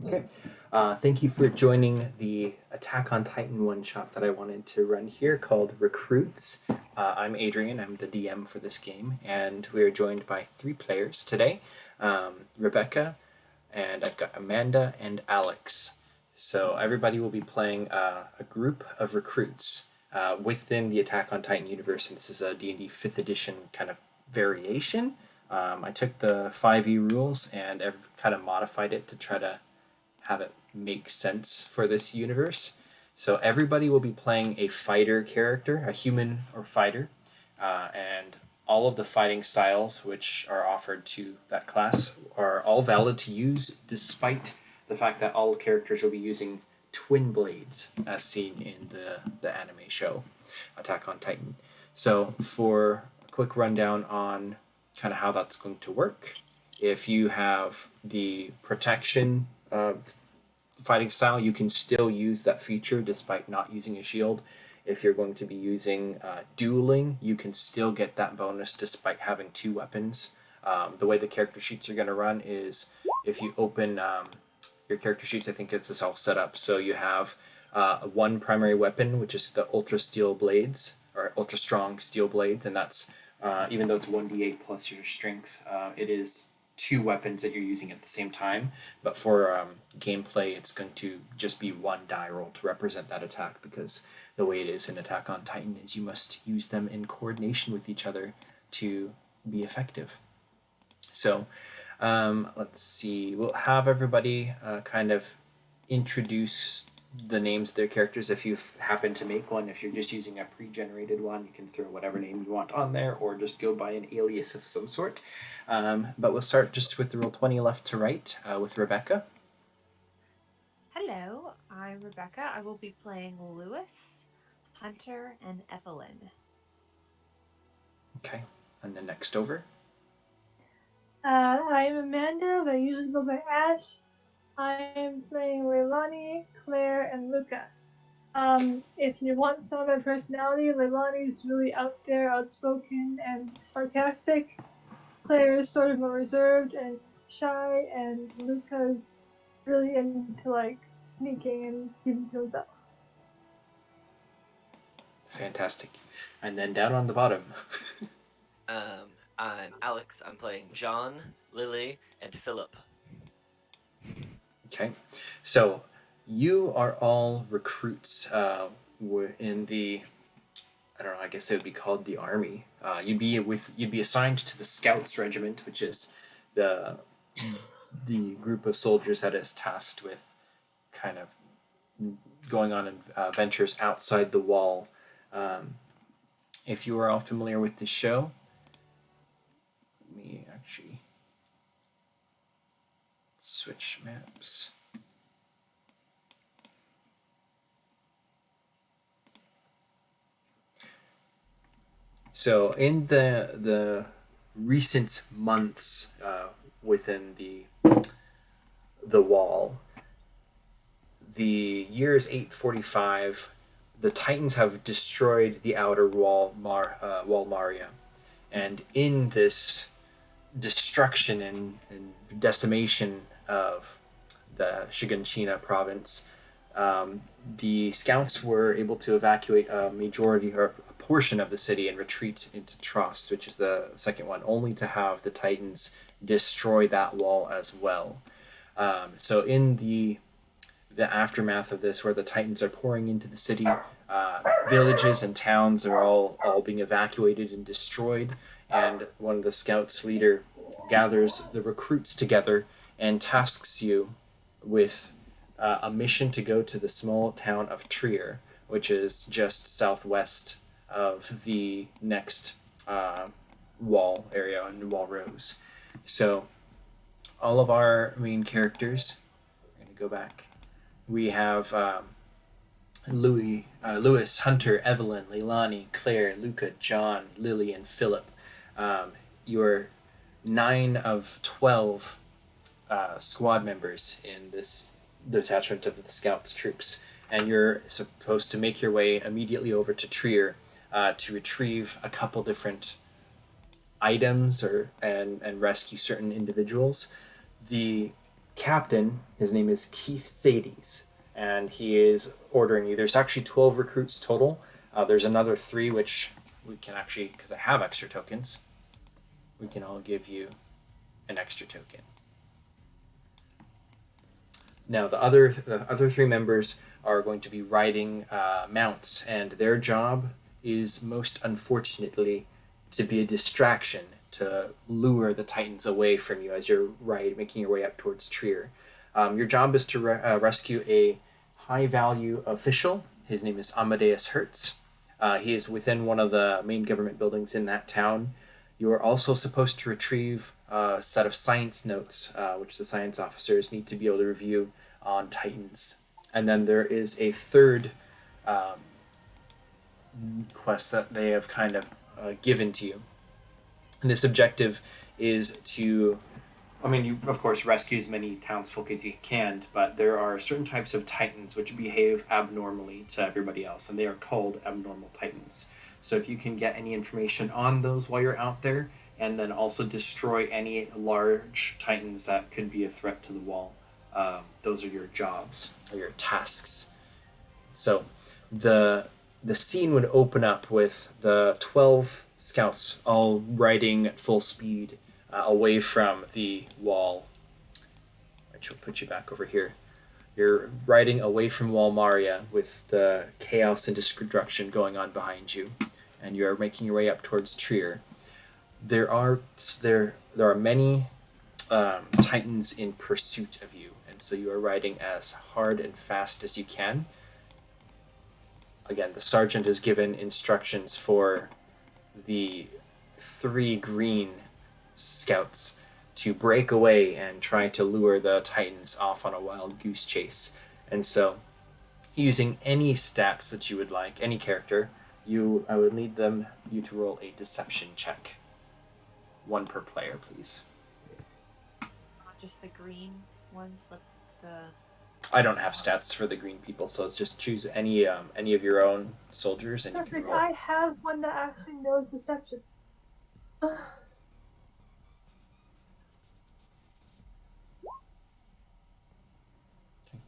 Okay. Thank you for joining the Attack on Titan one shot that I wanted to run here called Recruits. I'm Adrian, I'm the DM for this game, and we are joined by three players today, Rebecca, and I've got Amanda and Alex. So everybody will be playing a group of recruits within the Attack on Titan universe, and this is a D&D 5th edition kind of variation. I took the 5e rules and I've kind of modified it to try to have it make sense for this universe. So everybody will be playing a fighter character, a human or fighter, and all of the fighting styles which are offered to that class are all valid to use, despite the fact that all characters will be using twin blades, as seen in the anime show Attack on Titan. So for a quick rundown on kind of how that's going to work, if you have the protection fighting style, you can still use that feature despite not using a shield. If you're going to be using dueling, you can still get that bonus despite having two weapons. The way the character sheets are going to run is if you open your character sheets, I think it's this all set up. So you have one primary weapon, which is the ultra steel blades, or ultra strong steel blades, and that's even though it's 1d8 plus your strength, it is two weapons that you're using at the same time. But for gameplay, it's going to just be one die roll to represent that attack, because the way it is in Attack on Titan is you must use them in coordination with each other to be effective. So let's see. We'll have everybody kind of introduce the names of their characters if you happen to make one. If you're just using a pre-generated one, you can throw whatever name you want on there or just go by an alias of some sort. But we'll start just with the Roll20 left to right with Rebecca. Hello, I'm Rebecca. I will be playing Lewis, Hunter, and Evelyn. Okay, and then next over. I'm Amanda, but I usually go by Ash. I am playing Leilani, Claire, and Luca. If you want some of their personality, Leilani is really out there, outspoken, and sarcastic. Claire is sort of more reserved and shy, and Luca's really into like sneaking and keeping to himself. Fantastic. And then down on the bottom. I'm Alex. I'm playing John, Lily, and Philip. Okay, so you are all recruits in the, I don't know, I guess it would be called the army. You'd be assigned to the Scouts Regiment, which is the group of soldiers that is tasked with kind of going on adventures outside the wall. If you are all familiar with the show, let me actually switch maps. So in the recent months within the wall, the year is 845. The Titans have destroyed the outer wall, Wall Maria, and in this destruction and decimation of the Shiganshina province, the scouts were able to evacuate a majority or a portion of the city and retreat into Trost, which is the second one, only to have the Titans destroy that wall as well. So in the aftermath of this, where the Titans are pouring into the city, villages and towns are all being evacuated and destroyed, and one of the scouts' leader gathers the recruits together and tasks you with a mission to go to the small town of Trier, which is just southwest of the next wall area and Wall Rose. So all of our main characters, I'm going to go back. We have Lewis, Hunter, Evelyn, Leilani, Claire, Luca, John, Lily, and Philip. You're 9 of 12 squad members in this detachment of the Scouts troops, and you're supposed to make your way immediately over to Trier to retrieve a couple different items and rescue certain individuals. The captain, his name is Keith Sades, and he is ordering you. There's actually 12 recruits total. There's another 3 which we can actually, because I have extra tokens, we can all give you an extra token. Now the other 3 members are going to be riding mounts, and their job is most unfortunately to be a distraction to lure the Titans away from you as you're making your way up towards Trier. Your job is to rescue a high-value official. His name is Amadeus Hertz. He is within one of the main government buildings in that town. You are also supposed to retrieve a set of science notes, which the science officers need to be able to review on Titans. And then there is a third quest that they have kind of given to you. And this objective is to, you of course rescue as many townsfolk as you can, but there are certain types of Titans which behave abnormally to everybody else, and they are called abnormal Titans. So if you can get any information on those while you're out there, and then also destroy any large Titans that could be a threat to the wall, those are your jobs, or your tasks. So the scene would open up with the 12 scouts all riding at full speed away from the wall, which will put you back over here. You're riding away from Wall Maria with the chaos and destruction going on behind you, and you're making your way up towards Trier. There are many Titans in pursuit of you, and so you are riding as hard and fast as you can. Again, the sergeant has given instructions for the 3 green scouts to break away and try to lure the Titans off on a wild goose chase. And so, using any stats that you would like, any character, I would need you to roll a deception check. 1 per player, please. Not just the green ones, but the... I don't have stats for the green people, so let's just choose any of your own soldiers, and Perfect. you can roll. I have one that actually knows deception. Okay,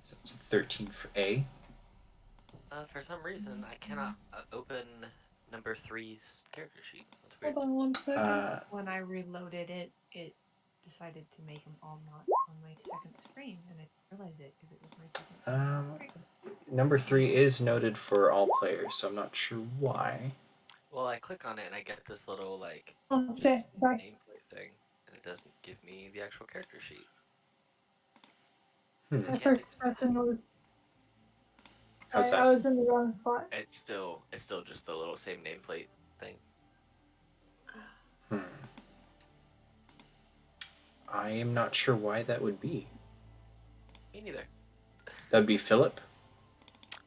so it's 13 for A. For some reason, I cannot open number 3's character sheet. That's Hold weird. on one second. When I reloaded it, it decided to make them all not on my second screen, and I didn't realize it because it was my second screen. Number 3 is noted for all players, so I'm not sure why. Well, I click on it and I get this little like Oh, okay, sorry. nameplate thing, and it doesn't give me the actual character sheet. My first expression was How's that? I was in the wrong spot. It's still just the little same nameplate thing. I am not sure why that would be. Me neither. That'd be Philip?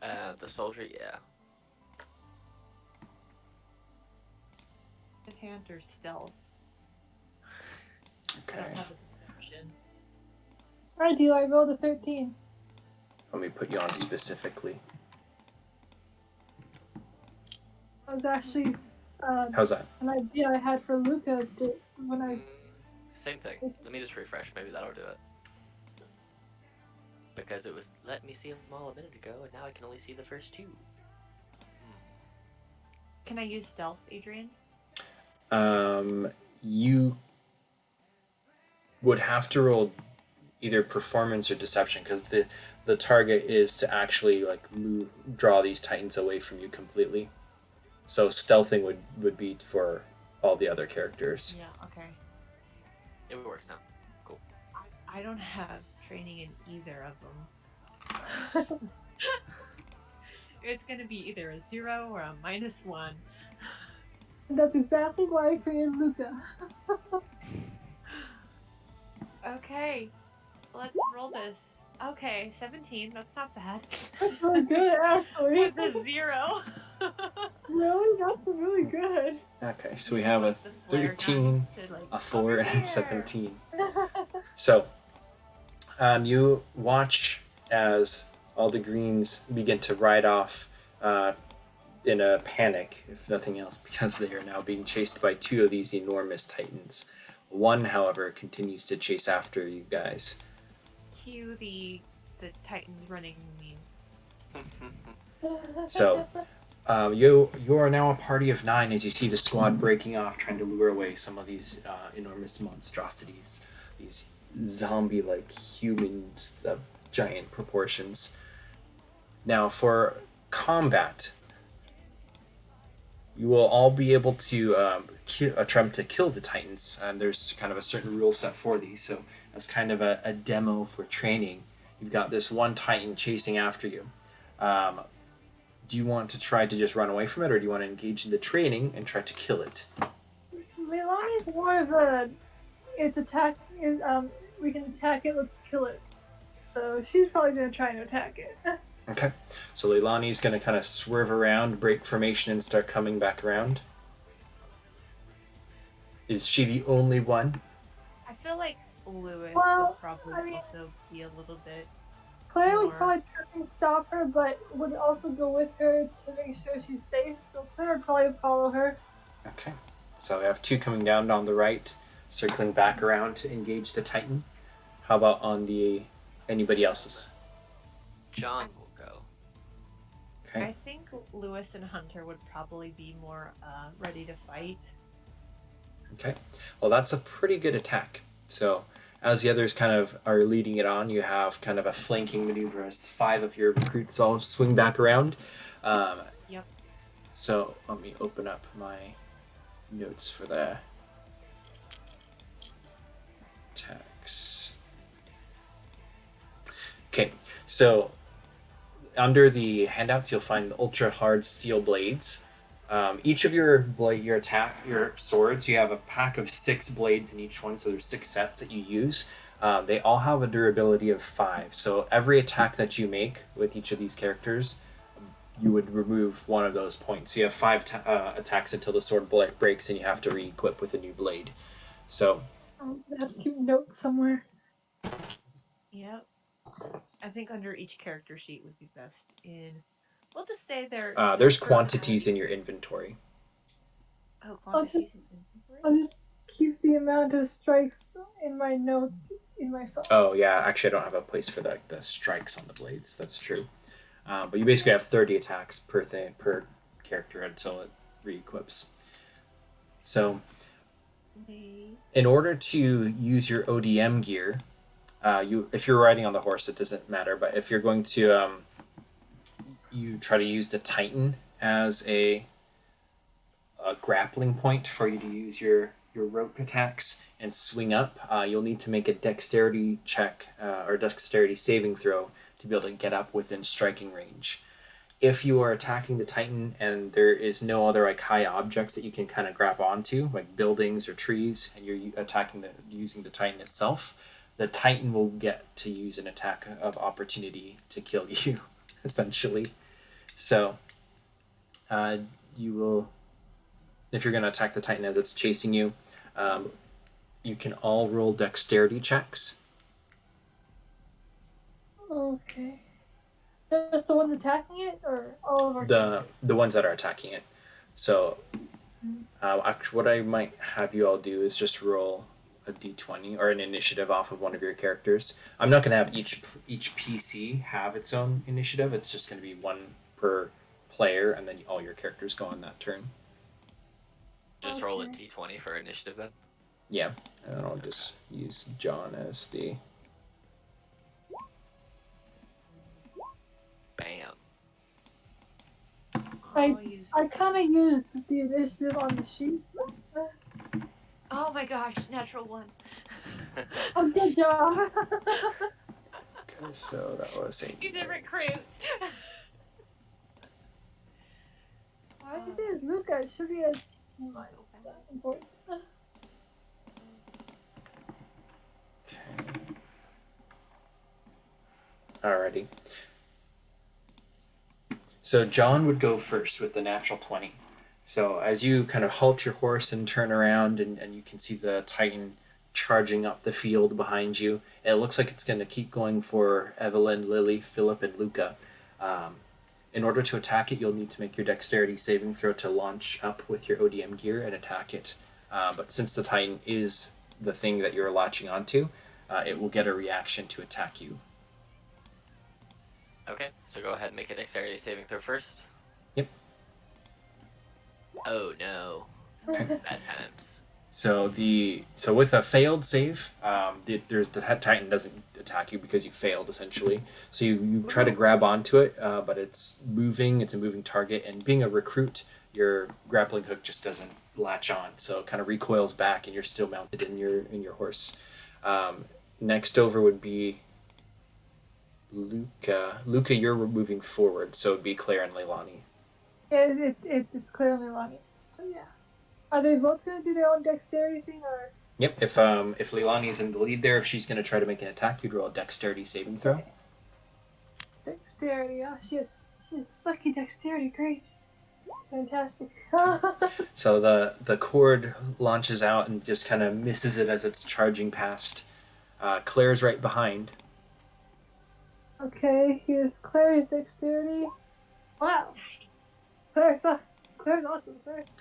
The soldier, yeah. Hand or stealth. I Okay. don't have a deception. I do. I rolled a 13. Let me put you on specifically. That was actually How's that? an idea I had for Luca when I... Same thing. Let me just refresh. Maybe that'll do it. Because it was let me see them all a minute ago, and now I can only see the first 2. Can I use stealth, Adrian? You would have to roll either performance or deception, because the target is to actually draw these Titans away from you completely. So stealthing would be for all the other characters. Yeah, okay. It works now. Cool. I don't have training in either of them. It's gonna be either a 0 or a -1. And that's exactly why I created Luca. Okay, let's roll this. Okay, 17. That's not bad. That's really good, actually. With a 0. Really? That's really good. Okay, so we have a The flare 13, guns to, like, a 4, over and a here. 17. So, you watch as all the greens begin to ride off in a panic, if nothing else, because they are now being chased by 2 of these enormous Titans. One, however, continues to chase after you guys. cue the Titans running memes. So, you are now a party of 9 as you see the squad breaking off, trying to lure away some of these enormous monstrosities, these zombie-like humans of giant proportions. Now, for combat, you will all be able to attempt to kill the Titans, and there's kind of a certain rule set for these. So, as kind of a demo for training, you've got this one Titan chasing after you. Do you want to try to just run away from it, or do you want to engage in the training and try to kill it? Leilani's more of a, it's attack, we can attack it, let's kill it. So she's probably going to try and attack it. Okay. So Leilani's going to kind of swerve around, break formation, and start coming back around. Is she the only one? I feel like Lewis Well, will probably I mean- also be a little bit. Claire would Or- probably try and stop her, but would also go with her to make sure she's safe, so Claire would probably follow her. Okay. So we have 2 coming down on the right, circling back around to engage the Titan. How about on the anybody else's? John will go. Okay. I think Lewis and Hunter would probably be more ready to fight. Okay. Well, that's a pretty good attack. So as the others kind of are leading it on, you have kind of a flanking maneuver as 5 of your recruits all swing back around. Yep. So let me open up my notes for the attacks. Okay, so under the handouts, you'll find the ultra hard steel blades. Each of your swords, you have a pack of 6 blades in each one, so there's 6 sets that you use. They all have a durability of 5, so every attack that you make with each of these characters, you would remove 1 of those points. So you have 5 attacks until the sword breaks, and you have to re-equip with a new blade. So I have to keep notes somewhere. Yep. I think under each character sheet would be best. We'll just say there's quantities in your inventory. Oh, quantities in I'll inventory? just keep the amount of strikes in my notes in my phone. Oh yeah, actually I don't have a place for the strikes on the blades. That's true. But you basically have 30 attacks per character until it re-equips. So in order to use your ODM gear, if you're riding on the horse, it doesn't matter. But if you're going to you try to use the Titan as a grappling point for you to use your rope attacks and swing up, you'll need to make a dexterity check or dexterity saving throw to be able to get up within striking range. If you are attacking the Titan and there is no other like high objects that you can kind of grab onto, like buildings or trees, and you're attacking using the Titan itself, the Titan will get to use an attack of opportunity to kill you, essentially. So, you will, if you're going to attack the Titan as it's chasing you, you can all roll dexterity checks. Okay. Just the ones attacking it, or all of our The characters? ones that are attacking it. So, actually, what I might have you all do is just roll a d20 or an initiative off of one of your characters. I'm not going to have each PC have its own initiative. It's just going to be 1 per player, and then all your characters go on that turn. Just roll a Okay. d20 for initiative then. Yeah, and then I'll just use John as the... Bam. I kind of used the initiative on the sheet. Oh my gosh, natural 1. Oh, good job. Okay, so that was a... He's a recruit. Why is it as Luca? It should be as important. Okay. Alrighty. So John would go first with the natural 20. So as you kind of halt your horse and turn around and you can see the Titan charging up the field behind you, it looks like it's going to keep going for Evelyn, Lily, Philip, and Luca. In order to attack it, you'll need to make your dexterity saving throw to launch up with your ODM gear and attack it. But since the Titan is the thing that you're latching onto, it will get a reaction to attack you. Okay, so go ahead and make a dexterity saving throw first. Yep. Oh no. Okay. Bad times. So with a failed save, the head titan doesn't attack you because you failed essentially. So you try to grab onto it, but it's moving. It's a moving target, and being a recruit, your grappling hook just doesn't latch on. So it kind of recoils back, and you're still mounted in your horse. Next over would be Luca. Luca, you're moving forward, so it'd be Claire and Leilani. Yeah, it's clearly Leilani. Oh, yeah. Are they both gonna do their own dexterity thing, or? Yep. If Leilani's in the lead there, if she's gonna try to make an attack, you'd roll a dexterity saving throw. Okay. Dexterity. Oh, she has sucky dexterity. Great. It's fantastic. So the cord launches out and just kind of misses it as it's charging past. Claire's right behind. Okay, here's Claire's dexterity. Wow. Claire's awesome. Claire's.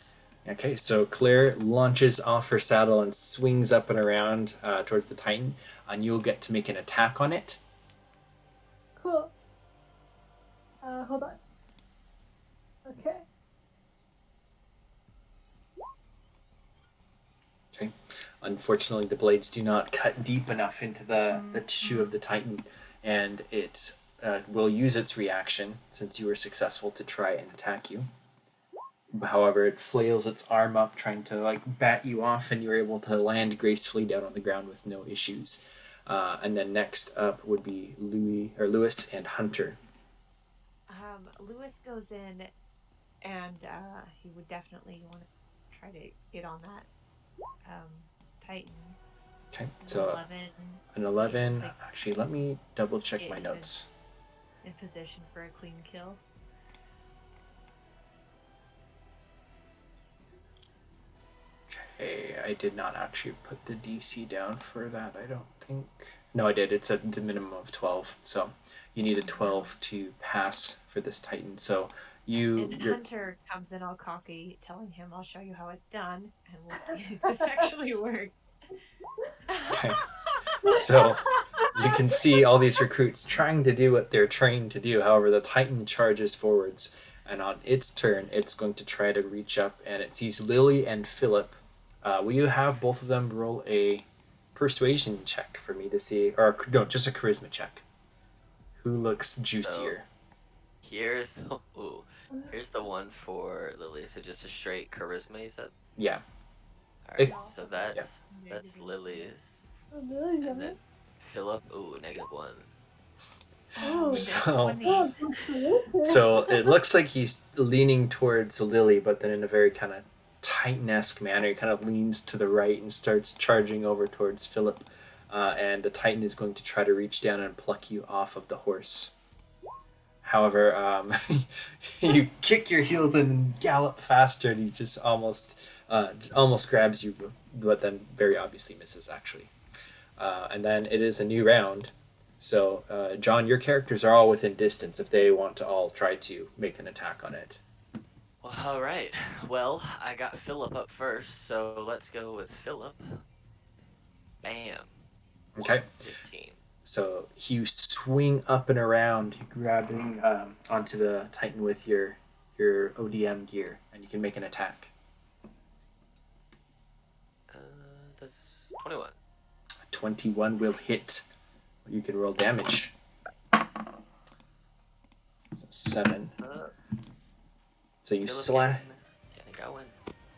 Okay, so Claire launches off her saddle and swings up and around towards the Titan, and you'll get to make an attack on it. Cool. Hold on. Okay. Okay. Unfortunately, the blades do not cut deep enough into the tissue of the Titan, and it will use its reaction, since you were successful, to try and attack you. However, it flails its arm up, trying to bat you off, and you're able to land gracefully down on the ground with no issues. And then next up would be Lewis and Hunter. Lewis goes in, and he would definitely want to try to get on that Titan. Okay, so an 11. Actually, let me double check my notes. In position for a clean kill. Okay, I did not actually put the DC down for that, I don't think. No, I did. It's at the minimum of 12, so you need a 12 to pass for this Titan. So Hunter comes in all cocky, telling him, "I'll show you how it's done, and we'll see if this actually works." Okay. So you can see all these recruits trying to do what they're trained to do. However, the Titan charges forwards, and on its turn, it's going to try to reach up, and it sees Lily and Philip. Will you have both of them roll a persuasion check for me to see, or no, just a charisma check? Who looks juicier? So, here's the one for Lily. So just a straight charisma, you said? Yeah. All right. So that's Lily's. Oh, Lily's And then Philip, -1. Oh. So it looks like he's leaning towards Lily, but then in a very kind of Titan-esque manner, he kind of leans to the right and starts charging over towards Philip. And the Titan is going to try to reach down and pluck you off of the horse. However, you kick your heels and gallop faster, and he just almost grabs you, but then very obviously misses, actually. And then it is a new round. So, John, your characters are all within distance if they want to all try to make an attack on it. Well, all right. Well, I got Philip up first, so let's go with Philip. Bam. Okay. 15. So you swing up and around, grabbing onto the Titan with your ODM gear, and you can make an attack. That's 21. 21 will hit. You can roll damage. 7. So you slash.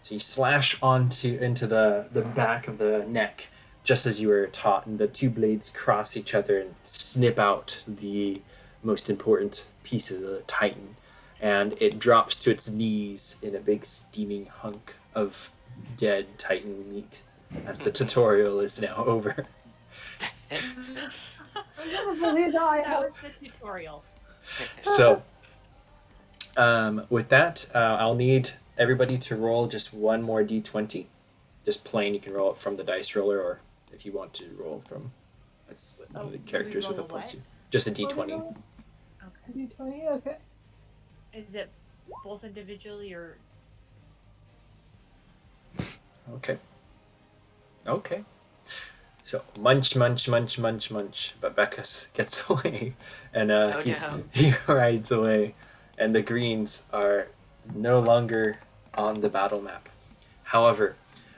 So you slash into the back of the neck, just as you were taught, and the two blades cross each other and snip out the most important piece of the Titan, and it drops to its knees in a big steaming hunk of dead Titan meat, as the tutorial is now over. That was the tutorial. So, with that, I'll need everybody to roll just one more d20. Just plain, you can roll it from the dice roller, or if you want to roll from one of the characters with a +2. Just a d20. Okay. D20, okay. Is it both individually or? Okay. So munch, munch, munch, munch, munch. But Becca gets away, and Oh, he no. he rides away, and the greens are no longer on the battle map. However,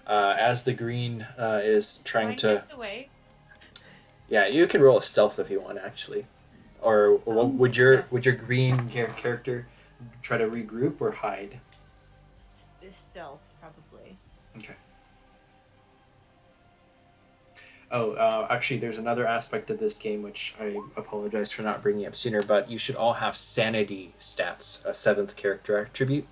as the green is trying Mine to, gets away. yeah, you can roll a stealth if you want actually, or would your Yes. would your green character try to regroup or hide? This stealth, probably. Okay. Oh, actually, there's another aspect of this game which I apologize for not bringing up sooner, but you should all have sanity stats, a 7th character attribute.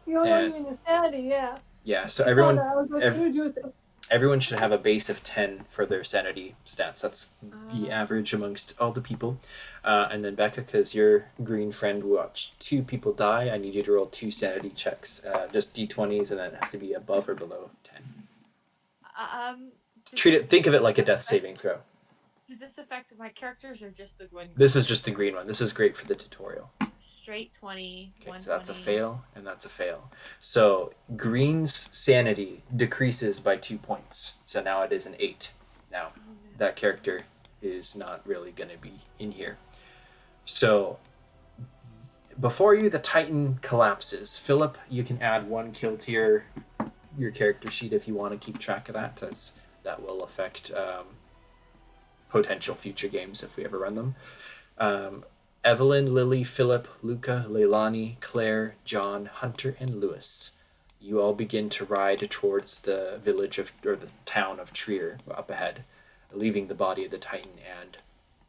You're And- learning insanity, yeah. Yeah, so I saw everyone that. I was like, ev- what do you do with this? everyone should have a base of 10 for their sanity stats. That's the Oh. average amongst all the people. And then Becca, because your green friend watched 2 people die, I need you to roll 2 sanity checks, just d20s, and then it has to be above or below 10. Think of it like a death saving throw. Does this affect my characters or just the one? This is just the green one. This is great for the tutorial. Straight 20. Okay, 120. so that's a fail, and that's a fail. So green's sanity decreases by 2 points. So now it is an 8. Now, Oh, no. that character is not really going to be in here. So before you, the Titan collapses. Philip, you can add 1 kill to your character sheet if you want to keep track of that. That will affect potential future games if we ever run them. Evelyn, Lily, Philip, Luca, Leilani, Claire, John, Hunter, and Lewis. You all begin to ride towards the the town of Trier up ahead, leaving the body of the Titan and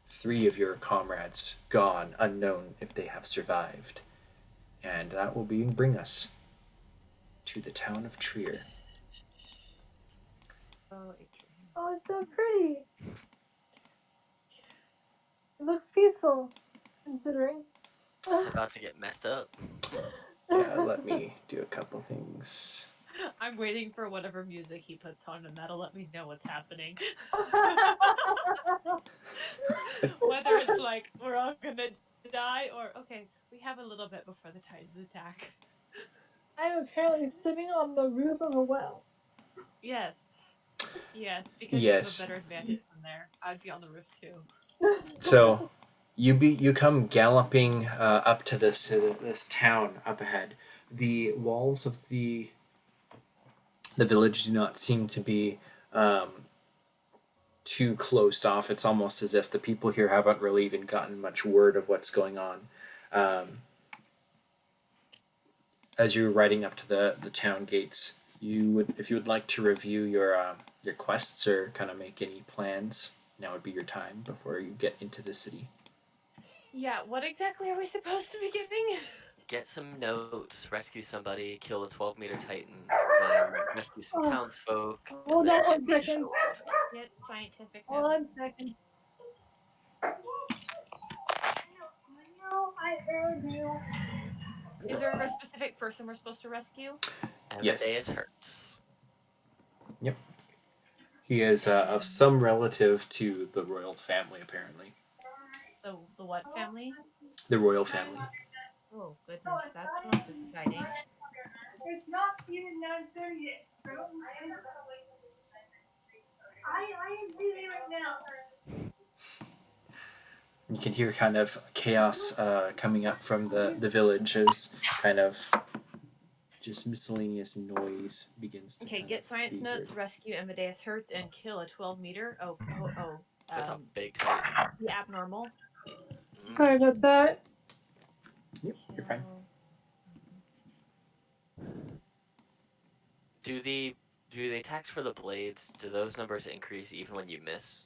3 of your comrades gone, unknown if they have survived. And that will bring us to the town of Trier. Oh, Oh, it's so pretty. It looks peaceful, considering. It's about to get messed up. Yeah, let me do a couple things. I'm waiting for whatever music he puts on, and that'll let me know what's happening. Whether it's like we're all gonna die, or okay, we have a little bit before the Titans attack. I'm apparently sitting on the roof of a well. Yes, because you Yes. have a better advantage from there. I'd be on the roof too. So you come galloping up to this town up ahead. The walls of the village do not seem to be too closed off. It's almost as if the people here haven't really even gotten much word of what's going on. As you're riding up to the town gates, if you would like to review your quests or kind of make any plans, now would be your time before you get into the city. Yeah, what exactly are we supposed to be getting? Get some notes, rescue somebody, kill a 12-meter Titan, then rescue some Oh. townsfolk. Hold and on then 1 second. show off. Get scientific Hold notes. on a second. No, I heard you. Is there a specific person we're supposed to rescue? Yes. Amadeus Hertz. He is of some relative to the royal family, apparently. The what family? The royal family. Oh goodness, that sounds exciting. It's not even 9:30 yet, bro. I am leaving right now. You can hear kind of chaos coming up from the village as kind of just miscellaneous noise begins to Okay, kind get of science be notes, heard. rescue Amadeus Hertz, and kill a 12-meter. That's a big Titan. The abnormal. Sorry about that. Yep, you're fine. Do the attacks for the blades, do those numbers increase even when you miss?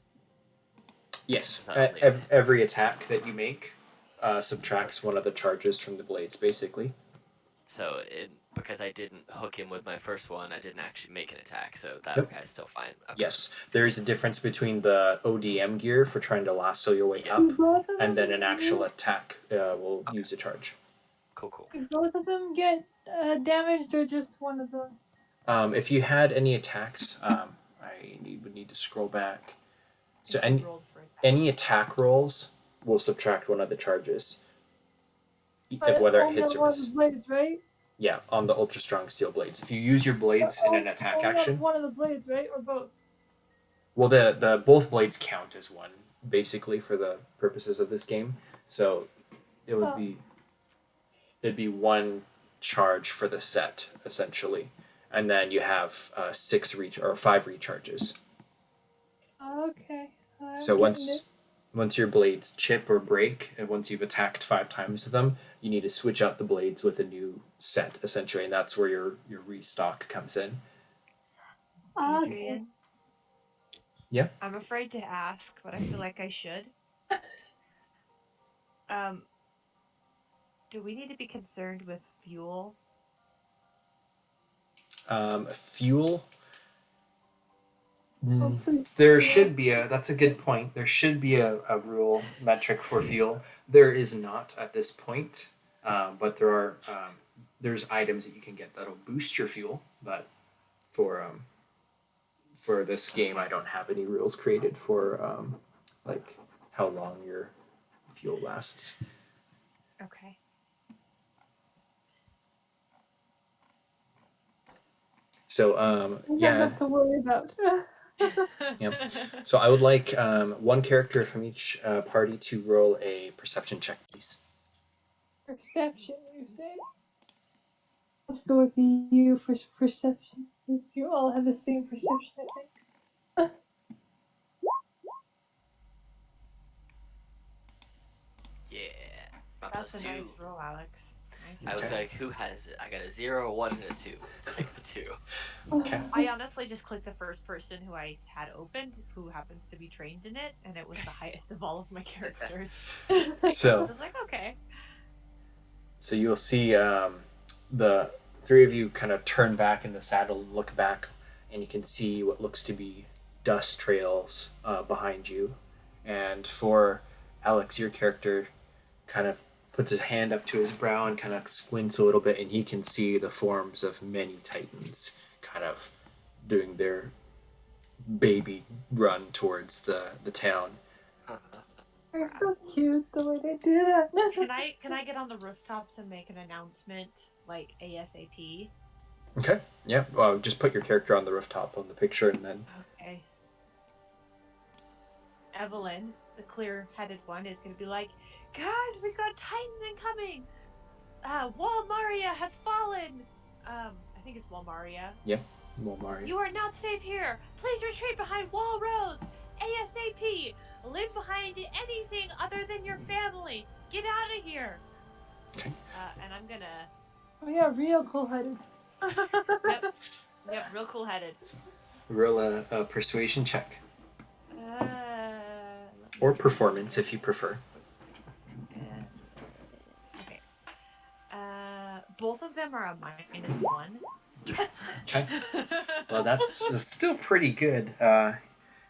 Yes, Totally. every attack that you make subtracts one of the charges from the blades, basically. So because I didn't hook him with my first one, I didn't actually make an attack, so that Nope. guy's still fine. Okay. Yes, there is a difference between the ODM gear for trying to lasso your way up, Both of and then them- an actual attack will use a charge. Cool. Did both of them get damaged or just one of them? If you had any attacks, would need to scroll back. So I rolled for attack. any attack rolls will subtract one of the charges, But whether it only hits on or one of misses. the blades, right? Yeah, on the ultra strong steel blades. If you use your blades in an attack Only on action, one of the blades, right? Or both? Well, the both blades count as one, basically, for the purposes of this game. So it would be it'd be one charge for the set, essentially, and then you have 5 recharges. Okay. So once your blades chip or break, and once you've attacked 5 times with them, you need to switch out the blades with a new set, essentially, and that's where your restock comes in. Okay. Adrian. Yeah. I'm afraid to ask, but I feel like I should. Do we need to be concerned with fuel? Fuel. Hopefully, There should be that's a good point. There should be a rule metric for fuel. There is not at this point, but there's items that you can get that'll boost your fuel. But for this game, I don't have any rules created for like how long your fuel lasts. Okay. So yeah. Nothing to worry about. Yeah. So I would like one character from each party to roll a perception check, please. Perception, you say? Let's go with you for perception, because you all have the same perception, I think. Yeah. About That's those a two. nice roll, Alex. Nice I was roll. like, who has it? I got a 0, a 1, and a 2. Take the 2. Okay. I honestly just clicked the first person who I had opened, who happens to be trained in it, and it was the highest of all of my characters. So I was like, okay. So you'll see the 3 of you kind of turn back in the saddle and look back, and you can see what looks to be dust trails behind you. And for Alex, your character kind of puts his hand up to his brow and kind of squints a little bit, and he can see the forms of many titans kind of doing their baby run towards the town. They're so cute the way they do that. Can I get on the rooftops and make an announcement like ASAP? Okay. Yeah. Well, just put your character on the rooftop on the picture, and then. Okay. Evelyn, the clear-headed one, is gonna be like, guys, we got titans incoming. Walmaria has fallen. I think it's Walmaria. Yep. Walmart. You are not safe here. Please retreat behind wall rows. ASAP. Leave behind anything other than your family. Get out of here. Okay. And I'm gonna. Oh yeah, real cool-headed. Yep, real cool-headed. Roll a persuasion check. Let me Or try. performance, if you prefer. Okay. Both of them are a -1. Okay. Well, that's still pretty good.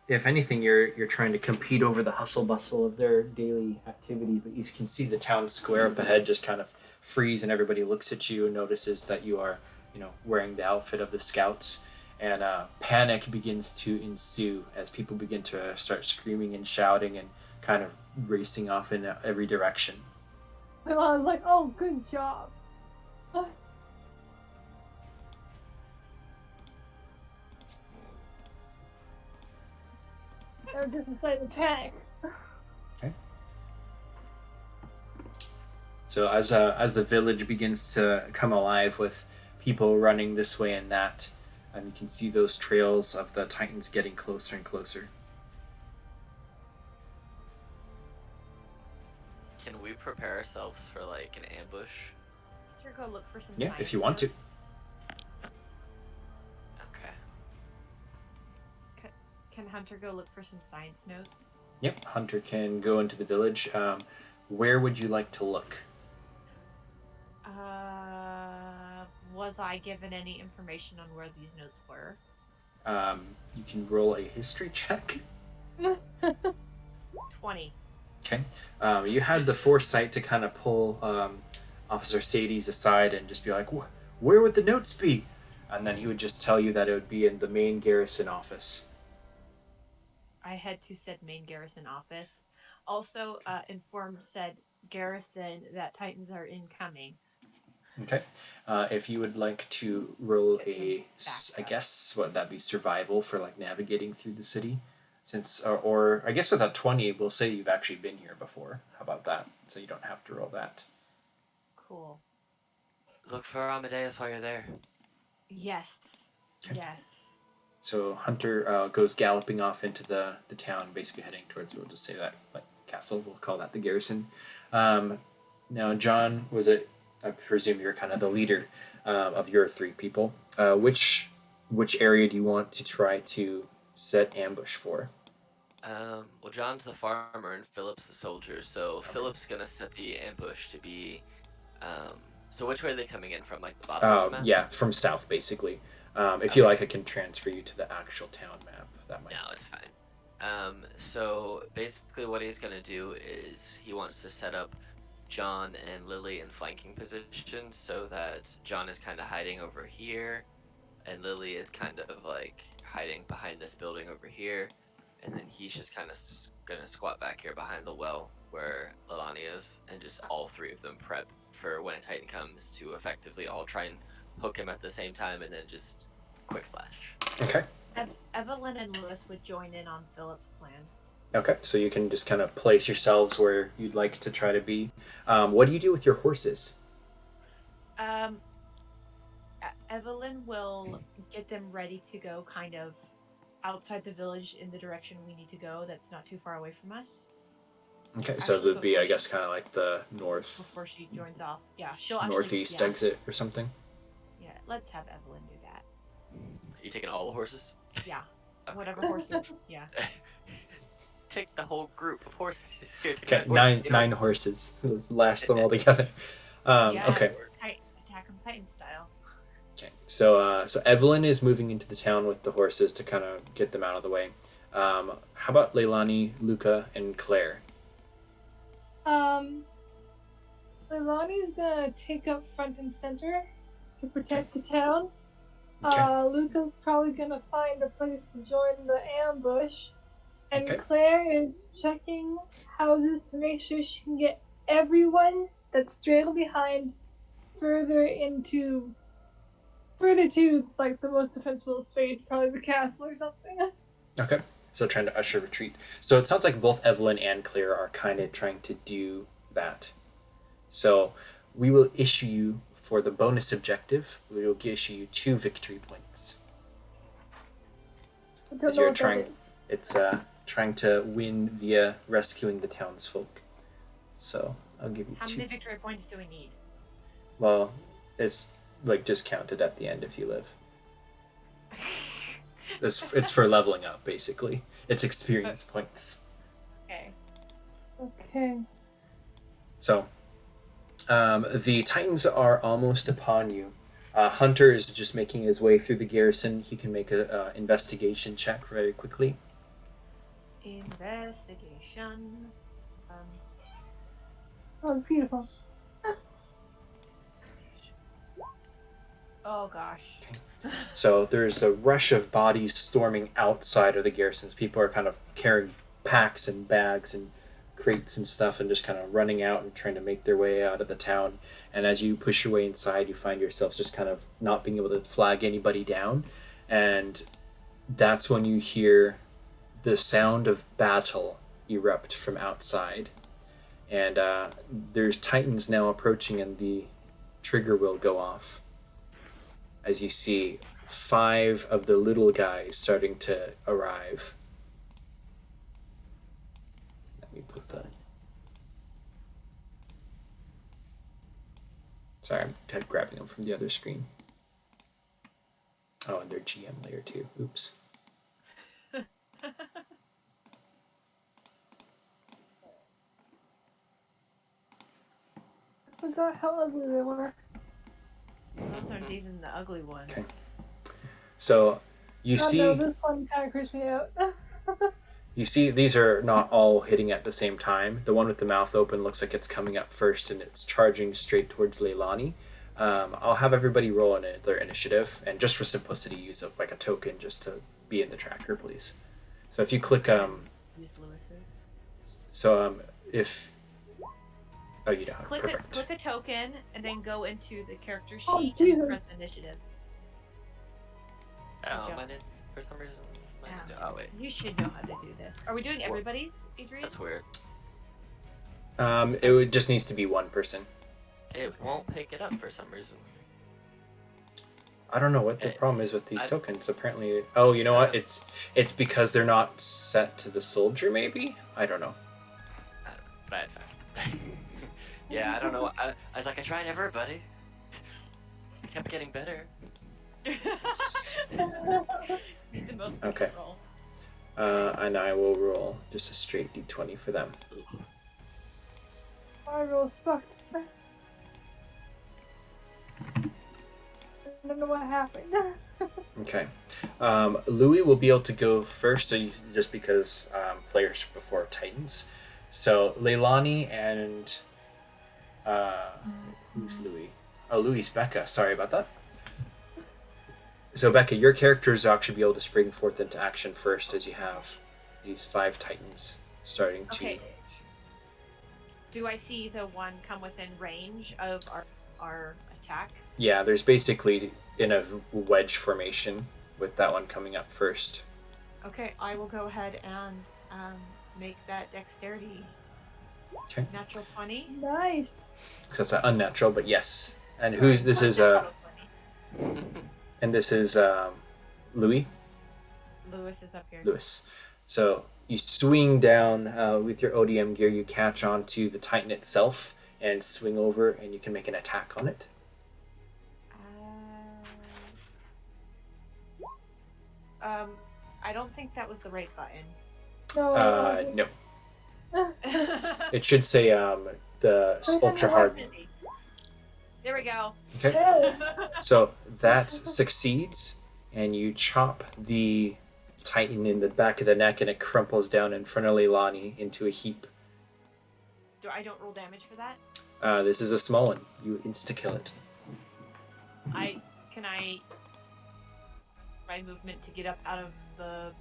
If anything, you're trying to compete over the hustle bustle of their daily activities, but you can see the town square up ahead just kind of freeze, and everybody looks at you and notices that you are, wearing the outfit of the scouts, and panic begins to ensue as people begin to start screaming and shouting and kind of racing off in every direction. My mom's like, oh, good job. They're just inside the panic. So as the village begins to come alive with people running this way and that, you can see those trails of the Titans getting closer and closer. Can we prepare ourselves for like an ambush? Sure, go look for some. Yeah, science if you want to. notes. Okay. Can Hunter go look for some science notes? Yep, Hunter can go into the village. Where would you like to look? Was I given any information on where these notes were? You can roll a history check. 20. Okay. You had the foresight to kind of pull Officer Sadie's aside and just be like, where would the notes be? And then he would just tell you that it would be in the main garrison office. I had to said main garrison office. Also, informed said garrison that Titans are incoming. Okay. If you would like to roll Get some I backup. guess, what that'd be survival for like navigating through the city. Since, or I guess with a 20, we'll say you've actually been here before. How about that? So you don't have to roll that. Cool. Look for Amadeus while you're there. Yes. Okay. Yes. So Hunter goes galloping off into the town, basically heading towards, we'll just say that, like, castle. We'll call that the garrison. Now, John, I presume you're kind of the leader of your three people. Which area do you want to try to set ambush for? Well, John's the farmer and Philip's the soldier, so Philip's gonna set the ambush to be. So which way are they coming in from? Like the bottom of the map? Yeah, from south, basically. If you like, I can transfer you to the actual town map. That might. No, it's fine. So basically, what he's gonna do is he wants to set up John and Lily in flanking positions so that John is kind of hiding over here, and Lily is kind of like hiding behind this building over here, and then he's just kind of gonna squat back here behind the well where Leilani is, and just all three of them prep for when a Titan comes to effectively all try and hook him at the same time, and then just quick slash. Okay. Evelyn and Lewis would join in on Philip's plan. Okay, so you can just kind of place yourselves where you'd like to try to be. What do you do with your horses? Evelyn will get them ready to go kind of outside the village in the direction we need to go that's not too far away from us. Okay, so it would be, I guess, kind of like the north... Before she joins off. Yeah, she'll actually... Northeast exit or something? Yeah, let's have Evelyn do that. Are you taking all the horses? Yeah, Okay. whatever horses. Yeah. Take the whole group of horses. Here, Okay, nine horses. Let's lash them all together. Yeah. Okay. Attack on Titan style. Okay, so Evelyn is moving into the town with the horses to kind of get them out of the way. How about Leilani, Luca, and Claire? Leilani's gonna take up front and center to protect the town. Okay. Luca's probably gonna find a place to join the ambush. And Okay. Claire is checking houses to make sure she can get everyone that's trailing behind further to like the most defensible space, probably the castle or something. Okay. So trying to usher retreat. So it sounds like both Evelyn and Claire are kind of trying to do that. So we will issue you, for the bonus objective, we will issue you 2 victory points. I don't Because know you're what that trying, is. it's trying to win via rescuing the townsfolk. So I'll give you How 2. many victory points do we need? Well, it's like just counted at the end if you live. It's for leveling up, basically. It's experience points. Okay. Okay. So, the Titans are almost upon you. Hunter is just making his way through the garrison. He can make a investigation check very quickly. Investigation. Oh, it's beautiful. Oh gosh. So there's a rush of bodies storming outside of the garrisons. People are kind of carrying packs and bags and crates and stuff and just kind of running out and trying to make their way out of the town. And as you push your way inside, you find yourselves just kind of not being able to flag anybody down. And that's when you hear the sound of battle erupt from outside. And there's Titans now approaching, and the trigger will go off as you see 5 of the little guys starting to arrive. Let me put the... Sorry, I'm kind of grabbing them from the other screen. Oh, and their GM layer too. Oops. I forgot how ugly they were. Those aren't even the ugly ones. Okay. So you Oh see... no, this one kind of creeps me out. You see, these are not all hitting at the same time. The one with the mouth open looks like it's coming up first, and it's charging straight towards Leilani. I'll have everybody roll on their initiative, and just for simplicity, use a token just to be in the tracker, please. So if you click, Use Lewis's. if... Oh, you don't. Click Perfect. a token and then go into the character sheet Oh, and Jesus. press initiative. Oh, Okay. mine did. For some reason, Oh wait, You should know how to do this. Are we doing everybody's, Adrian? that's weird. Just needs to be one person. It won't pick it up for some reason. I don't know what the problem is with these tokens. Apparently, oh, you know what? It's because they're not set to the soldier. Maybe, I don't know. Bad fact. Yeah, I don't know. I was like, I tried everybody. Kept getting better. The most Okay. roll. And I will roll just a straight d20 for them. My roll sucked. I don't know what happened. Okay. Louis will be able to go first, just because players before Titans. So Leilani and who's Louis? Oh, Louis Becca. Sorry about that. So Becca, your characters will actually be able to spring forth into action first, as you have these 5 Titans starting to. Okay. Do I see the one come within range of our attack? Yeah, there's basically in a wedge formation with that one coming up first. Okay, I will go ahead and make that dexterity. Okay. Natural 20. Nice. So that's unnatural, but yes. And this is Natural 20. and this is Louis. Lewis is up here. Lewis. So you swing down with your ODM gear. You catch onto the Titan itself and swing over, and you can make an attack on it. I don't think that was the right button. No. It should say the ultra hard. There we go. Okay. So that succeeds, and you chop the Titan in the back of the neck, and it crumples down in front of Leilani into a heap. I don't roll damage for that? This is a small one. You insta-kill it. Can I my movement to get up out of the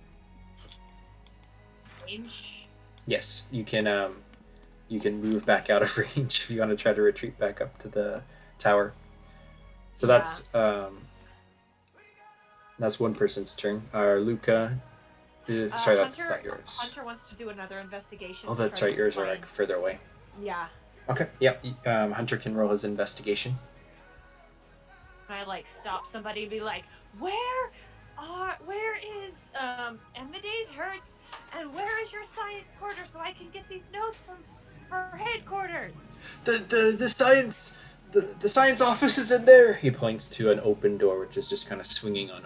range? Yes, you can move back out of range if you want to try to retreat back up to the tower. So that's one person's turn. Luca, sorry, that's Hunter, not yours. Hunter wants to do another investigation. Oh, that's right. Yours are like further away. Yeah. Okay. Yep. Hunter can roll his investigation. Can I stop somebody and be like, where is Amadeus Hertz, and where is your science quarters so I can get these notes for headquarters? The science office is in there. He points to an open door, which is just kind of swinging on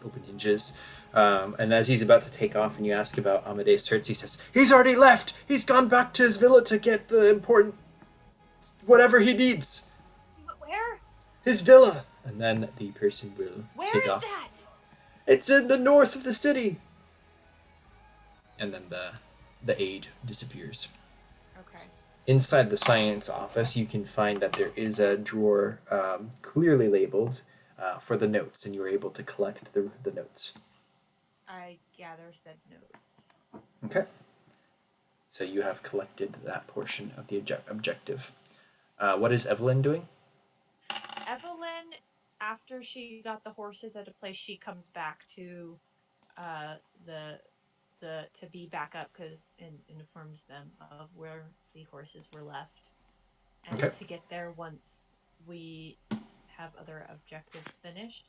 open hinges. And as he's about to take off, and you ask about Amadeus Hertz, he says, "He's already left. He's gone back to his villa to get the important whatever he needs." Where? His villa. And then the person will take off. Where is that? It's in the north of the city. And then the aide disappears. Okay. Inside the science office, you can find that there is a drawer clearly labeled for the notes, and you were able to collect the notes. I gather said notes. Okay. So you have collected that portion of the objective. What is Evelyn doing? Evelyn, after she got the horses at a place, she comes back to to be back up because it informs them of where the horses were left, and Okay. to get there once we have other objectives finished.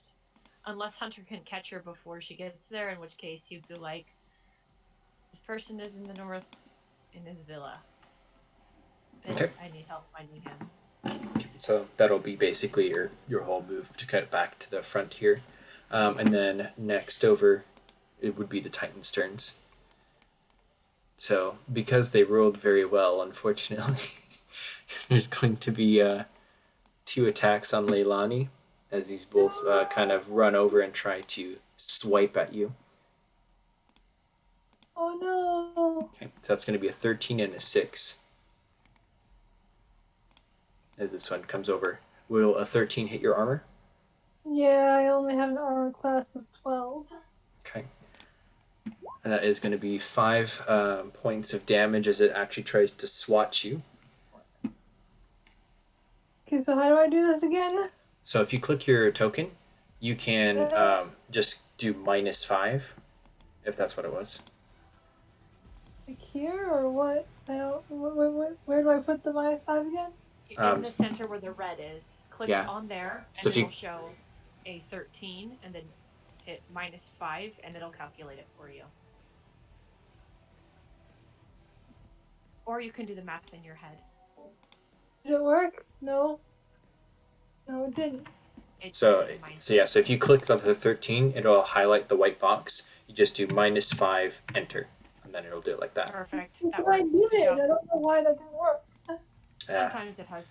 Unless Hunter can catch her before she gets there, in which case he'd be like, "This person is in the north in his villa. And Okay. I need help finding him." So that'll be basically your whole move to cut back to the front here. And then next over, it would be the Titans' turns. So because they rolled very well, unfortunately, there's going to be 2 attacks on Leilani as these both kind of run over and try to swipe at you. Oh no. Okay, so that's going to be a 13 and a 6. As this one comes over. Will a 13 hit your armor? Yeah, I only have an armor class of 12. Okay. And that is going to be 5 points of damage as it actually tries to swat you. Okay, so how do I do this again? So if you click your token, you can just do -5 if that's what it was. Like here or what? I don't. Where do I put the -5 again? In the center where the red is. Click Yeah. on there, and So if you- it'll show a 13, and then hit -5, and it'll calculate it for you. Or you can do the math in your head. Did it work? No. No, it didn't. So if you click on the 13, it'll highlight the white box. You just do -5, enter, and then it'll do it like that. Perfect. But I did it. I don't know why that didn't work. Sometimes it has.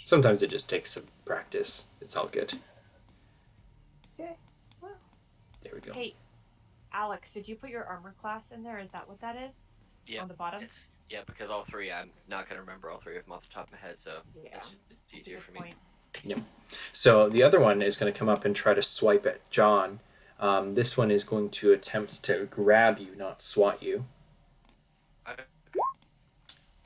Sometimes it just takes some practice. It's all good. Okay. Well. There we go. Hey, Alex, did you put your armor class in there? Is that what that is? Yeah. On the bottom? Because all three, I'm not going to remember all three of them off the top of my head, so Yeah. it's just easier for me. Yep. So the other one is going to come up and try to swipe at John. This one is going to attempt to grab you, not swat you. Okay.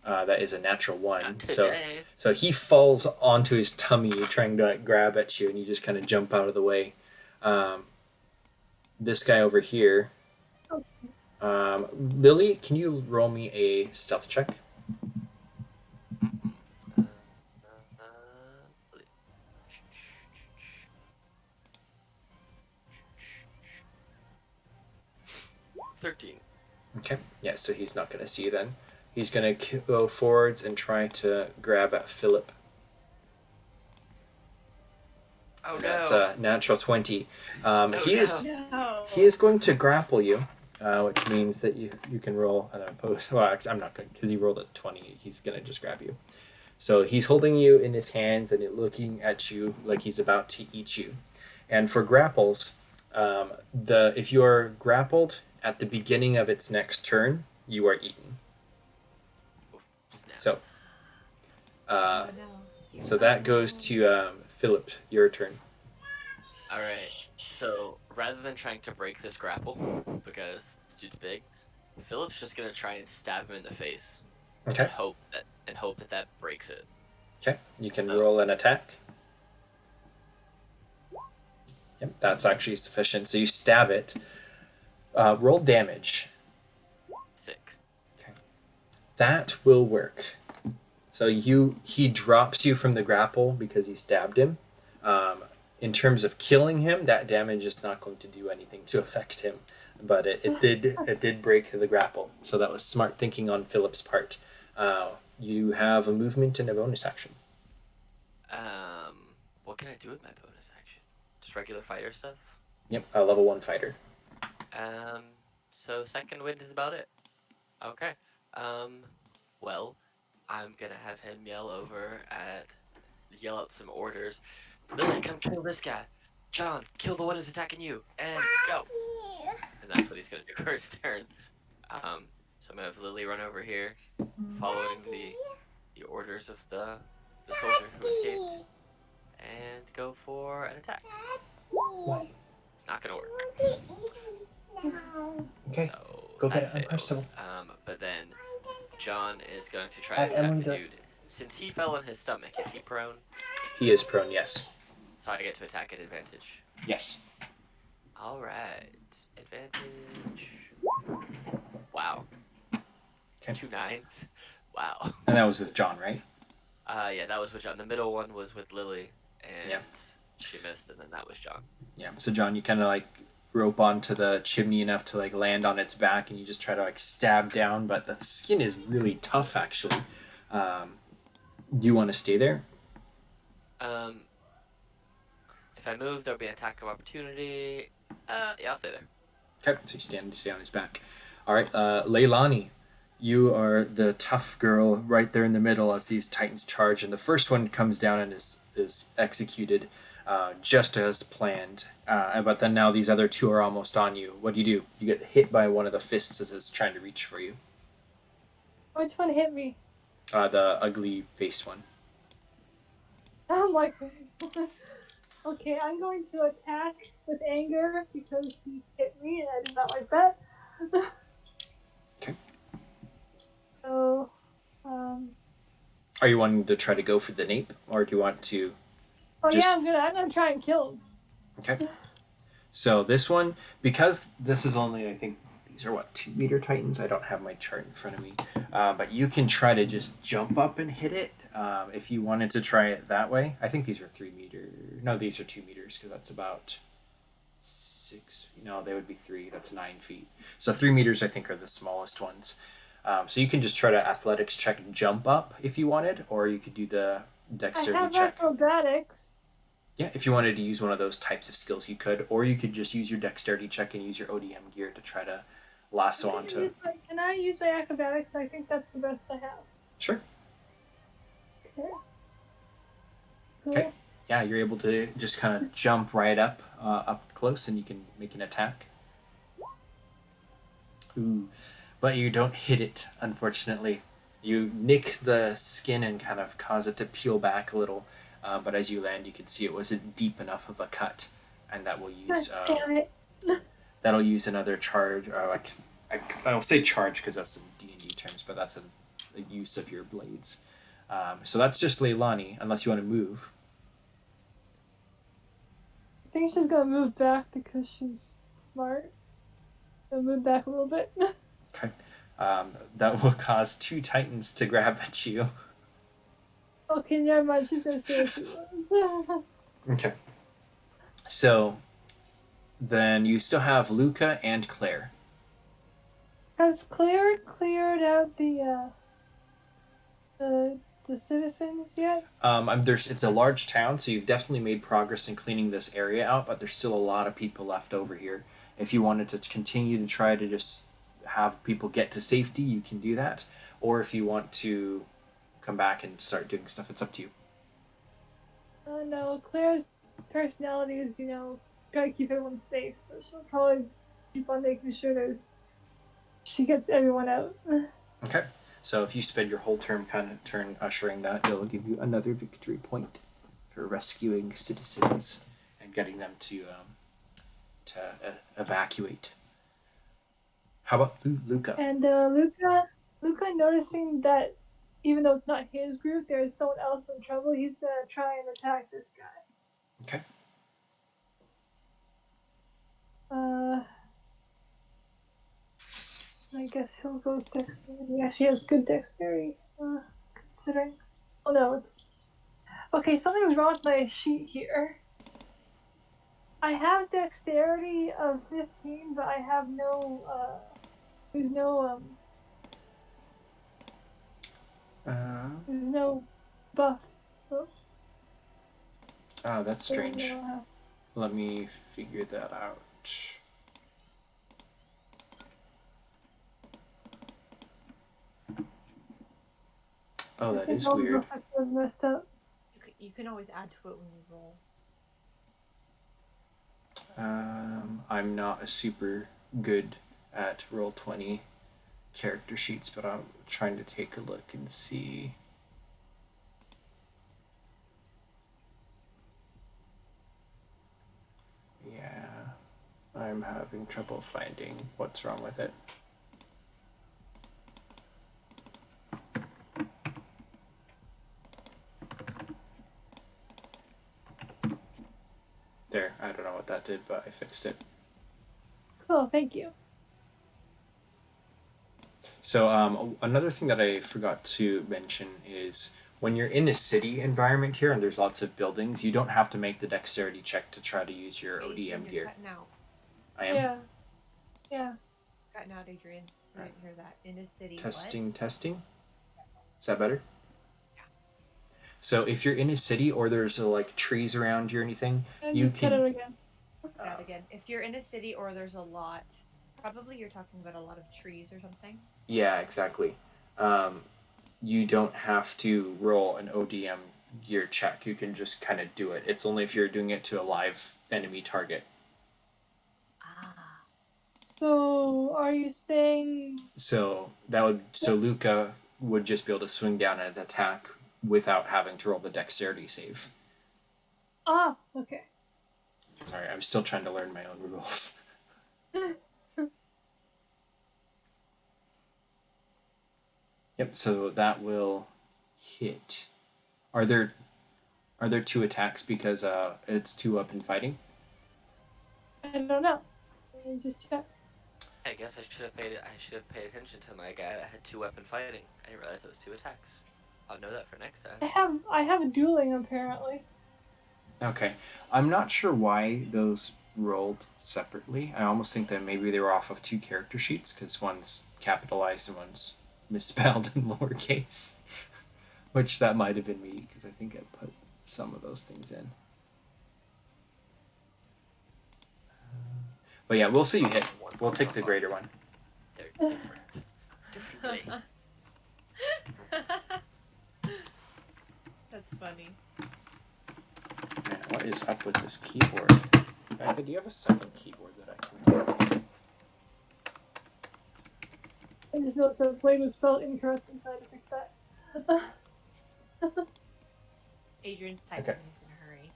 That is a natural 1. Not today. So he falls onto his tummy trying to grab at you, and you just kind of jump out of the way. This guy over here. Lily, can you roll me a stealth check? 13. Okay. Yeah, so he's not going to see you then. He's going to go forwards and try to grab at Philip. Oh, That's no. a natural 20. He No. is going to grapple you, which means that you can roll an opposed. Well, actually, I'm not going because he rolled a 20. He's going to just grab you. So he's holding you in his hands and looking at you like he's about to eat you. And for grapples, if you are grappled at the beginning of its next turn, you are eaten. Snap. So, Oh, so that goes to Philip. Your turn. Alright, so rather than trying to break this grapple, because this dude's big, Philip's just going to try and stab him in the face. Okay. And hope that breaks it. Okay. You can roll an attack. Yep, that's actually sufficient. So you stab it. Roll damage. 6. Okay. That will work. So he drops you from the grapple because you stabbed him. In terms of killing him, that damage is not going to do anything to affect him, but it did break the grapple. So that was smart thinking on Philip's part. You have a movement and a bonus action. What can I do with my bonus action? Just regular fighter stuff? Yep, a level 1 fighter. So second wind is about it. Okay. Well, I'm gonna have him yell out some orders. Lily, come kill this guy. John, kill the one who's attacking you. And go. And that's what he's gonna do for his turn. So I'm gonna have Lily run over here, following the orders of the soldier who escaped, and go for an attack. It's not gonna work. Okay. So Go that get it, failed. But then John is going to try to attack the dude. Since he fell on his stomach, is he prone? He is prone, yes. So I get to attack at advantage. Yes. Alright. Advantage. Wow. Okay. 2 9s. Wow. And that was with John, right? Yeah, that was with John. The middle one was with Lily, and Yeah. she missed, and then that was John. Yeah. So John, you kind of like rope onto the chimney enough to like land on its back, and you just try to like stab down, but the skin is really tough actually. Do you want to stay there? If I move, there'll be an attack of opportunity. Yeah, I'll stay there. Okay, so you stay on his back. All right, Leilani, you are the tough girl right there in the middle as these titans charge, and the first one comes down and is executed just as planned. But then now these other two are almost on you. What do? You get hit by one of the fists as it's trying to reach for you. Which one hit me? The ugly faced one. Oh my god. Okay, I'm going to attack with anger because he hit me and I did not like that. Okay. So, Are you wanting to try to go for the nape, or do you want to? I'm gonna try and kill him. Okay. So this one, because this is only, I think these are what, 2 meter titans. I don't have my chart in front of me, but you can try to just jump up and hit it if you wanted to try it that way. I think these are 3 meter. No, these are 2 meters because that's about 6. No, they would be 3. That's 9 feet. So 3 meters, I think, are the smallest ones. So you can just try to athletics check jump up if you wanted, or you could do the I dexterity have check. acrobatics. Yeah, if you wanted to use one of those types of skills, you could, or you could just use your dexterity check and use your ODM gear to try to lasso onto. Can I use my acrobatics? I think that's the best I have. Sure. Okay. Cool. Okay. Yeah, you're able to just kind of jump right up close, and you can make an attack. Ooh, but you don't hit it, unfortunately. You nick the skin and kind of cause it to peel back a little, but as you land, you can see it wasn't deep enough of a cut, and that will use. Damn it. That'll use another charge, or I'll say charge because that's in D&D terms, but that's a use of your blades. So that's just Leilani, unless you want to move. I think she's gonna move back because she's smart. So move back a little bit. Okay. That will cause 2 titans to grab at you. Okay, never mind. She's gonna stay where she was. Okay. So then you still have Luca and Claire. Has Claire cleared out the citizens yet? It's a large town, so you've definitely made progress in cleaning this area out, but there's still a lot of people left over here. If you wanted to continue to try to just have people get to safety, you can do that. Or if you want to come back and start doing stuff, it's up to you. No, Claire's personality is, try to keep everyone safe, so she'll probably keep on making sure she gets everyone out. Okay. So if you spend your whole turn ushering that, it'll give you another victory point for rescuing citizens and getting them to evacuate. How about Luca? And Luca noticing that even though it's not his group, there's someone else in trouble, he's gonna try and attack this guy. Okay. I guess he'll go with dexterity. Yeah, she has good dexterity. Considering. Oh no, it's. Okay, something's wrong with my sheet here. I have dexterity of 15, but I have no. There's no. There's no buff, so. Oh, that's strange. Let me figure that out. Oh, that is weird. Messed up. You can always add to it when you roll. I'm not a super good at Roll20 character sheets, but I'm trying to take a look and see. Yeah, I'm having trouble finding what's wrong with it. There, I don't know what that did, but I fixed it. Cool, thank you. So another thing that I forgot to mention is when you're in a city environment here and there's lots of buildings, you don't have to make the dexterity check to try to use your ODM gear. Now. I am? Yeah. Cutting out, Adrian. I didn't hear that. In a city. Testing. Is that better? Yeah. So if you're in a city or there's trees around you or anything, And you cut can. it again. That again. If you're in a city or there's a lot, probably you're talking about a lot of trees or something. Yeah, exactly. You don't have to roll an ODM gear check. You can just kind of do it. It's only if you're doing it to a live enemy target. Ah. So, are you saying... So Luca would just be able to swing down and attack without having to roll the dexterity save. Ah, okay. Sorry, I'm still trying to learn my own rules. Yep, so that will hit. Are there 2 attacks because it's 2 up in fighting? I don't know. Let me just check. I guess I should have paid attention to my guy that had 2-weapon fighting. I didn't realize it was 2 attacks. I'll know that for next time. I have dueling apparently. Okay. I'm not sure why those rolled separately. I almost think that maybe they were off of 2 character sheets because one's capitalized and one's misspelled in lowercase. Which that might have been me because I think I put some of those things in. But yeah, we'll see you hit. We'll take the greater one. They're different. Differently. That's funny. Man, what is up with this keyboard? Becca, do you have a second keyboard that I can get? I just noticed that the blade was spelled incorrectly, so I had to fix that. Adrian's typing Okay. is in a hurry.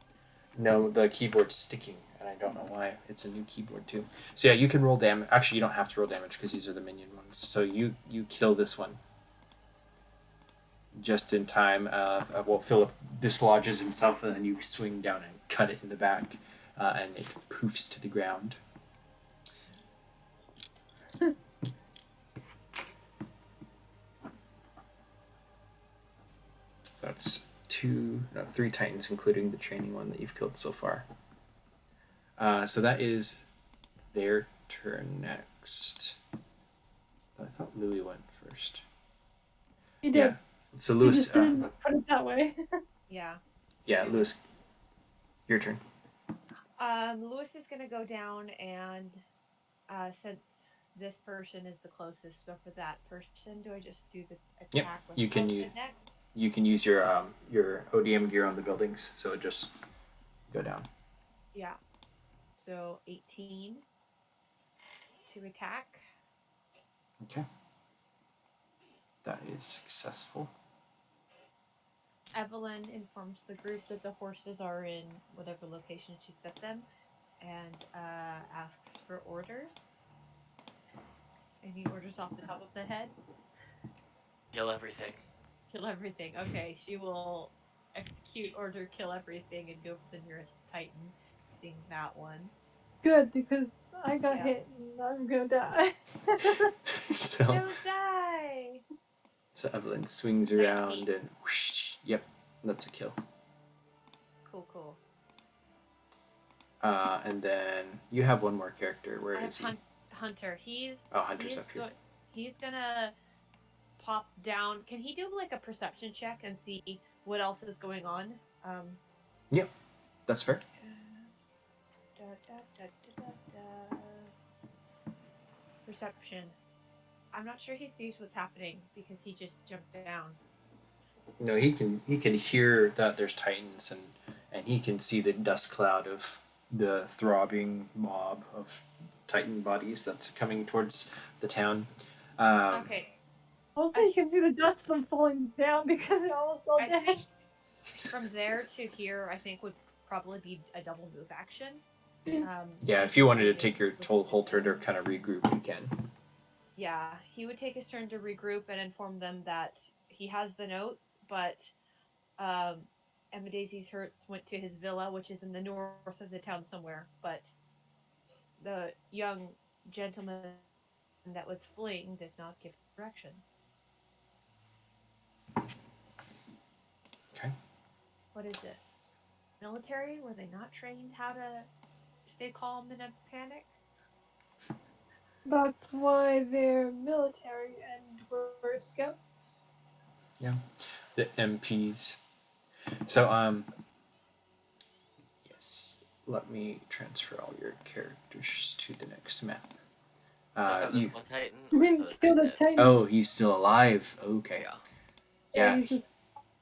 No, the keyboard's sticking, and I don't know why. It's a new keyboard too. So yeah, you can roll damage. Actually, you don't have to roll damage because these are the minion ones. So you kill this one. Just in time. Well, Philip dislodges himself, and then you swing down and cut it in the back, and it poofs to the ground. So that's 3 titans, including the training one that you've killed so far. So that is their turn next. I thought Louis went first. You did. Yeah. So You Louis. just didn't put it that way. Yeah. Yeah, Louis. Your turn. Lewis is gonna go down and since this person is the closest, but for that person, do I just do the attack Yep, with you can both use- the next? You can use your ODM gear on the buildings, so just go down. Yeah. So 18 to attack. Okay. That is successful. Evelyn informs the group that the horses are in whatever location she set them and asks for orders. Any orders off the top of the head? Kill everything. Kill everything. Okay, she will execute order kill everything and go for the nearest Titan, being that one. Good, because I got Yeah. hit and I'm gonna die. So, Don't die! so Evelyn swings around and whoosh. Yep, that's a kill. Cool. And then you have one more character. Where I have is he? Hunter. He's Hunter's up here. He's gonna pop down. Can he do like a perception check and see what else is going on? That's fair. Perception. I'm not sure he sees what's happening because he just jumped down. No, he can hear that there's titans and he can see the dust cloud of the throbbing mob of titan bodies that's coming towards the town. Okay. Also, you can see the dust of them falling down because they're almost all I dead. think from there to here, I think would probably be a double move action. Yeah, if you wanted to take your whole turn to kind of regroup, you can. Yeah, he would take his turn to regroup and inform them that he has the notes, but Emma Daisy's Hertz went to his villa, which is in the north of the town somewhere, but the young gentleman that was fleeing did not give directions. Okay. What is this? Military? Were they not trained how to stay calm in a panic? That's why they're military and we're scouts. The MPs. So yes, let me transfer all your characters to the next map. Still have this You. one Titan. You or didn't so kill the dead? Titan. Oh, he's still alive. Okay. Yeah. Yeah. He's just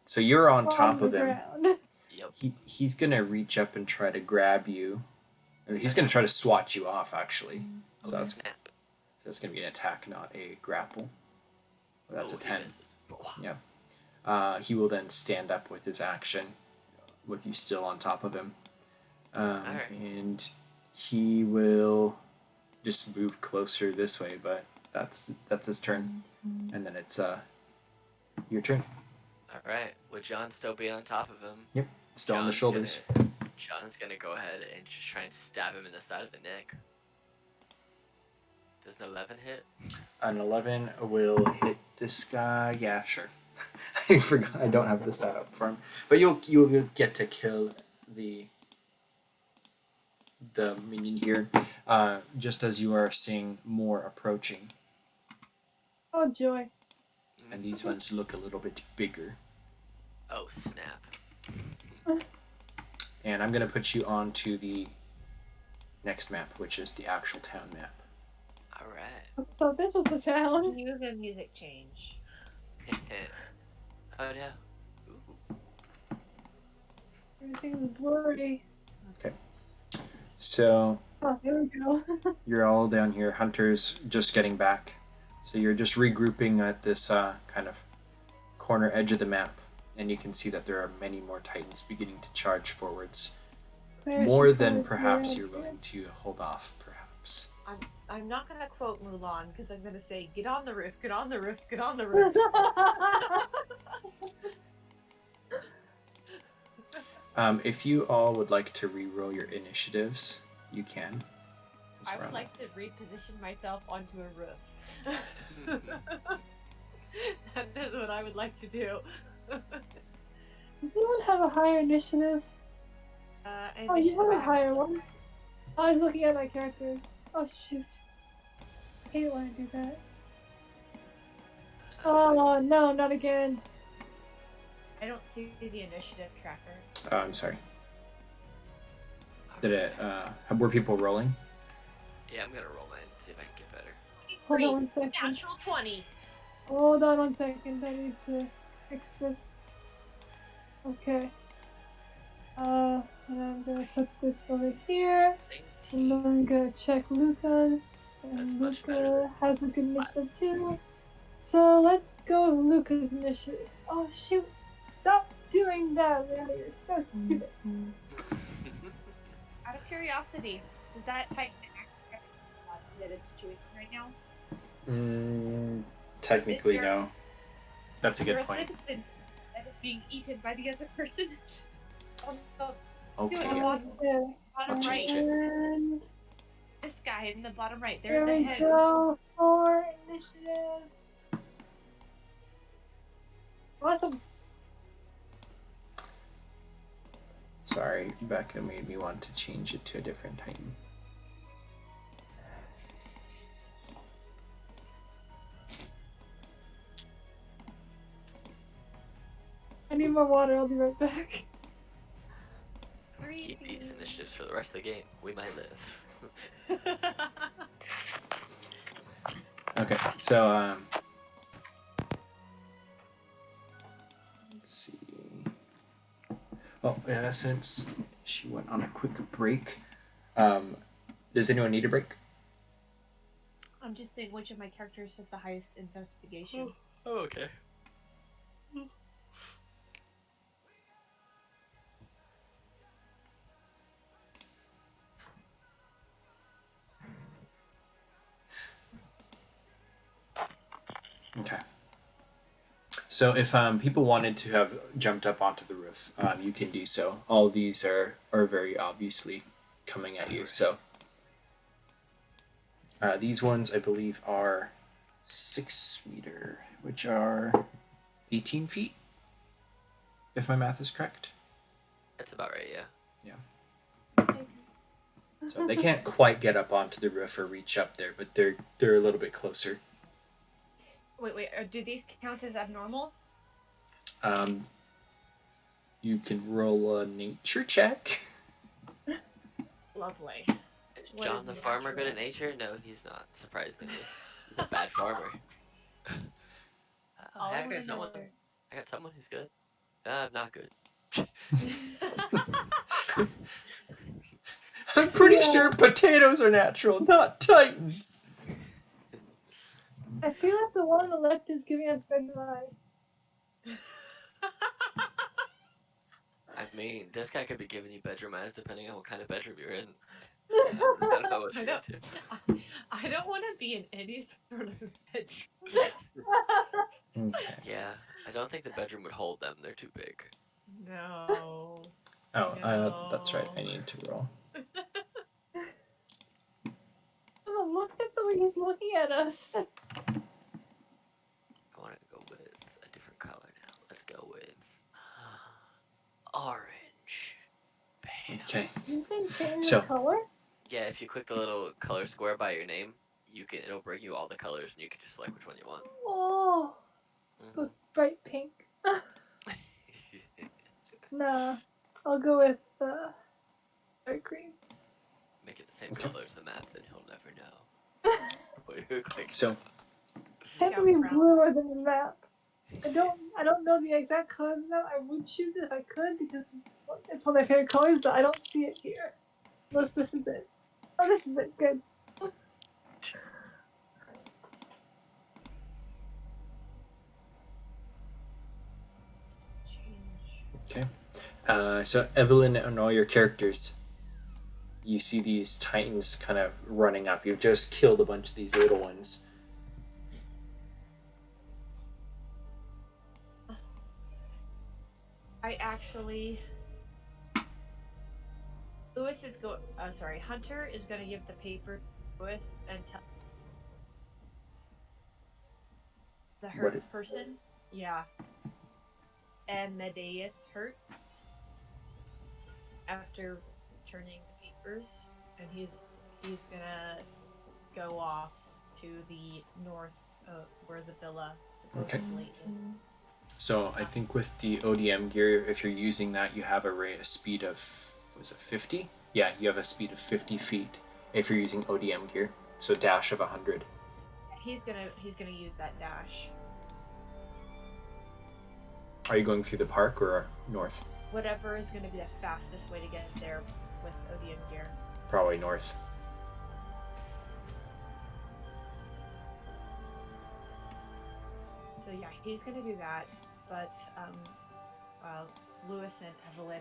So you're on top on of the him. ground. Yep. He's gonna reach up and try to grab you. Or he's gonna try to swat you off, actually. Oh, So snap. that's gonna be an attack, not a grapple. Well, that's Oh, a he 10. misses. Oh, Yeah. He will then stand up with his action, with you still on top of him. Alright. And he will just move closer this way, but that's his turn. And then it's your turn. Alright. Would John still be on top of him? Still on the John's shoulders. gonna John's gonna go ahead and just try and stab him in the side of the neck. Does an 11 hit? An 11 will hit this guy. Yeah, sure. I forgot. I don't have the stat up for him. But you'll get to kill the minion here, just as you are seeing more approaching. Oh joy. And these ones look a little bit bigger. Oh snap! And I'm gonna put you on to the next map, which is the actual town map. All right. So this was the challenge. Cue the music change. Oh no. Ooh. Everything's blurry. So Oh, there we go. you're all down here. Hunter's just getting back. So you're just regrouping at this kind of corner edge of the map. And you can see that there are many more Titans beginning to charge forwards. Claire More should than probably perhaps clear you're it. willing to hold off, perhaps. I'm not gonna quote Mulan because I'm gonna say, "Get on the roof, get on the roof, get on the roof." If you all would like to re-roll your initiatives, you can. I would like to reposition myself onto a roof. That is what I would like to do. Does anyone have a higher initiative? Oh, you have a higher one. I was looking at my characters. Oh shoot. I hate when I do that. Oh no, not again. I don't see the initiative tracker. Oh, I'm sorry. Did it? Were people rolling? Yeah, I'm gonna roll mine and see if I can get better. Hold on 1 second. Natural 20. Hold on 1 second. I need to fix this. Okay. And I'm gonna put this over here. And then I'm gonna check Luca's. That's And much better Luca has a good initiative too. So let's go with Luca's initiative. Oh shoot! Stop doing that, Larry. You're so stupid. Out of curiosity, does that type that it's doing right now? Technically, no. That's a You're good a point. citizen that is being eaten by the other person. On the Okay. bottom Okay. bottom I'll right. change it. And This guy in the bottom right. there There's the we head. go for initiative. Awesome. Sorry, Becca made me want to change it to a different Titan. I need more water. I'll be right back. Keep these initiatives for the rest of the game. We might live. Okay, so let's see. Well, in essence, she went on a quick break. Does anyone need a break? I'm just saying which of my characters has the highest investigation. Oh, okay. Okay. So if people wanted to have jumped up onto the roof, you can do so. All these are very obviously coming at you. So these ones, I believe, are 6 meter, which are 18 feet, if my math is correct. That's about right, yeah. So they can't quite get up onto the roof or reach up there, but they're a little bit closer. Wait. Do these count as abnormals? You can roll a nature check. Lovely. Is What John is the farmer good at natural? nature? No, he's not, surprisingly. He's a bad farmer. All Hey, I I wanna got someone. know- I got someone who's good. Not good. I'm pretty Yeah. sure potatoes are natural, not Titans. I feel like the one on the left is giving us better eyes. I mean, this guy could be giving you bedroom eyes depending on what kind of bedroom you're in. I don't know what I you're know. into. I don't want to be in any sort of bedroom. Okay. Yeah, I don't think the bedroom would hold them. They're too big. No. Oh, that's right. I need to roll. Oh, look at the way he's looking at us. I want to go with a different color now. Let's go with orange. Bam. Okay. You can change So- the color? Yeah, if you click the little color square by your name, it'll bring you all the colors, and you can just select which one you want. Oh, Mhm. look, bright pink. Nah, I'll go with dark green. Make it the same Okay. color as the map, then he'll never know what you look like. So Technically brown. bluer than the map. I don't know the exact color of the map. I would choose it if I could because it's one of my favorite colors, but I don't see it here. Unless this is it. Oh, this is it. Good. Change. so Evelyn and all your characters, you see these titans kind of running up. You've just killed a bunch of these little ones. I actually. Hunter is going to give the paper to Lewis and tell the What Hertz is- person. Yeah. Amadeus Hertz. After turning the papers, and he's gonna go off to the north where the villa supposedly is. So I think with the ODM gear, if you're using that, you have a speed of, was it 50? Yeah, you have a speed of 50 feet if you're using ODM gear. So dash of 100. He's gonna use that dash. Are you going through the park or north? Whatever is gonna be the fastest way to get there with ODM gear. Probably north. So yeah, he's gonna do that. But Lewis and Evelyn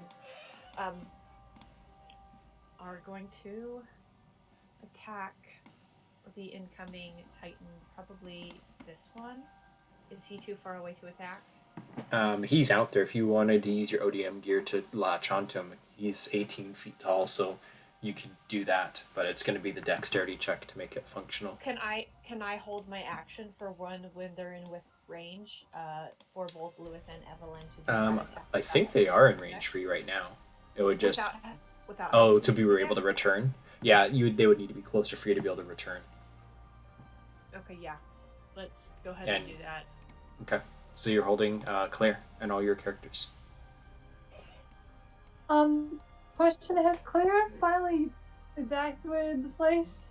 are going to attack the incoming Titan. Probably this one. Is he too far away to attack? He's out there. If you wanted to use your ODM gear to latch onto him, he's 18 feet tall, so you can do that. But it's going to be the dexterity check to make it functional. Can I hold my action for one when they're in with range? For both Lewis and Evelyn to do that attack. I think they are in range for you right now. It would just without to be able to return. Yeah, they would need to be closer for you to be able to return. Okay, yeah. Let's go ahead and do that. Okay. So you're holding Claire and all your characters. Question: has Claire finally evacuated the place?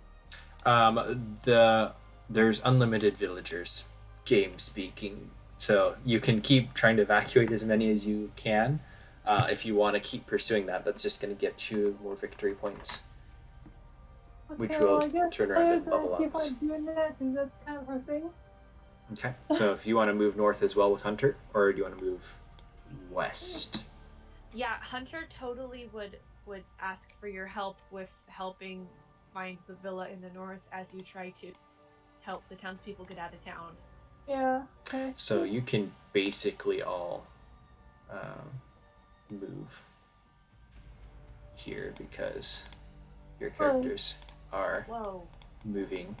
There's unlimited villagers, game speaking, so you can keep trying to evacuate as many as you can. If you want to keep pursuing that, that's just going to get you more victory points, which will I guess turn around Claire's and level gonna keep up. on doing that because that's kind of her thing. Okay, so if you want to move north as well with Hunter, or do you want to move west? Yeah, Hunter totally would ask for your help with helping find the villa in the north as you try to help the townspeople get out of town. Yeah. Okay. So you can basically all move here because your characters are Whoa. moving.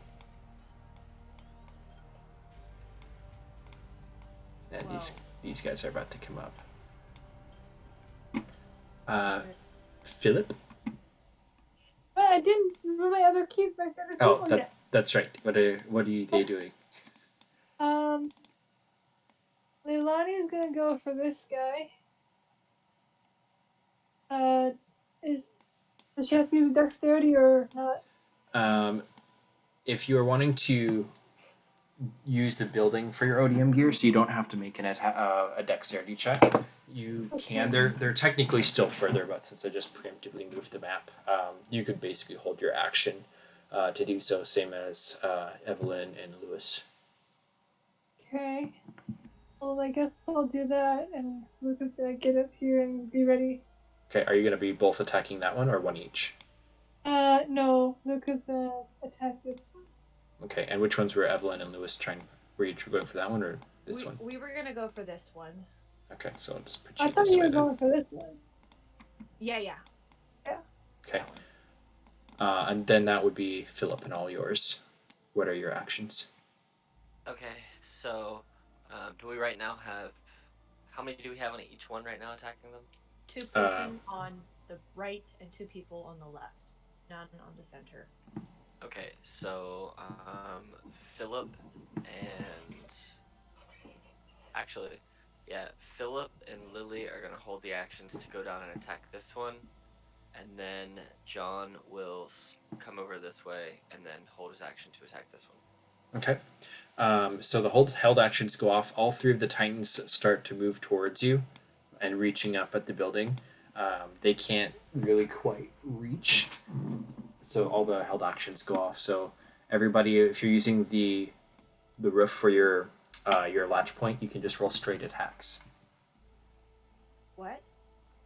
And Whoa. these guys are about to come up. Philip? But I didn't move my other cube, my other people yet. That's right. What are they doing? Leilani's gonna go for this guy. Does she have to use dexterity or not? If you are wanting to use the building for your ODM gear, so you don't have to make a dexterity check, you can. They're technically still further, but since I just preemptively moved the map, you could basically hold your action to do so, same as Evelyn and Lewis. Okay. Well, I guess I'll do that, and Lucas gonna get up here and be ready. Okay, are you going to be both attacking that one or one each? No, Lucas gonna attack this one. Okay, and which ones were Evelyn and Lewis trying? Were you going for that one or this one? We were gonna go for this one. Okay, so I'll just put you I thought this you way were then. going for this one. Yeah. Okay. And then that would be Philip and all yours. What are your actions? Okay, so do we right now have how many do we have on each one right now attacking them? 2 person on the right and 2 people on the left. None on the center. Okay, so Philip and actually, yeah, Philip and Lily are gonna hold the actions to go down and attack this one, and then John will come over this way and then hold his action to attack this one. Okay. So the held actions go off. All 3 of the Titans start to move towards you and reaching up at the building. They can't really quite reach, so all the held actions go off. So everybody, if you're using the roof for your latch point, you can just roll straight attacks. What?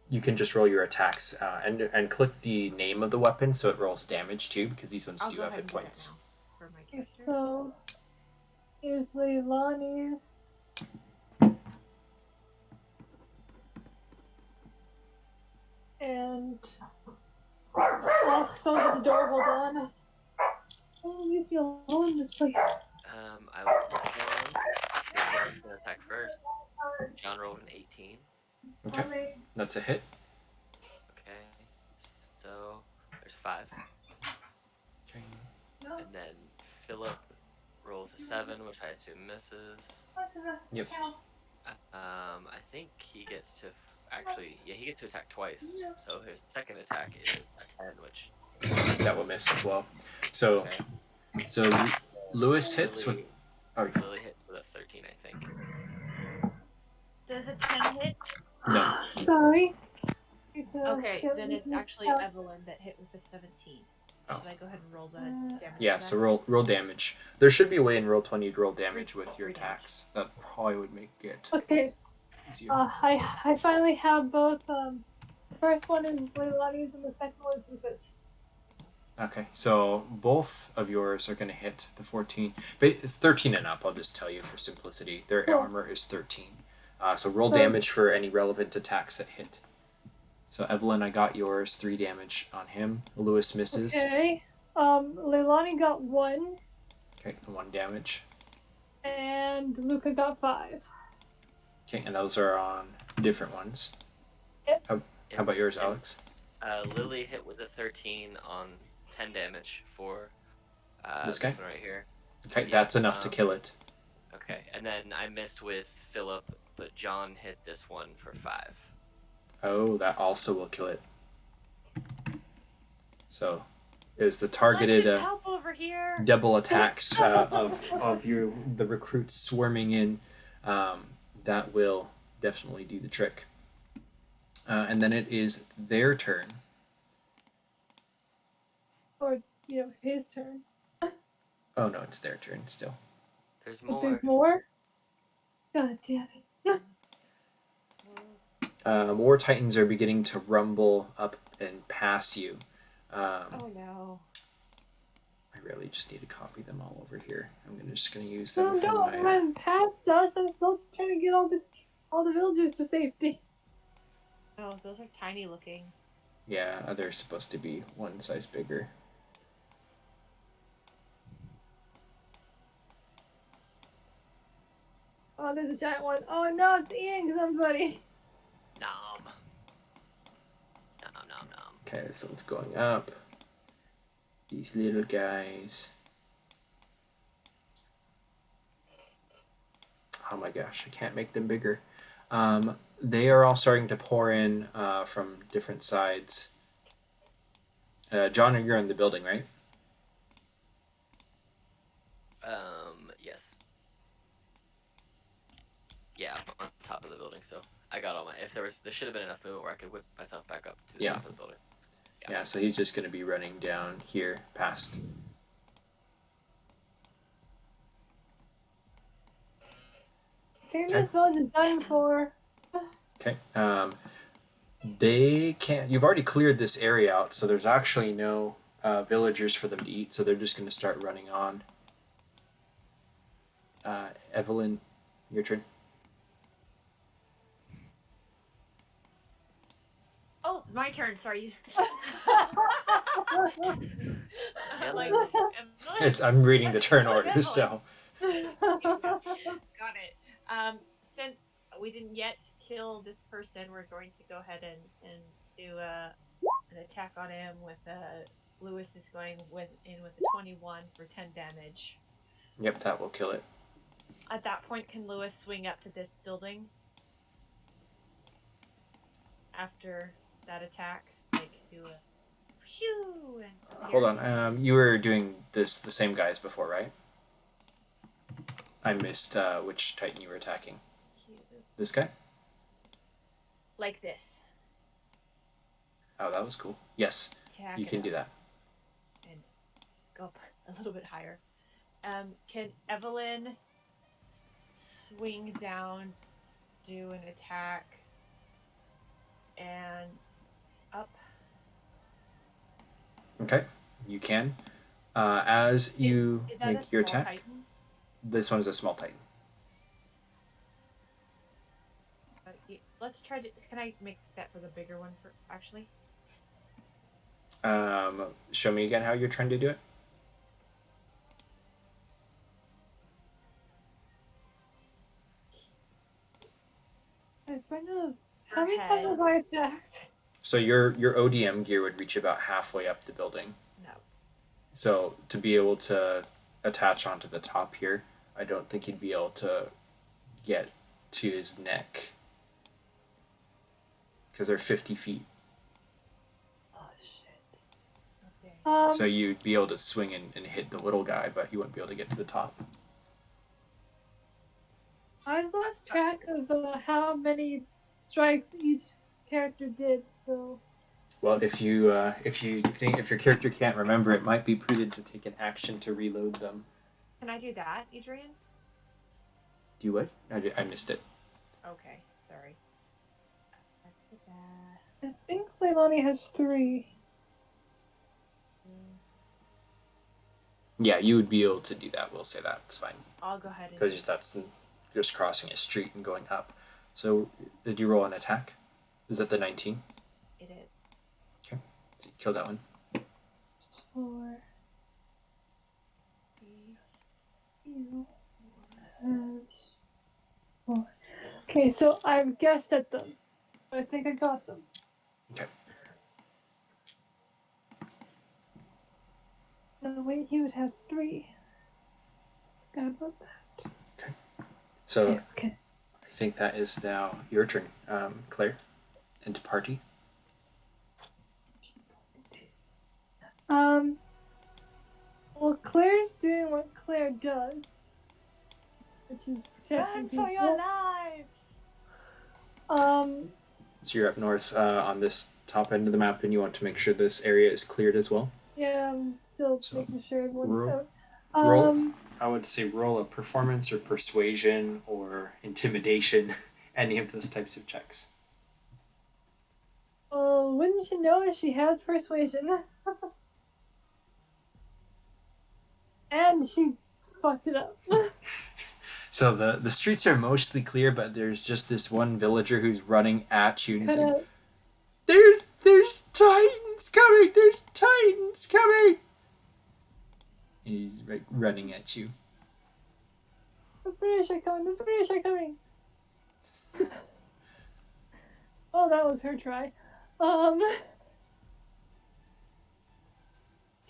You can just roll your attacks and click the name of the weapon so it rolls damage too, because these ones I'll do go have ahead hit and do that points. now for my Okay, character. so here's Leilani's. And someone at the door, hold on. Oh, leave me alone in this place. I will let John. John's gonna attack first. John rolled an 18. Okay, that's a hit. Okay, so there's 5. Okay. And then Philip rolls a 7, which I assume misses. Yep. I think he gets to he gets to attack twice. So his second attack is a 10, which That will miss as well. So okay. so Lewis hits with. Lily hits with a 13, I think. Does a 10 hit? No. Sorry. Okay, then it's actually Evelyn that hit with the 17. Oh. Should I go ahead and roll the damage? Yeah, so roll damage. There should be a way in Roll20 to roll damage with your attacks. That probably would make it okay. easier. I finally have both. The first one is Leilani's and the second one is Lucas. Okay, so both of yours are going to hit the 14. But it's 13 and up, I'll just tell you for simplicity. Their armor is 13. So roll damage for any relevant attacks that hit. So Evelyn, I got yours, 3 damage on him. Lewis misses. Okay. Leilani got 1. Okay, 1 damage. And Luca got 5. Okay, and those are on different ones. Yep. How about yours, Alex? Lily hit with a 13 on 10 damage for this guy one right here. Okay, yeah, that's enough to kill it. Okay, and then I missed with Philip, but John hit this one for 5. Oh, that also will kill it. So, is the targeted help over here. double attacks of the recruits swarming in, that will definitely do the trick. And then it is their turn. Or, his turn. Oh no, it's their turn still. There's more. There's more? God damn it. More Titans are beginning to rumble up and pass you. Oh no. I really just need to copy them all over here. I'm just gonna use them for No, my... run past us. I'm still trying to get all the villagers to safety. Oh, those are tiny looking. Yeah, they're supposed to be one size bigger. Oh, there's a giant one. Oh no, it's eating somebody. Nom. Nom, nom, nom. Okay, so it's going up. These little guys. Oh my gosh, I can't make them bigger. They are all starting to pour in from different sides. John, you're in the building, right? Yes. Yeah, I'm on top of the building, so I got all my. There should have been enough movement where I could whip myself back up to the top of the building. Yeah, so he's just going to be running down here past. This village is done for. Okay. They can't. You've already cleared this area out, so there's actually no villagers for them to eat. So they're just going to start running on. Evelyn, your turn. Oh, my turn. Sorry. Yeah, Like, Lily. I'm reading the turn Oh, order, Evelyn. so Got it. Since we didn't yet kill this person, we're going to go ahead and do an attack on him with Lewis is going with a 21 for 10 damage. yep, that will kill it. At that point, can Lewis swing up to this building after that attack? Like do a shoo and Hold on. You were doing this the same guy as before, right? I missed which Titan you were attacking. This guy? Like this. Oh, that was cool. Yes, Attack you can do that. and go up a little bit higher. Can Evelyn swing down, do an attack, and up? Okay, you can. As you Is that a make your small attack, Titan? this one is a small Titan. Let's try to. Can I make that for the bigger one for actually? Show me again how you're trying to do it. How many times have I attacked? So your ODM gear would reach about halfway up the building. No. So to be able to attach onto the top here, I don't think you'd be able to get to his neck because they're 50 feet. Oh shit. Okay. So you'd be able to swing and hit the little guy, but you wouldn't be able to get to the top. I've lost track of how many strikes each character did. So. Well, if you think if your character can't remember, it might be prudent to take an action to reload them. Can I do that, Adrian? Do what? I missed it. Okay, sorry. I think Leilani has 3. Yeah, you would be able to do that. We'll say that. It's fine. I'll go ahead and. Because that's just crossing a street and going up. So, did you roll an attack? Is that the 19? It is. Okay. So you kill that one. 4. 4. Okay, so I've guessed at them. I think I got them. Okay. No, wait, he would have 3. Forgot about that. So, Yeah, okay. I think that is now your turn, Claire, and party. Well, Claire's doing what Claire does, which is protecting Run people. for your lives! So you're up north on this top end of the map, and you want to make sure this area is cleared as well. Yeah, I'm still So, making sure everyone's roll- out. roll. I would say roll a performance or persuasion or intimidation, any of those types of checks. Oh, wouldn't you know it? She has persuasion. And she fucked it up. So the streets are mostly clear, but there's just this one villager who's running at you and saying, There's Titans coming! There's Titans coming! And he's like running at you. The British are coming! The British are coming! Oh, that was her try.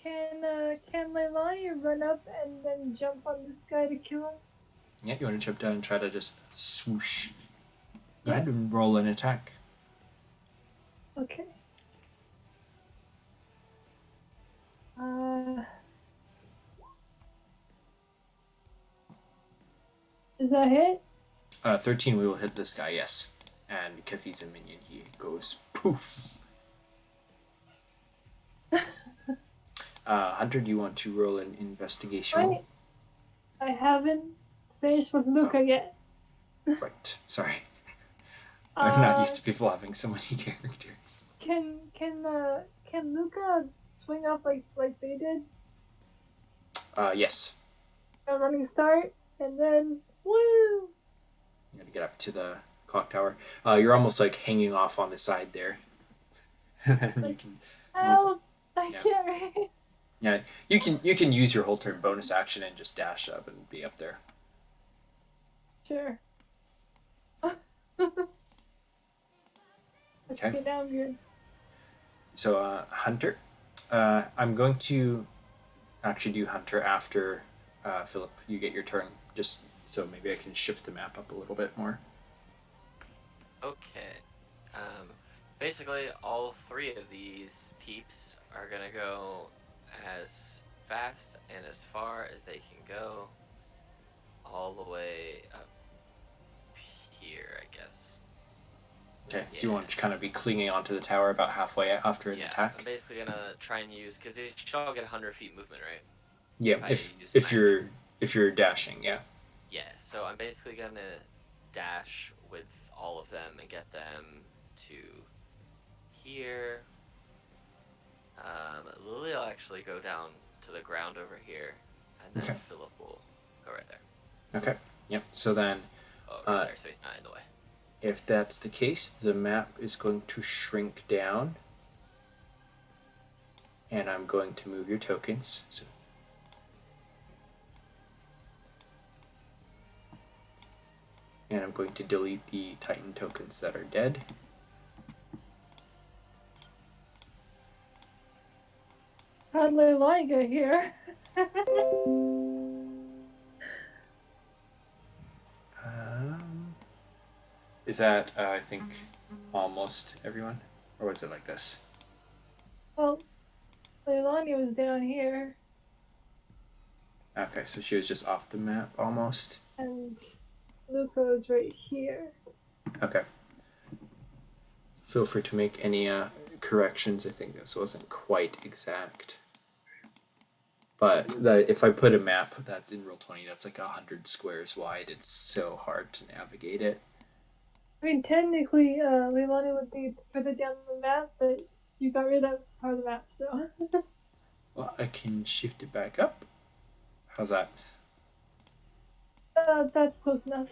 Can Leilani run up and then jump on this guy to kill him? Yeah, you want to jump down and try to just swoosh. Go ahead and roll an attack. Okay. Is that hit? 13 we will hit this guy, yes. And because he's a minion, he goes poof. 100, you want to roll an investigation? I haven't finished with Luca yet. Right, sorry. I'm not used to people having so many characters. Can Luca swing up like they did? Yes. A running start and then woo! You gotta get up to the clock tower. You're almost like hanging off on the side there. And then you Like- can Help! I Yeah. can't read. yeah, you can use your whole turn bonus action and just dash up and be up there. Sure. Okay. Now I'm good. So Hunter, I'm going to actually do Hunter after Philip. You get your turn, just so maybe I can shift the map up a little bit more. Okay. Basically, all three of these peeps are gonna go as fast and as far as they can go, all the way up here, I guess. Okay, so you want to kind of be clinging onto the tower about halfway after an Yeah, I'm attack. basically gonna try and use, because they should all get 100 feet movement, right? Yeah, I if use if my you're dashing, yeah. Yeah, so I'm basically gonna dash with all of them and get them to here. Lily will actually go down to the ground over here, and then Okay. Philip will go right there. Okay. Yep. So then, Oh, right there, so he's not in the way. if that's the case, the map is going to shrink down, and I'm going to move your tokens. So. And I'm going to delete the Titan tokens that are dead. How'd Leilani get here? Is that, I think, almost everyone? Or was it like this? Well, Leilani was down here, Okay, so she was just off the map almost. and Luca was right here. Okay. Feel free to make any corrections. I think this wasn't quite exact. But if I put a map that's in Roll20, that's like 100 squares wide. It's so hard to navigate it. I mean, technically, Leilani would be further down the map, but you got rid of part of the map, so. Well, I can shift it back up. How's that? That's close enough.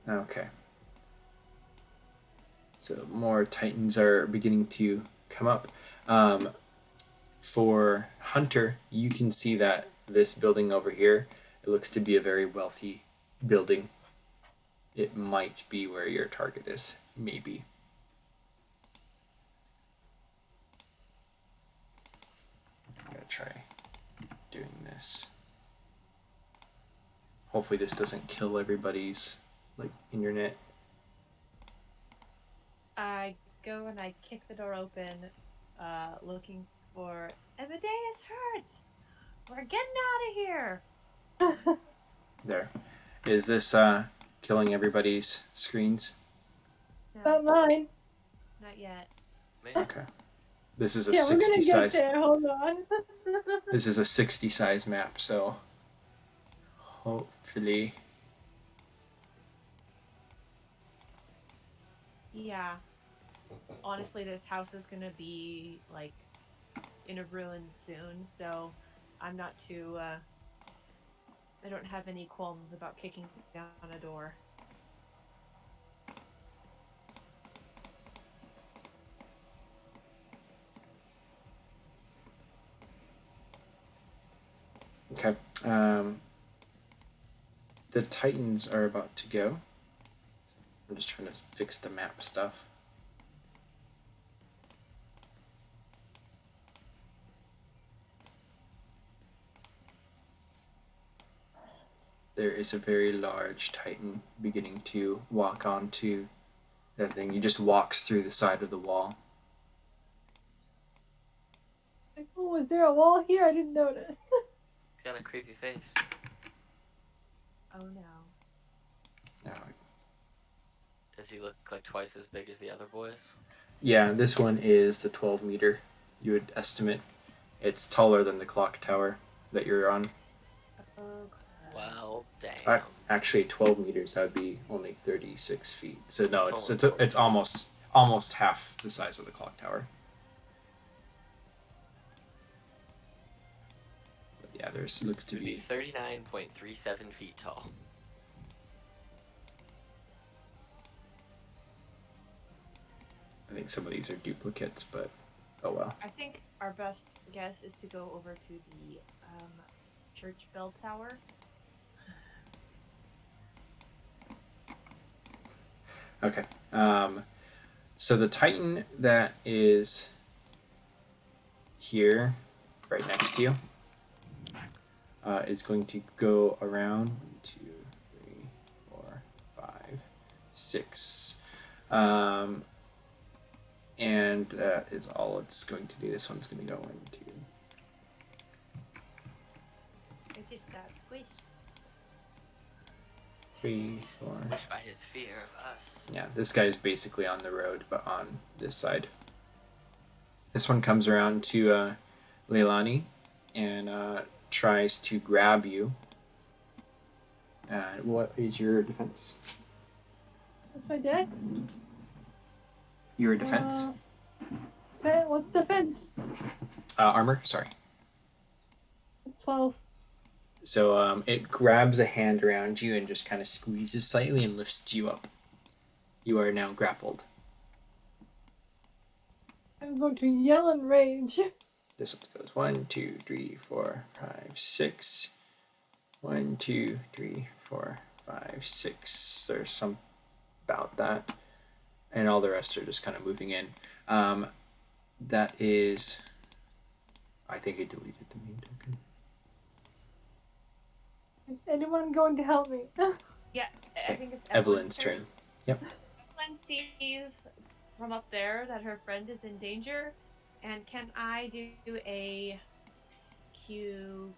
Okay. So more Titans are beginning to come up. For Hunter, you can see that this building over here, it looks to be a very wealthy building. It might be where your target is, maybe. I'm gonna try doing this. Hopefully this doesn't kill everybody's internet. I go and I kick the door open, looking for Amadeus hurts. We're getting out of here. There. Is this killing everybody's screens? No, Not mine. not yet. Okay. This is a Yeah, we're 60 gonna get size. there. Hold on. This is a 60 size map, so hopefully. Yeah. Honestly, this house is gonna be like in a ruin soon, so I'm not too. I don't have any qualms about kicking down a door. Okay. The Titans are about to go. I'm just trying to fix the map stuff. There is a very large Titan beginning to walk onto that thing. He just walks through the side of the wall. Like, oh, was there a wall here? I didn't notice. He's got a creepy face. Oh no. No. Does he look like twice as big as the other boys? Yeah, this one is the 12 meter, you would estimate. It's taller than the clock tower that you're on. Oh, Well, damn. Actually, 12 meters, that would be only 36 feet. So no, It's it's almost half the size of the clock tower. But yeah, there's looks to be 39.37 feet tall. think some of these are duplicates, but oh well. I think our best guess is to go over to the church bell tower. Okay. So the Titan that is here, right next to you, is going to go around 1, 2, 3, 4, 5, 6. And that is all it's going to do. This one's going to go 1, 2. It just got squished. 3, 4. Pushed by his fear of us. Yeah, this guy's basically on the road, but on this side. This one comes around to Leilani and tries to grab you. What is your defense? What's my dex? Your defense? What's defense? Armor, sorry. It's 12. So it grabs a hand around you and just kind of squeezes slightly and lifts you up. You are now grappled. I'm going to yell in rage. This one goes 1, 2, 3, 4, 5, 6. 1, 2, 3, 4, 5, 6. There's some about that. And all the rest are just kind of moving in. That is... I think I deleted the main token. Is anyone going to help me? Yeah, I think it's Evelyn's turn. Yep. Evelyn sees from up there that her friend is in danger, and can I do a Q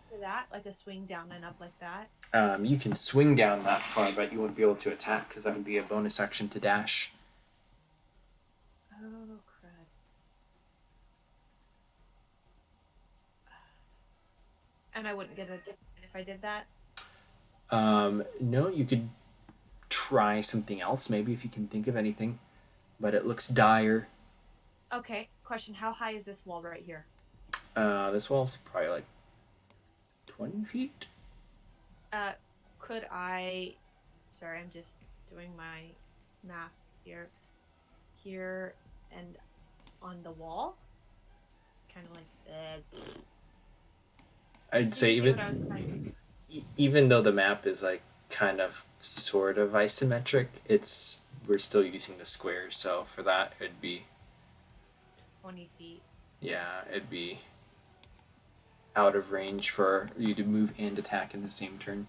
for that, like a swing down and up like that? You can swing down that far, but you won't be able to attack because that would be a bonus action to dash. Oh crud! And I wouldn't get a if I did that. No, you could try something else, maybe if you can think of anything, but it looks dire. Okay, question: how high is this wall right here? This wall's probably like 20 feet. Could I? Sorry, I'm just doing my math here. Here and on the wall, kind of like. I'd say even though the map is like kind of sort of isometric, we're still using the squares, so for that it'd be 20 feet. Yeah, it'd be out of range for you to move and attack in the same turn.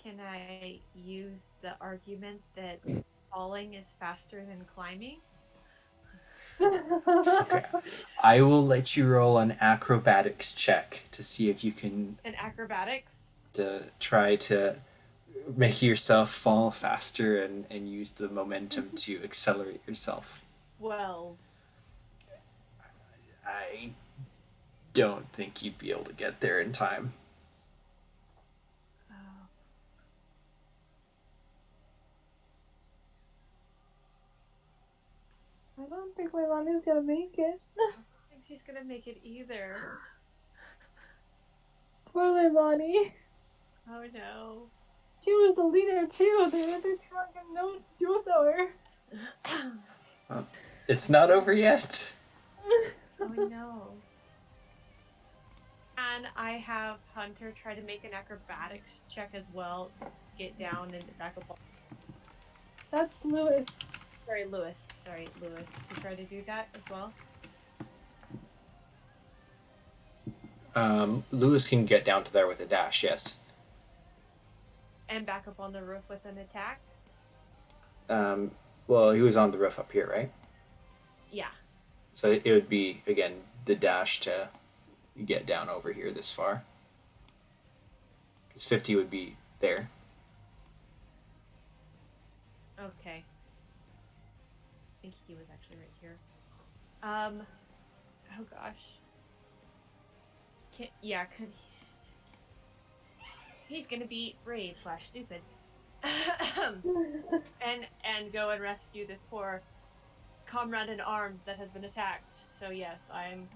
Can I use the argument that falling is faster than climbing? Okay. I will let you roll an acrobatics check to see if you can And acrobatics? to try to make yourself fall faster and use the momentum to accelerate yourself. 12. I don't think you'd be able to get there in time. Oh. I don't think Leilani's gonna make it. I don't think she's gonna make it either. Poor Leilani. Oh no. She was the leader too. The other two aren't gonna know what to do without her. It's not over yet. Oh no. And I have Hunter try to make an acrobatics check as well to get down and back up. That's Lewis. Lewis, to try to do that as well. Lewis can get down to there with a dash, yes. And back up on the roof with an attack? Well, he was on the roof up here, right? Yeah. So it would be, again, the dash to get down over here this far. Because 50 would be there. Okay. I think he was actually right here. Oh gosh. He's gonna be brave / stupid. and go and rescue this poor comrade in arms that has been attacked. So yes, I'm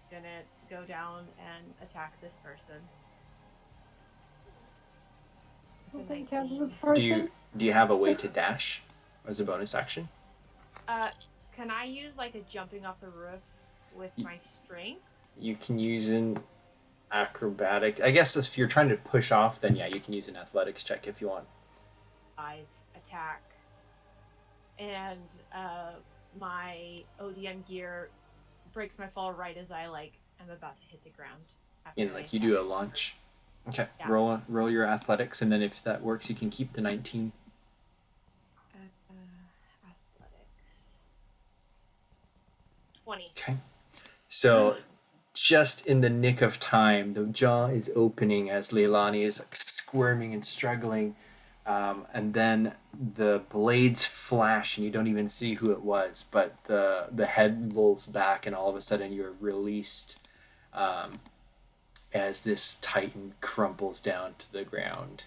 gonna go down and attack this person. It's a Something counts as a 19. person. Do you have a way to dash as a bonus action? Can I use like a jumping off the roof with my strength? You can use an acrobatic. I guess if you're trying to push off, then yeah, you can use an athletics check if you want. 5 attack. And my ODM gear breaks my fall right as I'm about to hit the ground. And like you do a launch. Okay. Yeah. Roll your athletics, and then if that works, you can keep the 19. Athletics. 20. Okay. So Nice. just in the nick of time, the jaw is opening as Leilani is like squirming and struggling, and then the blades flash, and you don't even see who it was. But the head lolls back, and all of a sudden you're released, as this titan crumples down to the ground,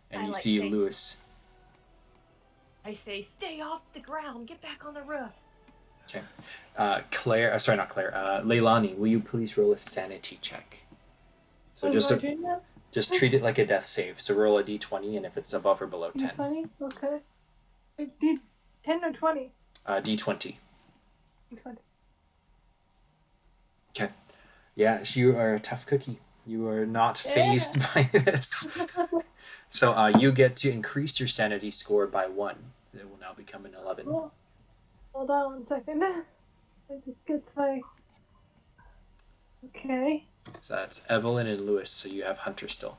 and you see Lewis. I say, stay off the ground. Get back on the roof. Okay. Claire, sorry, not Claire. Leilani, will you please roll a sanity check? So just treat it like a death save. So roll a d20, and if it's above or below 10. D20? Okay. Wait, 10 or 20? D20. D20. Okay. Yeah, you are a tough cookie. You are not phased by this. So you get to increase your sanity score by 1. It will now become an 11. Cool. Hold on 1 second. I just get my... Okay. So that's Evelyn and Lewis, so you have Hunter still.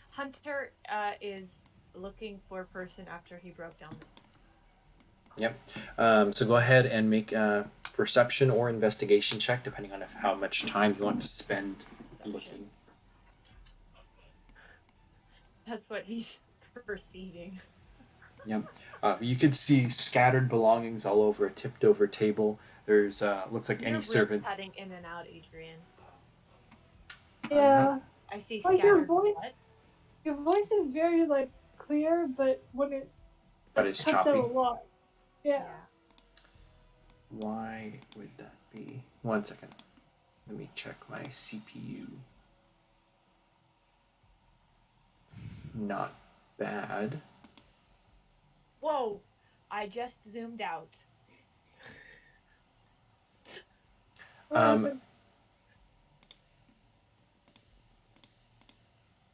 Hunter is looking for a person after he broke down this. Yep. So go ahead and make a perception or investigation check, depending on how much time you want to spend looking. That's what he's perceiving. Yep. You could see scattered belongings all over a tipped over table. There's looks like any servant. You're cutting in and out, Adrian. Yeah. I see Like scattered your blood. Your voice is very, clear, but when it... But it's cuts choppy. out a lot. Yeah. Why would that be? 1 second. Let me check my CPU. Not bad. Whoa! I just zoomed out.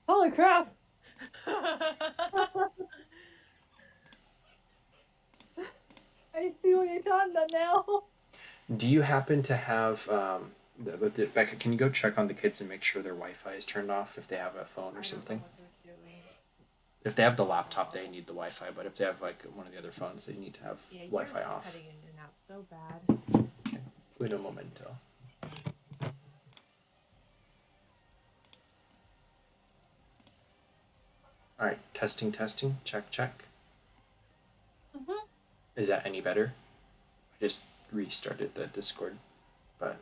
Holy crap! I see what you're talking about now. Do you happen to have Becca, can you go check on the kids and make sure their Wi-Fi is turned off if they have a phone or something? If they have the laptop, they need the Wi-Fi, but if they have one of the other phones, they need to have Wi-Fi off. Cutting in and out so bad. Okay. Wait a momento. All right, testing, check. Mm-hmm. Is that any better? I just restarted the Discord, but...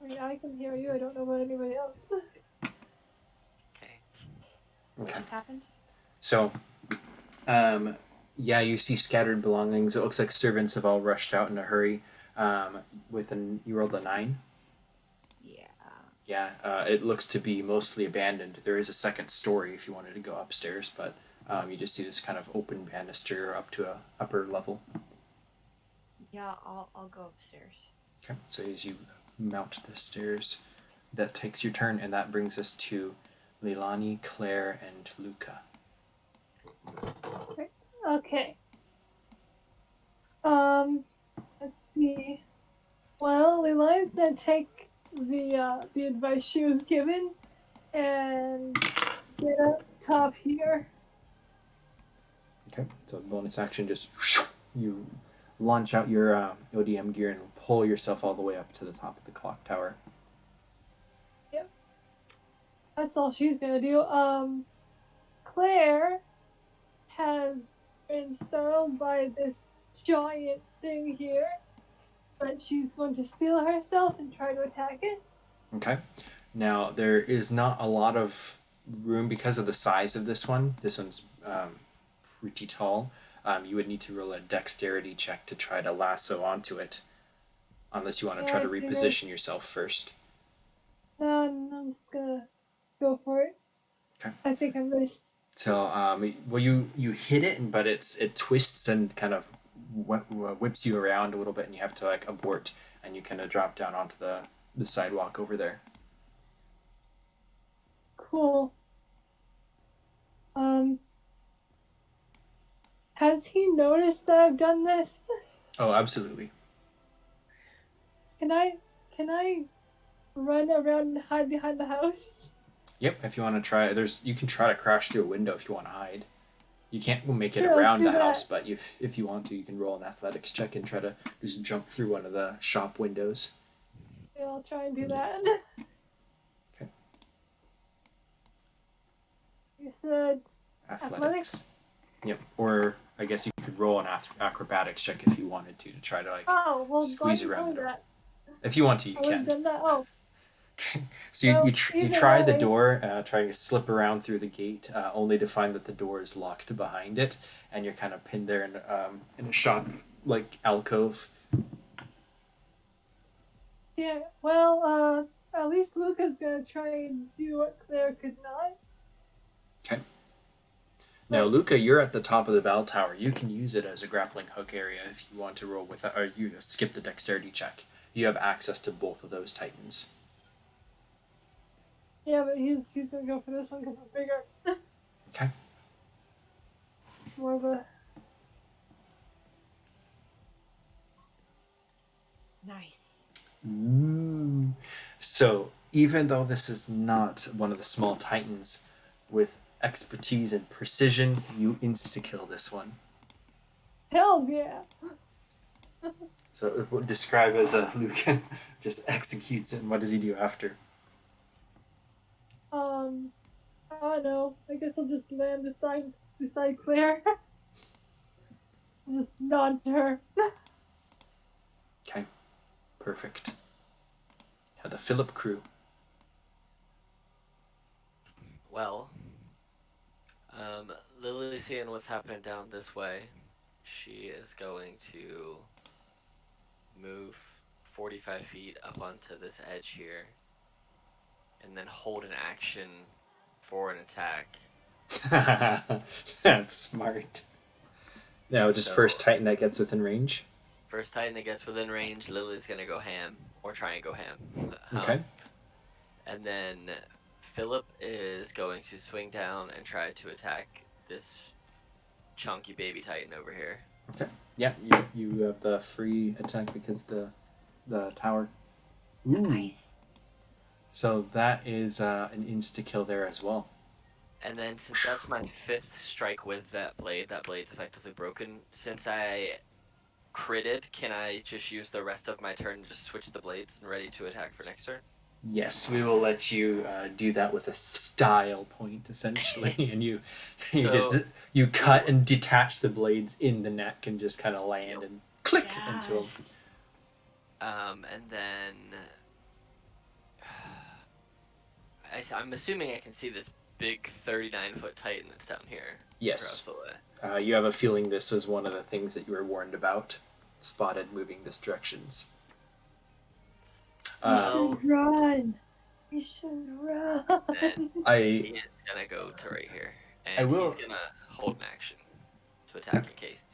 I mean, I can hear you. I don't know about anybody else. Okay. What just happened? So, yeah, you see scattered belongings. It looks like servants have all rushed out in a hurry. You rolled a 9? Yeah, it looks to be mostly abandoned. There is a second story if you wanted to go upstairs, but you just see this kind of open banister up to a upper level. Yeah, I'll go upstairs. Okay, so as you mount the stairs, that takes your turn, and that brings us to Leilani, Claire, and Luca. Okay. Let's see. Well, Leilani's gonna take the advice she was given and get up top here. Okay, so bonus action, just you launch out your ODM gear and pull yourself all the way up to the top of the clock tower. Yep. That's all she's gonna do. Claire has been startled by this giant thing here, but she's going to steel herself and try to attack it. Okay. Now, there is not a lot of room because of the size of this one. This one's pretty tall. You would need to roll a dexterity check to try to lasso onto it, unless you want to try to reposition yourself first. No, I'm just gonna Go for it. Okay. I think I missed. So, well, you hit it, but it twists and kind of whips you around a little bit, and you have to like abort, and you kind of drop down onto the sidewalk over there. Cool. Has he noticed that I've done this? Oh, absolutely. Can I run around and hide behind the house? Yep. If you want to try, you can try to crash through a window if you want to hide. You can't make it Sure, let's around do the that. house, but if you want to, you can roll an athletics check and try to just jump through one of the shop windows. Yeah, I'll try and do that. Okay. You said Athletics. Yep. Or I guess you could roll an acrobatics check if you wanted to try to like oh well, squeeze glad you around told the door. that. If you want to, you I would have can. done that. Oh, So you Well, you either try the way- door, trying to slip around through the gate, only to find that the door is locked behind it, and you're kind of pinned there in a shop like alcove. yeah. Well, at least Luca's gonna try and do what Claire could not. Okay. Now, Luca, you're at the top of the bell tower. You can use it as a grappling hook area if you want to roll with it, or you skip the dexterity check. You have access to both of those titans. Yeah, but he's gonna go for this one because it's bigger. Okay. More of a. Nice. Ooh. So, even though this is not one of the small titans, with expertise and precision, you insta-kill this one. Hell yeah! So it would describe as a Luke just executes it, and what does he do after? I don't know. I guess I'll just land beside Claire. Just nod to her. Okay, perfect. Now the Philip crew. Well, Lily's seeing what's happening down this way. She is going to move 45 feet up onto this edge here, and then hold an action for an attack. That's smart. Now just So- first Titan that gets within range. First Titan that gets within range, Lily's gonna go ham, or try and go ham. Okay. And then Philip is going to swing down and try to attack this chunky baby Titan over here. Yeah, you have the free attack because the tower. Ooh. Nice. So that is an insta kill there as well. And then since that's my 5th strike with that blade's effectively broken. Since I critted, can I just use the rest of my turn to just switch the blades and ready to attack for next turn? Yes, we will let you do that with a style point essentially, and you cut and detach the blades in the neck and just kind of land and click into them. Yes. And then I'm assuming I can see this big 39-foot Titan that's down here. Yes. Across the way. You have a feeling this was one of the things that you were warned about, spotted moving this directions. We should run. We should run. Then he is gonna go to right here, and he's gonna hold an action to attack in case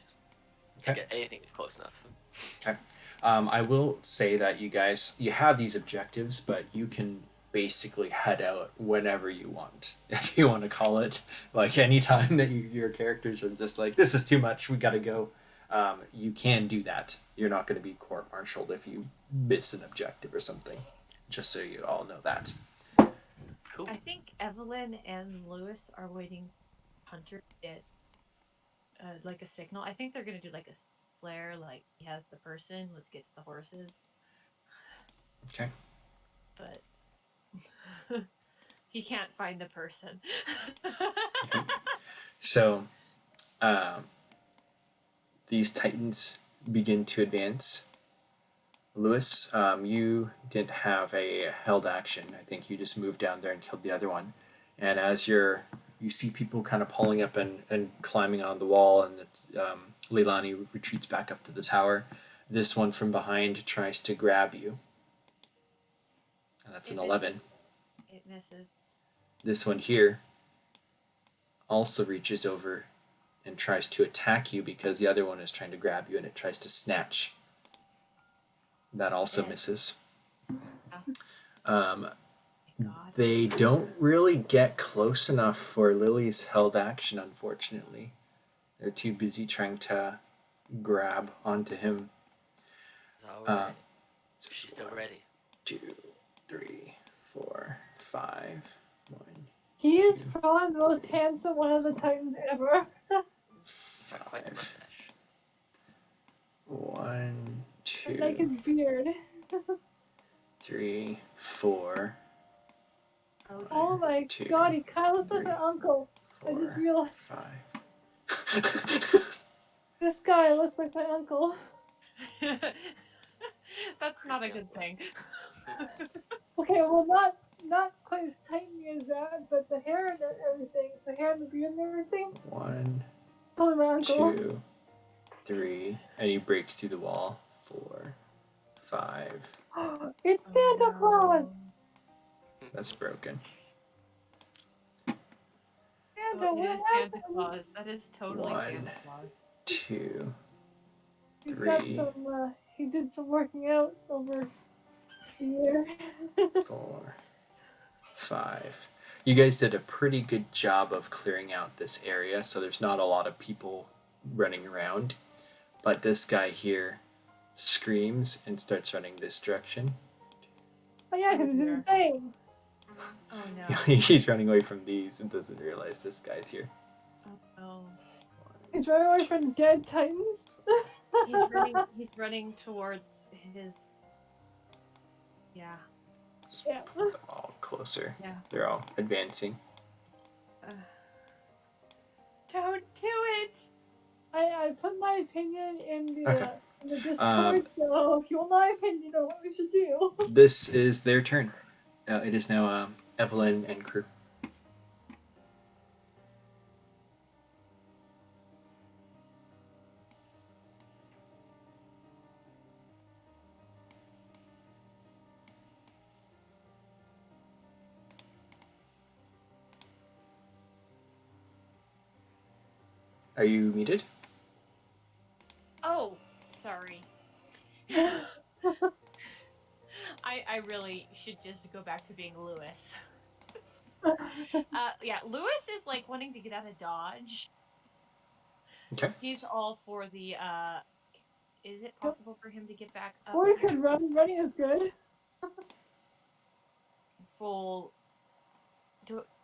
anything is close enough. I will say that you have these objectives, but you can basically head out whenever you want, if you want to call it. Like anytime that your characters are just like, this is too much, we gotta go. You can do that. You're not going to be court-martialed if you miss an objective or something. Just so you all know that. Cool. I think Evelyn and Lewis are waiting Hunter to get like a signal. I think they're gonna do like a flare, like he has the person, let's get to the horses. Okay. But he can't find the person. So, these titans begin to advance. Lewis, you didn't have a held action. I think you just moved down there and killed the other one. And as you see people kind of pulling up and climbing on the wall, and Leilani retreats back up to the tower. This one from behind tries to grab you. And that's an 11. It misses. this one here also reaches over and tries to attack you because the other one is trying to grab you and it tries to snatch. That also misses. God. They don't really get close enough for Lily's held action, unfortunately. They're too busy trying to grab onto him. It's alright. She's still 1, ready. 2, 3, 4, 5, 1. He is probably the most handsome one of the Titans ever. Got quite the mustache. 1, I like 2, his beard. 3, 4. Oh my 2, god, he kind of looks like 3, my uncle. I 4, just realized. 5. This guy looks like my uncle. That's not a good thing. Okay, well, not quite as tiny as that, but the hair and everything, the hair and the beard and everything. 1, Totally my uncle. 2, 3, and he breaks through the wall. 4, 5. It's Santa Claus. That's broken. Santa, Oh, it what is happened? Santa Claus. That is totally 1, Santa Claus. 2, He's got 3, some. He did some working out over the year. 4, 5. You guys did a pretty good job of clearing out this area, so there's not a lot of people running around. But this guy here screams and starts running this direction. Oh yeah, because he's insane. Oh no. He's running away from these and doesn't realize this guy's here. Oh no. He's running away from dead Titans. He's running towards his. Yeah. Just Yeah. put them all closer. Yeah. They're all advancing. Don't do it. I put my opinion in the Okay. in the Discord, so if you want my opinion, you know what we should do. This is their turn. It is now Evelyn and crew. Are you muted? Oh, sorry. I really should just go back to being Lewis. Yeah, Lewis is like wanting to get out of Dodge. Okay. He's all for the is it possible for him to get back up? Or he could run. Running is good. Full.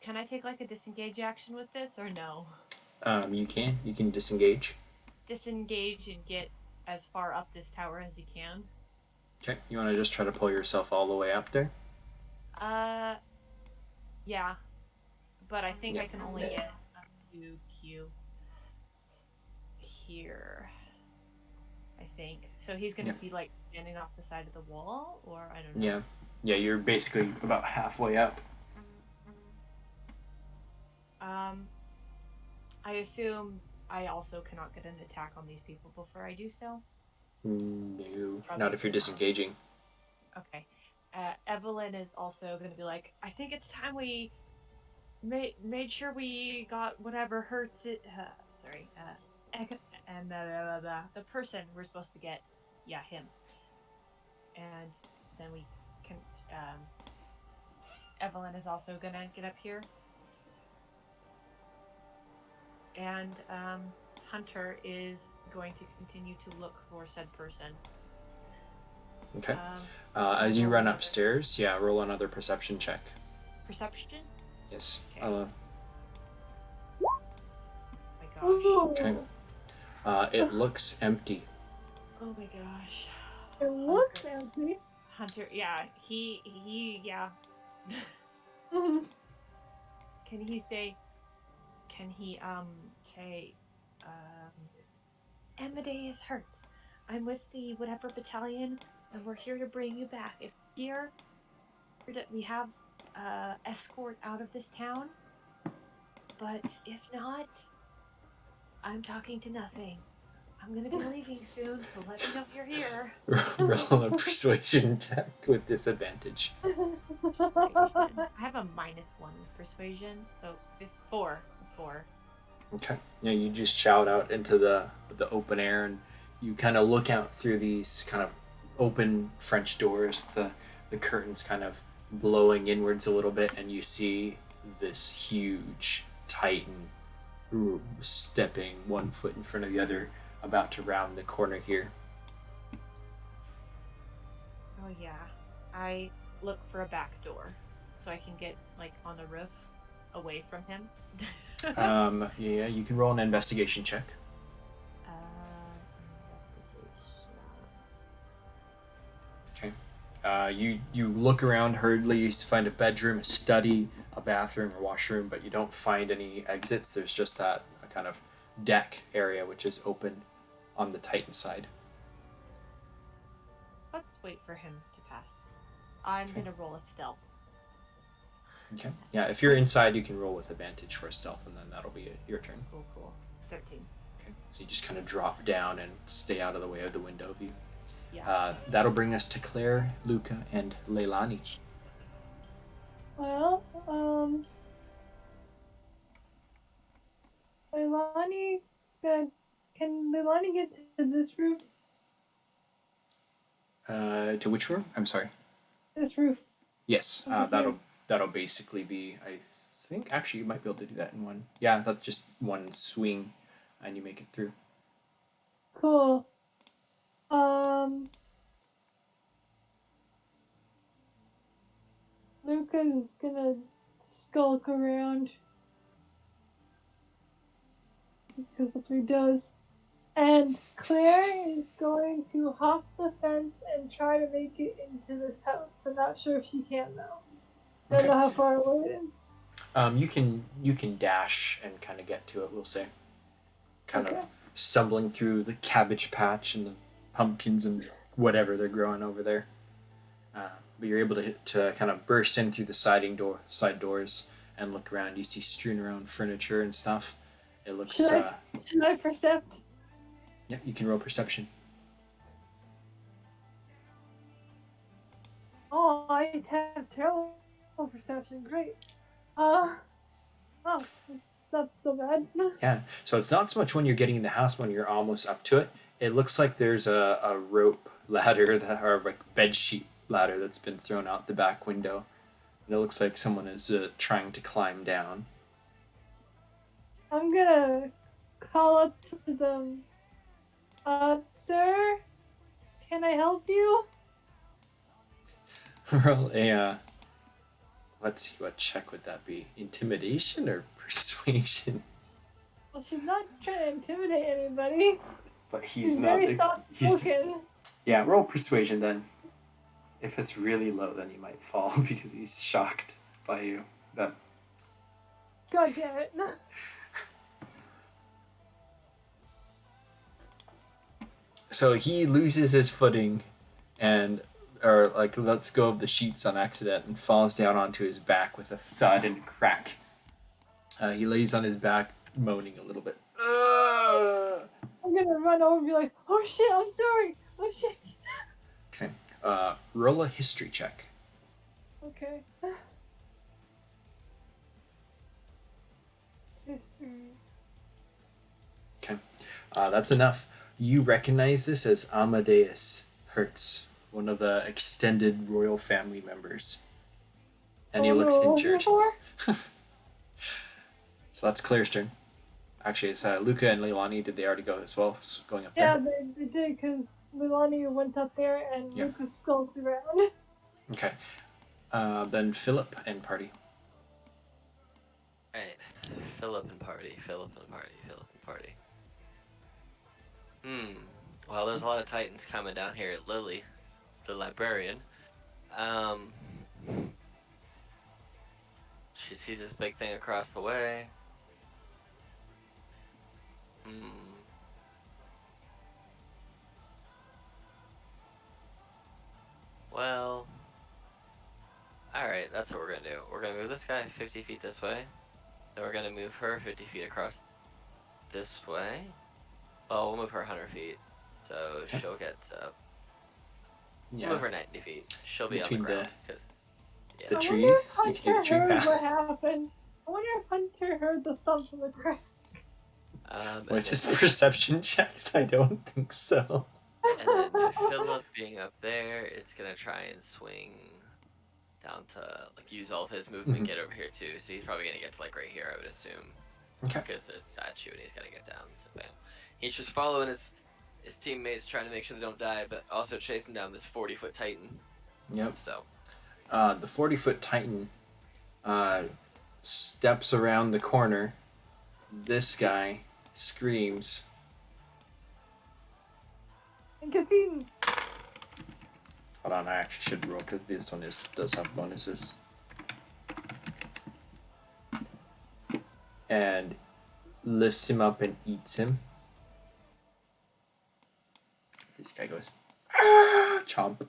Can I take like a disengage action with this or no? You can disengage. Disengage and get as far up this tower as he can. Okay. You want to just try to pull yourself all the way up there? Yeah. But I think Yeah. I can only get up to Q here. I think. So he's gonna be like standing off the side of the wall, or I don't know. Yeah. Yeah, you're basically about halfway up. I assume I also cannot get an attack on these people before I do so. No, not if you're disengaging. Okay. Evelyn is also going to be like, I think it's time we made sure we got whatever hurts it. And the person we're supposed to get, yeah, him. And then we can. Evelyn is also going to get up here. And Hunter is going to continue to look for said person. Okay. As you run upstairs, roll another perception check. Perception? Yes. Okay. Oh my gosh. Okay. It looks empty. Oh my gosh. It looks empty. Hunter, yeah, he, yeah. Can he say, Amadeus Hertz, I'm with the whatever battalion, and we're here to bring you back. If here, we have escort out of this town, but if not, I'm talking to nothing. I'm gonna be leaving soon, so let me know if you're here. Roll a persuasion check with disadvantage. Persuasion. I have a -1 persuasion, so 4. Okay. Yeah, you just shout out into the open air, and you kind of look out through these kind of open French doors, the curtains kind of blowing inwards a little bit, and you see this huge Titan stepping one foot in front of the other, about to round the corner here. Oh yeah. I look for a back door so I can get like on the roof away from him. Yeah, you can roll an investigation check. Investigation. Okay. You look around hurriedly. You find a bedroom, a study, a bathroom, or washroom, but you don't find any exits. There's just that kind of deck area which is open on the Titan side. Let's wait for him to pass. I'm Okay. gonna roll a stealth. Okay. Yeah, if you're inside, you can roll with advantage for stealth, and then that'll be your turn. Cool. 13. Okay. So you just kind of drop down and stay out of the way of the window view. Yeah. That'll bring us to Claire, Luca, and Leilani. Well, Leilani's gonna. Can Leilani get to this roof? To which room? I'm sorry. This roof. Yes. Okay. That'll basically be. I think actually you might be able to do that in one. Yeah, that's just one swing, and you make it through. Cool. Luca's gonna skulk around because that's what he does. And Claire is going to hop the fence and try to make it into this house. I'm not sure if she can though. Don't know how far away it is. You can dash and kind of get to it. We'll say, kind Okay. of stumbling through the cabbage patch and the pumpkins and whatever they're growing over there. But you're able to kind of burst in through the side doors and look around. You see strewn around furniture and stuff. It looks. Should I percept? Yeah, you can roll perception. Oh, I have terrible perception. Great. Oh, it's not so bad. Yeah. So it's not so much when you're getting in the house, when you're almost up to it. It looks like there's a rope ladder or like bed sheet ladder that's been thrown out the back window. And it looks like someone is trying to climb down. I'm gonna call up to them. Sir, can I help you? Roll a. Let's see, what check would that be? Intimidation or persuasion? Well, she's not trying to intimidate anybody. But She's very soft-spoken. Yeah, roll persuasion then. If it's really low, then you might fall because he's shocked by you. But God damn it. so he loses his footing and lets go of the sheets on accident and falls down onto his back with a thud and crack. He lays on his back, moaning a little bit. I'm gonna run over and be like, oh shit, I'm sorry. Oh shit. Okay. Roll a history check. Okay. History. Okay. That's enough. You recognize this as Amadeus Hertz, one of the extended royal family members. And he looks injured. So that's Claire's turn. Actually, it's Luca and Leilani. Did they already go as well? Going up Yeah, there? they did because Leilani went up there and Lucas skulked around. Okay. Then Philip and party. Alright. Philip and party. Well, there's a lot of Titans coming down here at Lily, the librarian. She sees this big thing across the way. Well, alright, that's what we're gonna do. We're gonna move this guy 50 feet this way. Then we're gonna move her 50 feet across this way. Well, we'll move her 100 feet, so Okay. she'll get. We'll Yeah. move her 90 feet. She'll be Between on the ground because. the I trees. wonder if You can hear the Hunter tree heard path. what happened. I wonder if Hunter heard the thump of the crack. With his perception checks, I don't think so. And then Philip being up there, it's gonna try and swing down to like use all of his movement, get over here too. So he's probably gonna get to like right here, I would assume, Okay. because there's a statue and he's gotta get down. So bam, he's just following his teammates, trying to make sure they don't die, but also chasing down this 40-foot Titan. Yep. So The 40-foot Titan steps around the corner. This guy screams. And gets eaten. Hold on, I actually should roll because this one does have bonuses. And lifts him up and eats him. This guy goes, "Ah!" Chomp.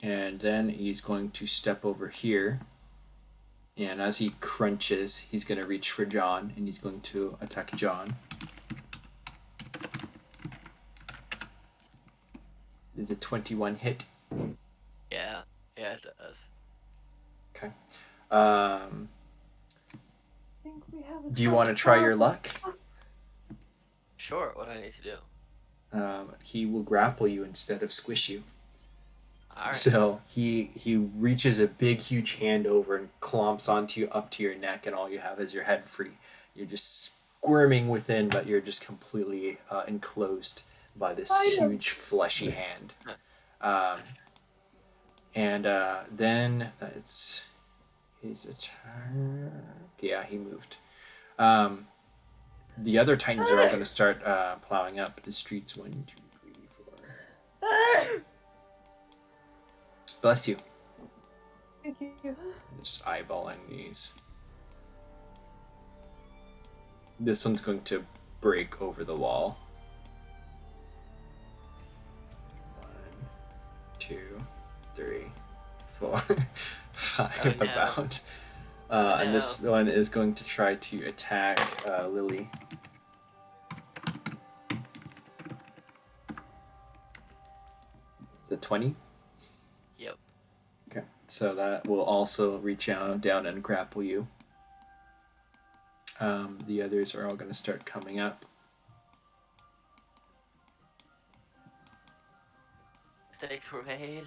And then he's going to step over here. And as he crunches, he's going to reach for John, and he's going to attack John. Is a 21 hit? yeah, it does. Okay. I think we have a Do you want to try your luck? Sure. What do I need to do? He will grapple you instead of squish you. All right. So he reaches a big, huge hand over and clomps onto you up to your neck, and all you have is your head free. You're just squirming within, but you're just completely enclosed by this huge, fleshy hand. Then it's his attack. Yeah, he moved. The other Titans are all going to start plowing up the streets. 1, 2, 3, 4. Bless you. Thank you. Just eyeballing these. This one's going to break over the wall. 1, 2, 3, 4, 5, Oh, no. about. And No. this one is going to try to attack Lily. The 20? Yep. Okay, so that will also reach out, down and grapple you. The others are all going to start coming up. Mistakes were made.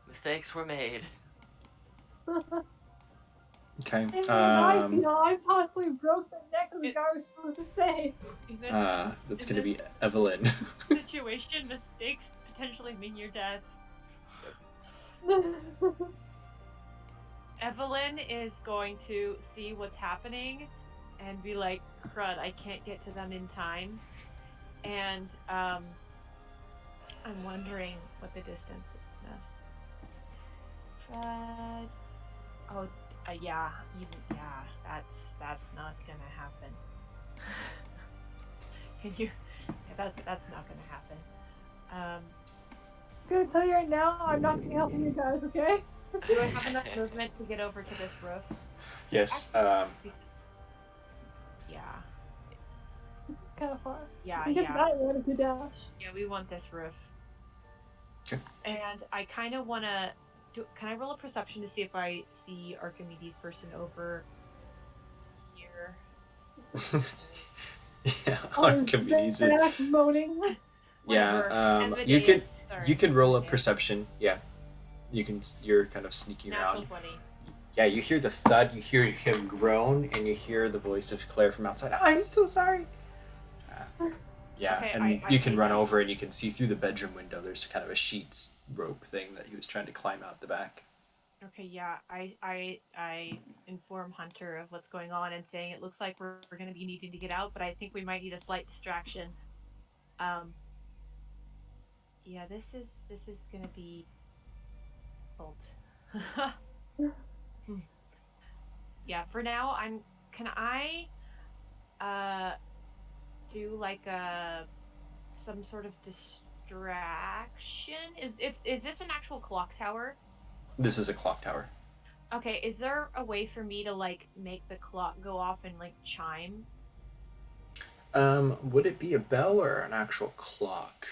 Mistakes were made. Okay. I possibly broke the neck of the guy I was supposed to say. In this That's going to be Evelyn. situation, mistakes potentially mean your death. Evelyn is going to see what's happening and be like, crud, I can't get to them in time. And I'm wondering what the distance is. Tread. Oh, yeah, that's not gonna happen. Can you? Yeah, that's not gonna happen. I'm gonna tell you right now, I'm not gonna be helping you guys, okay? Do I have enough movement to get over to this roof? Yes. Yeah. It's kind of far. Yeah, You get yeah. that one if you dash. Yeah, we want this roof. Okay. And I kind of want to. Can I roll a perception to see if I see Archimedes' person over here? Yeah, Archimedes. Back moaning. Yeah, you can roll a perception. Yeah, you can. You're kind of sneaking Natural around. 20. Yeah, you hear the thud. You hear him groan, and you hear the voice of Claire from outside. I'm so sorry. Yeah, Okay, and I you can see run that. over, and you can see through the bedroom window. There's kind of a sheets rope thing that he was trying to climb out the back. Okay, yeah, I inform Hunter of what's going on and saying it looks like we're going to be needing to get out, but I think we might need a slight distraction. Yeah, this is going to be difficult. Yeah, for now, can I do like some sort of distraction? Is this an actual clock tower? This is a clock tower. Okay, is there a way for me to like make the clock go off and like chime? Would it be a bell or an actual clock?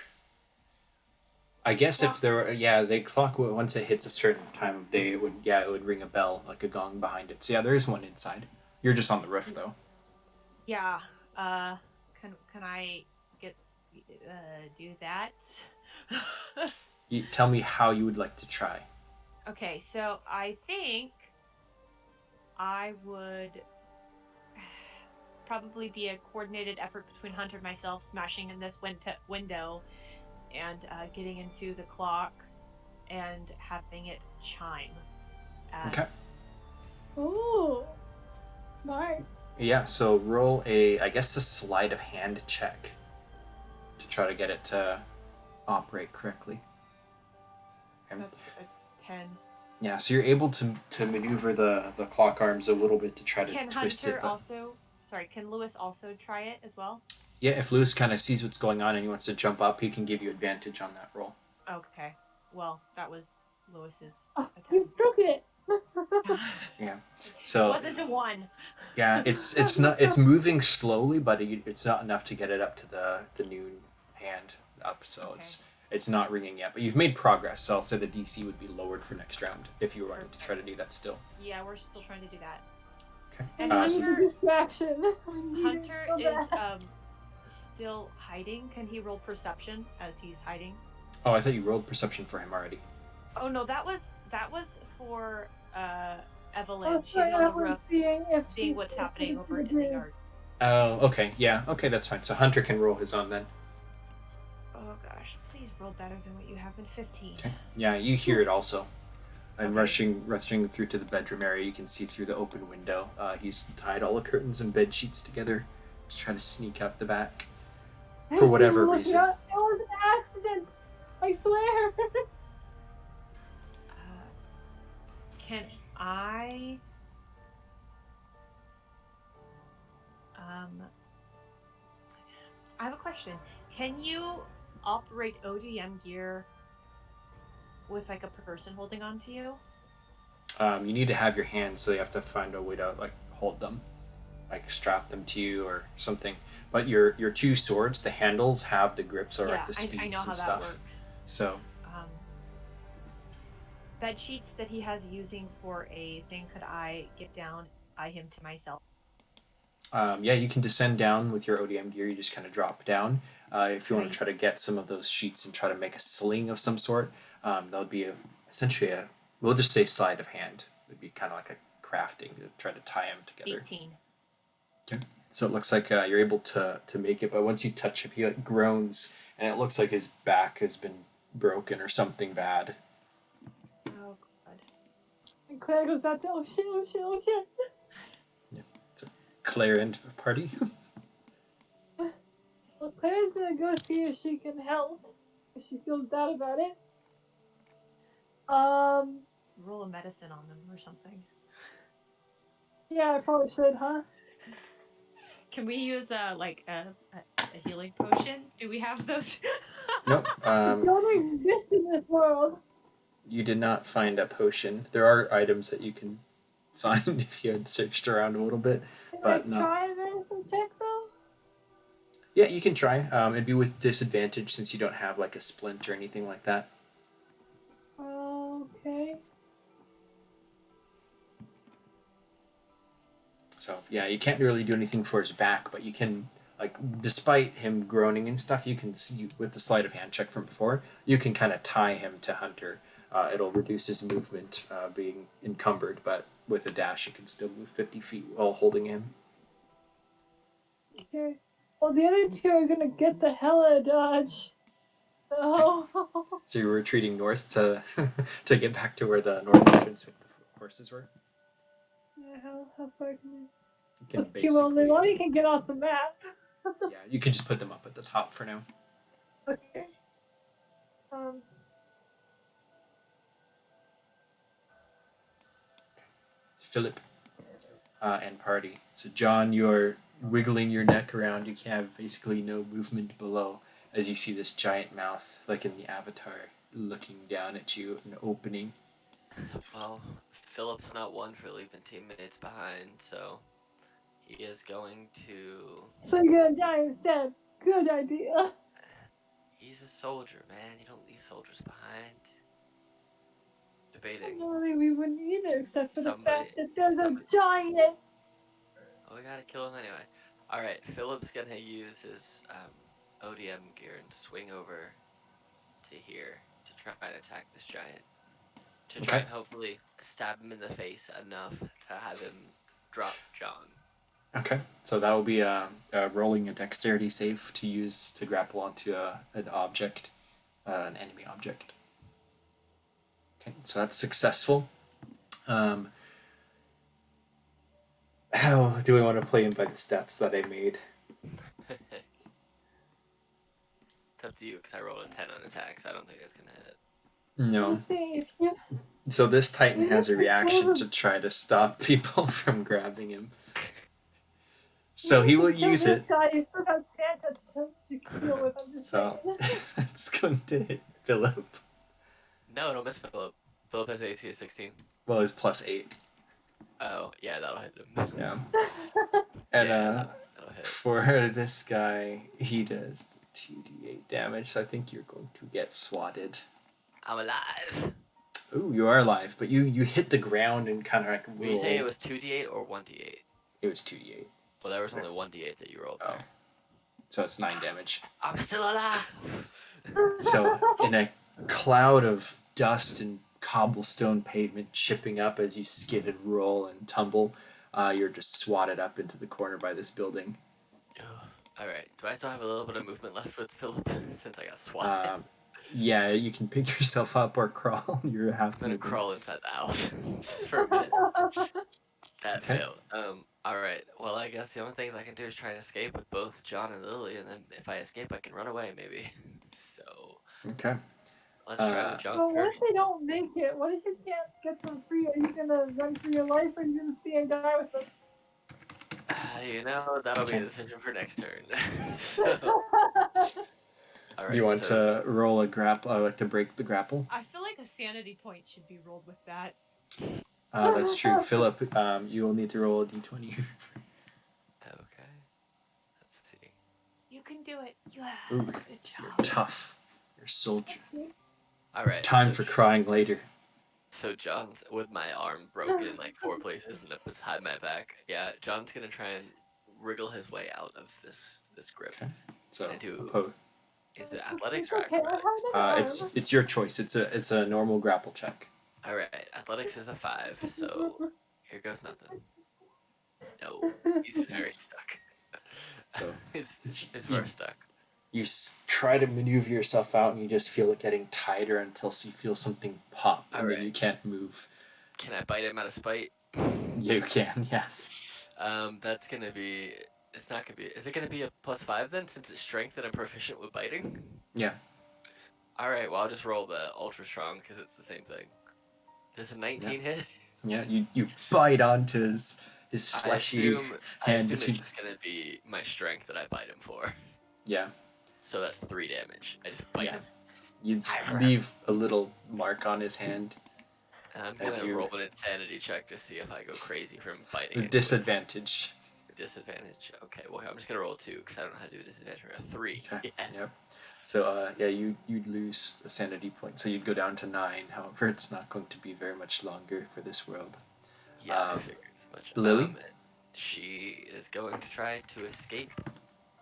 I guess if Clock. there were, yeah, the clock once it hits a certain time of day, it would ring a bell like a gong behind it. So yeah, there is one inside. You're just on the roof though. Yeah. Uh, can I get do that? You tell me how you would like to try. Okay, so I think I would probably be a coordinated effort between Hunter and myself, smashing in this window and getting into the clock and having it chime. Okay. Ooh, smart. Yeah. So roll I guess, a sleight of hand check to try to get it to operate correctly. Okay. That's a 10. Yeah, so you're able to maneuver the clock arms a little bit to try to Can twist Hunter it. But also? Sorry, can Lewis also try it as well? yeah, if Lewis kind of sees what's going on and he wants to jump up, he can give you advantage on that roll. Okay. Well, that was Lewis's Oh, attempt. you broke it. Yeah. So it wasn't a 1. yeah, it's moving slowly, but it's not enough to get it up to the noon hand up. So Okay. it's not ringing yet. But you've made progress. So I'll say the DC would be lowered for next round if you were wanting to try to do that still. Yeah, we're still trying to do that. Okay. And I need Hunter, a distraction. Hunter is still hiding. Can he roll perception as he's hiding? Oh, I thought you rolled perception for him already. Oh no, that was for Evelyn. Oh, She's sorry, on I the was roof, seeing what's happening over in the yard. Oh, okay. Yeah. Okay, that's fine. So Hunter can roll his on then. Oh gosh, please roll better than what you have in 15. Okay. Yeah, you hear it also. And Okay. rushing through to the bedroom area, you can see through the open window. He's tied all the curtains and bed sheets together, just trying to sneak out the back. For whatever reason. It was an accident. I swear. Can I? I have a question. Can you operate ODM gear with like a person holding on to you? You need to have your hands, so you have to find a way to like hold them, like strap them to you or something. But your two swords, the handles have the grips or like the speeds I know how and that stuff. works. So Bed sheets that he has using for a thing, could I get down by him to myself? yeah, you can descend down with your ODM gear. You just kind of drop down. If you want to Right. try to get some of those sheets and try to make a sling of some sort, that would be essentially we'll just say sleight of hand. It would be kind of like a crafting to try to tie them together. 18. Okay. So it looks like you're able to make it, but once you touch him, he like groans, and it looks like his back has been broken or something bad. Oh god. And Claire goes out to, oh shit, oh shit, oh shit. Claire into the party. Well, Claire's gonna go see if she can help. If she feels bad about it. Roll a medicine on them or something. Yeah, I probably should, huh? Can we use a healing potion? Do we have those? Nope. They don't exist in this world. You did not find a potion. There are items that you can find if you had searched around a little bit, Can but I no. try a medicine check though? Yeah, you can try. It'd be with disadvantage since you don't have like a splint or anything like that. Okay. So yeah, you can't really do anything for his back, but you can, like, despite him groaning and stuff, you can see with the sleight of hand check from before, you can kind of tie him to Hunter. It'll reduce his movement being encumbered, but with a dash, you can still move 50 feet while holding him. Okay. Well, the other two are gonna get the hell out of Dodge. So. So you're retreating north to to get back to where the north entrance with the horses were. Yeah, how far can You can Okay, well, basically, Leilani can get off the map. yeah, you can just put them up at the top for now. Okay. Philip and party. So John, you're wiggling your neck around. You have basically no movement below as you see this giant mouth, like in the Avatar, looking down at you, an opening. Well, Philip's not one for leaving teammates behind, so he is going to. So you're gonna die instead. Good idea. He's a soldier, man. You don't leave soldiers behind. Debating. Normally we wouldn't either, except for the Somebody- fact that there's a somebody- giant. Oh, we gotta kill him anyway. Alright, Philip's gonna use his ODM gear and swing over to here to try and attack this giant. To try Okay. and hopefully stab him in the face enough to have him drop John. Okay, so that will be rolling a dexterity save to use to grapple onto an object, an enemy object. Okay, so that's successful. How do we want to play in by the stats that I made? It's up to you, because I rolled a 10 on attack, so I don't think it's gonna hit. No. Just saying, if you So this Titan has a Yeah, reaction sure. to try to stop people from grabbing him. So he will kill use this it. guy, you still got Santa to kill with. I'm just So saying. it's going to hit Philip. No, don't miss Philip. Philip has AC of 16. Well, it's +8. Oh, yeah, that'll hit him. Yeah. And Yeah, that'll hit. for this guy, he does 2d8 damage. So I think you're going to get swatted. I'm alive. Ooh, you are alive, but you hit the ground and kind of like roll. Did you say it was 2d8 or 1d8? It was 2d8. Well, there was only 1d8 that you rolled Oh. there. So it's 9 damage. I'm still alive! So in a cloud of dust and cobblestone pavement chipping up as you skid and roll and tumble, you're just swatted up into the corner by this building. Alright, do I still have a little bit of movement left with Philip since I got swatted? Yeah, you can pick yourself up or crawl. You're half I'm gonna movement. crawl inside the house just for a minute. That Okay. failed. Alright, well, I guess the only things I can do is try and escape with both John and Lily, and then if I escape, I can run away, maybe. So, Okay. let's try with John Well, what first. if they don't make it? What if you can't get them free? Are you gonna run for your life, or are you gonna stay and die with them? You know, that'll be a Okay. decision for next turn. So, alright, You want so, to roll a grapple? Like to break the grapple? I feel like a sanity point should be rolled with that. That's true. Philip, you will need to roll a d20. okay. Let's see. You can do it. Yeah. Ooh, Good you're job. tough. You're a soldier. Alright. Time so for crying later. So John's with my arm broken in like 4 places and it's behind my back. Yeah, John's gonna try and wriggle his way out of this grip. Okay. So And do- oppo- Is it athletics or Okay, I acrobatics? have an it's your choice. It's a normal grapple check. All right, athletics is a 5, so here goes nothing. No, he's very stuck. So he's very stuck. you try to maneuver yourself out, and you just feel it getting tighter until you feel something pop, and then Alright. you can't move. Can I bite him out of spite? You can, yes. That's gonna be. It's not gonna be. Is it gonna be a +5 then, since it's strength and I'm proficient with biting? Yeah. All right. Well, I'll just roll the ultra strong because it's the same thing. Does a 19 hit? Yeah. You bite onto his fleshy I hand assume between. it's just gonna be my strength that I bite him for. Yeah. So that's 3 damage. I just bite Yeah. him. You just leave a little mark on his hand. And I'm As gonna you- roll an insanity check to see if I go crazy from biting. With it. disadvantage. Disadvantage. Okay. Well, I'm just gonna roll 2 because I don't know how to do disadvantage. A 3. Okay. Yeah. Yep. So you'd lose a sanity point, so you'd go down to 9. However, it's not going to be very much longer for this world. Yeah, I Um, figured as much. Lily? She is going to try to escape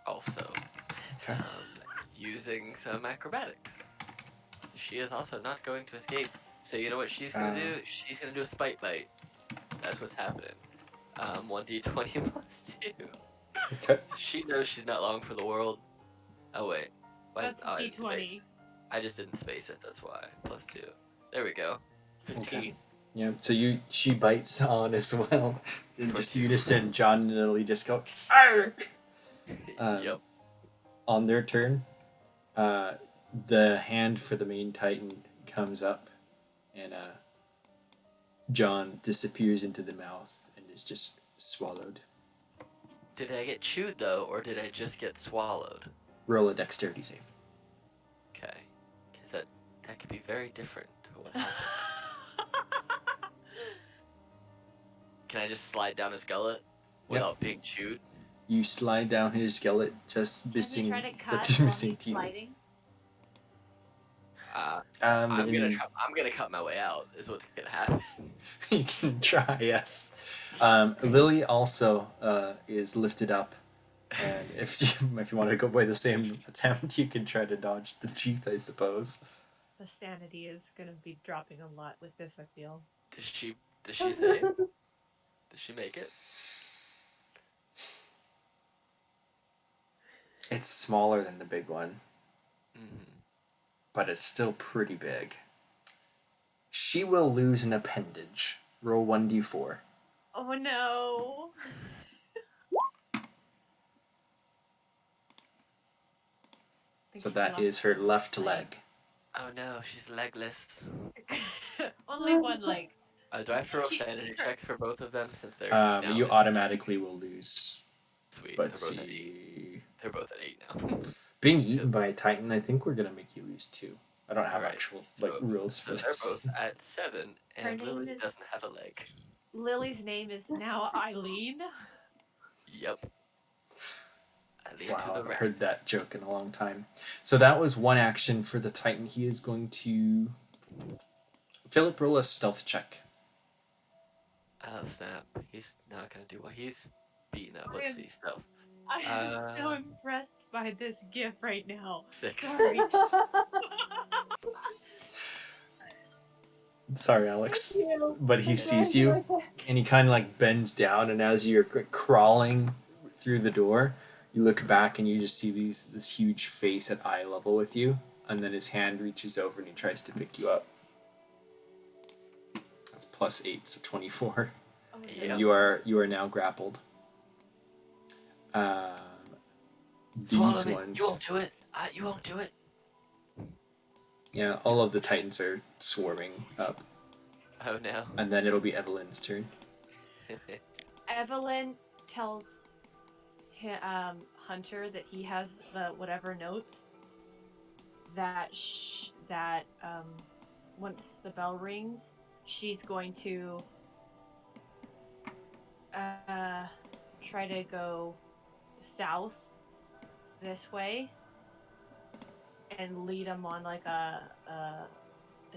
also. Okay. Using some acrobatics. She is also not going to escape. So you know what she's gonna do? She's gonna do a spite bite. That's what's happening. 1d20 plus 2. Okay. She knows she's not long for the world. Oh wait. That's I a didn't space D20. it. I just didn't space it, that's why. Plus 2. There we go. 15. Okay. Yeah. So she bites on as well. In just unison, John and Lily just go. Arr! Yep. On their turn, the hand for the main Titan comes up, and John disappears into the mouth and is just swallowed. Did I get chewed though, or did I just get swallowed? Roll a dexterity save. Okay. Because that could be very different to what happened. Can I just slide down his gullet without being chewed? You slide down his skillet, just Can missing you try to the cut two while missing he's teeth. sliding? I'm gonna cut my way out. Is what's gonna happen. You can try, yes. Lily also is lifted up, and if you want to go by the same attempt, you can try to dodge the teeth, I suppose. The sanity is gonna be dropping a lot with this, I feel. Does she say? Does she make it? It's smaller than the big one, Mm-hmm. but it's still pretty big. She will lose an appendage. Roll 1d4. Oh no! So that is her left leg. Oh no, she's legless. Only one leg. Do I have to roll sanity checks for both of them since they're now You in- automatically will lose. Sweet. Let's They're both at 8. see. They're both at 8 now. Being eaten by a titan, I think we're gonna make you lose 2. I don't have Alright, actual so- rules for So they're this. both at 7, Her and Lily name is- doesn't have a leg. Lily's name is now Eileen. Yep. Eileen to Wow, the I right. heard that joke in a long time. So that was one action for the titan. He is going to. Philip, roll a stealth check. Oh snap! He's not gonna do what he's beating up. I Let's am- see stealth. I'm so impressed by this gift right now. 6. Sorry. Sorry, Alex. Thank you. But he I'm sees glad you, like that. and he kind of like bends down, and as you're crawling through the door, you look back and you just see this huge face at eye level with you, and then his hand reaches over and he tries to pick you up. That's +8, so 24. Oh, no. Yeah. You are now grappled. Swallow These me. ones, You won't do it. You won't do it. yeah, all of the titans are swarming up, Oh no. and then it'll be Evelyn's turn. Evelyn tells Hunter that he has the whatever notes that once the bell rings, she's going to try to go south this way and lead him on like a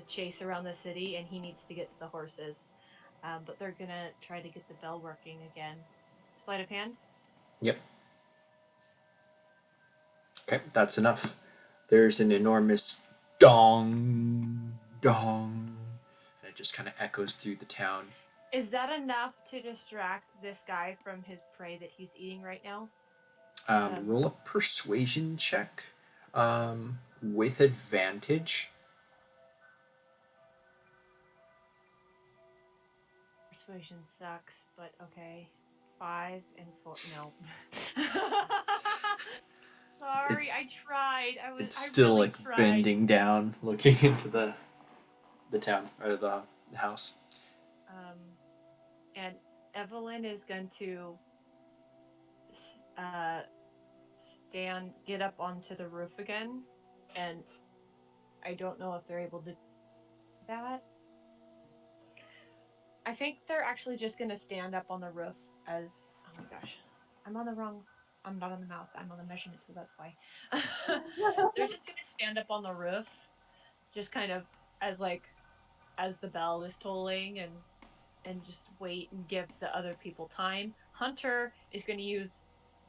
chase around the city, and he needs to get to the horses. But they're gonna try to get the bell working again. Sleight of hand? Yep. Okay, that's enough. There's an enormous dong, dong, and it just kind of echoes through the town. Is that enough to distract this guy from his prey that he's eating right now? Roll a persuasion check with advantage. Persuasion sucks, but okay. 5 and 4. No. Sorry, I tried. It's I still really like tried. bending down, looking into the town or the house. And Evelyn is going to get up onto the roof again, and I don't know if they're able to do that. I think they're actually just going to stand up on the roof as, oh my gosh, I'm not on the mouse, I'm on the measurement tool, that's why. They're just going to stand up on the roof, just kind of as the bell is tolling, and just wait and give the other people time. Hunter is going to use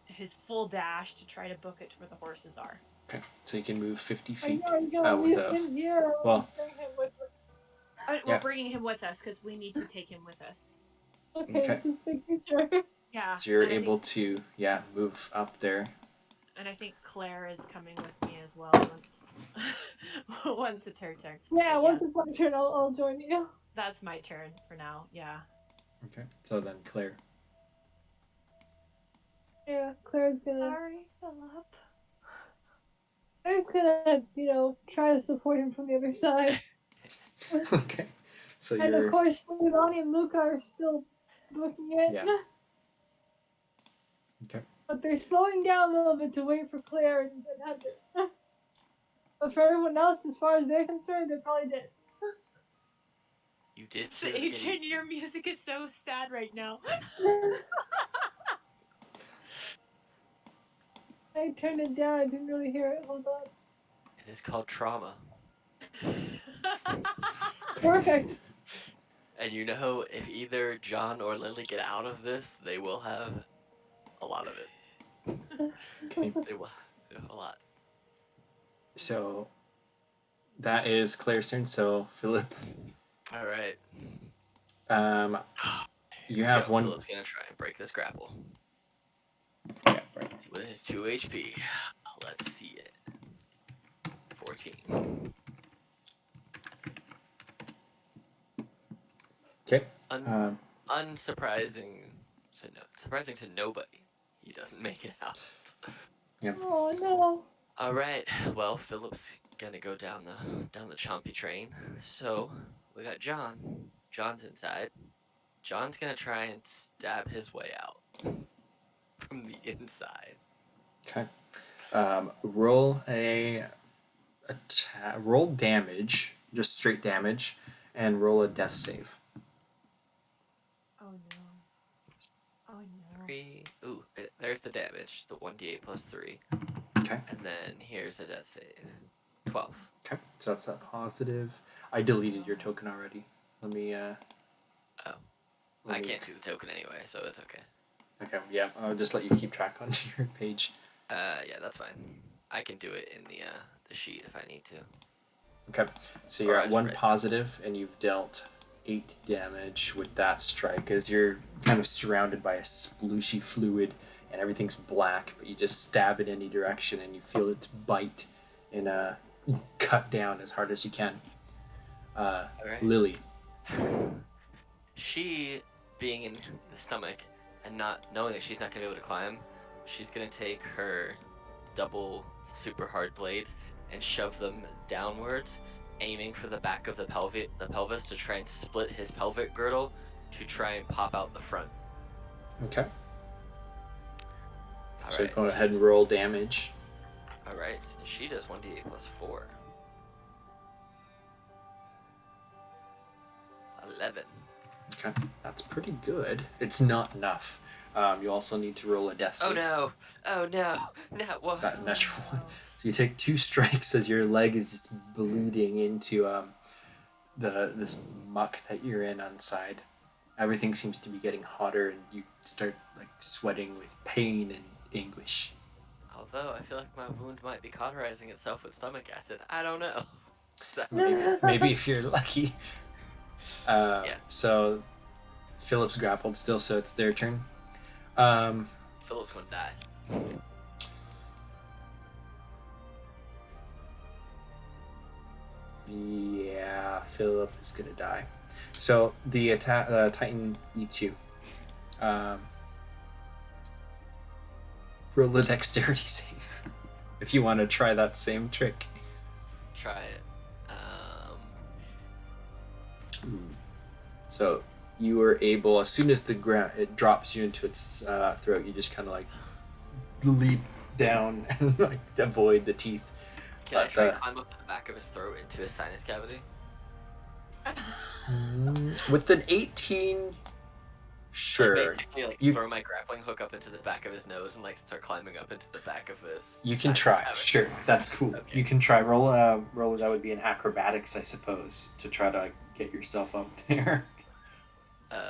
his full dash to try to book it to where the horses are. Okay, so you can move 50 Are feet. you gonna with leave a- him here or well- bring him with us? Yeah. We're bringing him with us because we need to take him with us. Okay, Okay. just making sure. Yeah. So you're and I able think, to, move up there. And I think Claire is coming with me as well once it's her turn. Yeah, But once it's my turn, I'll join you. That's my turn for now. Yeah. Okay. So then Claire. Yeah, Claire's gonna Sorry, Philip. try to support him from the other side. Okay. So And you're of course, Lonnie and Luca are still booking it. Yeah. Okay. But they're slowing down a little bit to wait for Claire and Hunter. But for everyone else, as far as they're concerned, they're probably dead. You did say the Adrian, beginning. your music is so sad right now. I turned it down. I didn't really hear it. Hold on. It is called trauma. Perfect. And you know, if either John or Lily get out of this, they will have a lot of it. Okay. They will have a lot. So that is Claire's turn. So Philip, All right. you have one. Philip's gonna try and break this grapple. Yeah, right. With his 2 HP. Let's see it. 14. Okay. Unsurprising surprising to nobody. He doesn't make it out. Oh no. All right. Well, Philip's gonna go down the chompy train. So we got John. John's inside. John's gonna try and stab his way out from the inside. Okay. Roll roll damage, just straight damage, and roll a death save. Oh no. Oh no. 3. Ooh, there's the damage. The 1d8 plus 3. Okay. And then here's a death save. 12. Okay. So that's a positive. I deleted your token already. Let me. I can't see the token anyway, so it's okay. Okay. Yeah. I'll just let you keep track on your page. Yeah, that's fine. I can do it in the sheet if I need to. Okay. So you're at 1 positive, and you've dealt 8 damage with that strike, as you're kind of surrounded by a splooshy fluid, and everything's black, but you just stab in any direction, and you feel its bite, and cut down as hard as you can. All right. Lily. She, being in the stomach and not knowing that she's not gonna be able to climb, she's gonna take her double super hard blades and shove them downwards, aiming for the back of the pelvis to try and split his pelvic girdle to try and pop out the front. Okay. All So right, go ahead and roll damage. All right, she does 1d8 plus 4. 11. Okay, that's pretty good. It's not enough. You also need to roll a death save. Oh no! Oh no! No! What? Is that a natural one? So you take 2 strikes as your leg is just bleeding into this muck that you're in inside. Everything seems to be getting hotter, and you start like sweating with pain and anguish. Although I feel like my wound might be cauterizing itself with stomach acid. I don't know. So, Maybe if you're lucky. So Philip's grappled still, so it's their turn. Philip's gonna die. Yeah, Philip is gonna die. So the Titan eats you. Roll a dexterity save if you want to try that same trick. Try it. So you were able, as soon as it drops you into its throat, you just kind of like leap down and like avoid the teeth. Can I try and climb up the back of his throat into his sinus cavity? With an 18, sure. Basically, throw my grappling hook up into the back of his nose and start climbing up into the back of his. You can try. Cavity. Sure, that's cool. Okay. You can try. Roll. That would be an acrobatics, I suppose, to try to get yourself up there. Am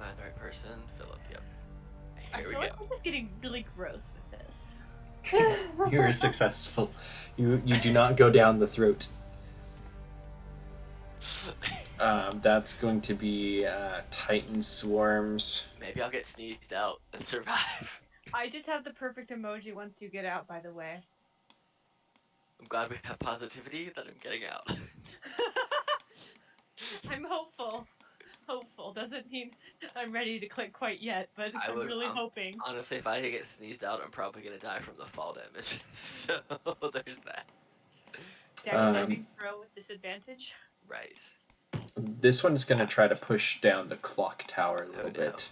I the right person? Philip. Yep. I Here we feel go. like I'm just getting really gross with this. You are successful. You do not go down the throat. That's going to be Titan swarms. Maybe I'll get sneezed out and survive. I just have the perfect emoji once you get out, by the way. I'm glad we have positivity that I'm getting out. I'm hopeful. Hopeful doesn't mean I'm ready to click quite yet, but I'm really hoping. Honestly, if I get sneezed out, I'm probably gonna die from the fall damage. So there's that. Dex saving throw with disadvantage. Right. This one's going to try to push down the clock tower a little bit.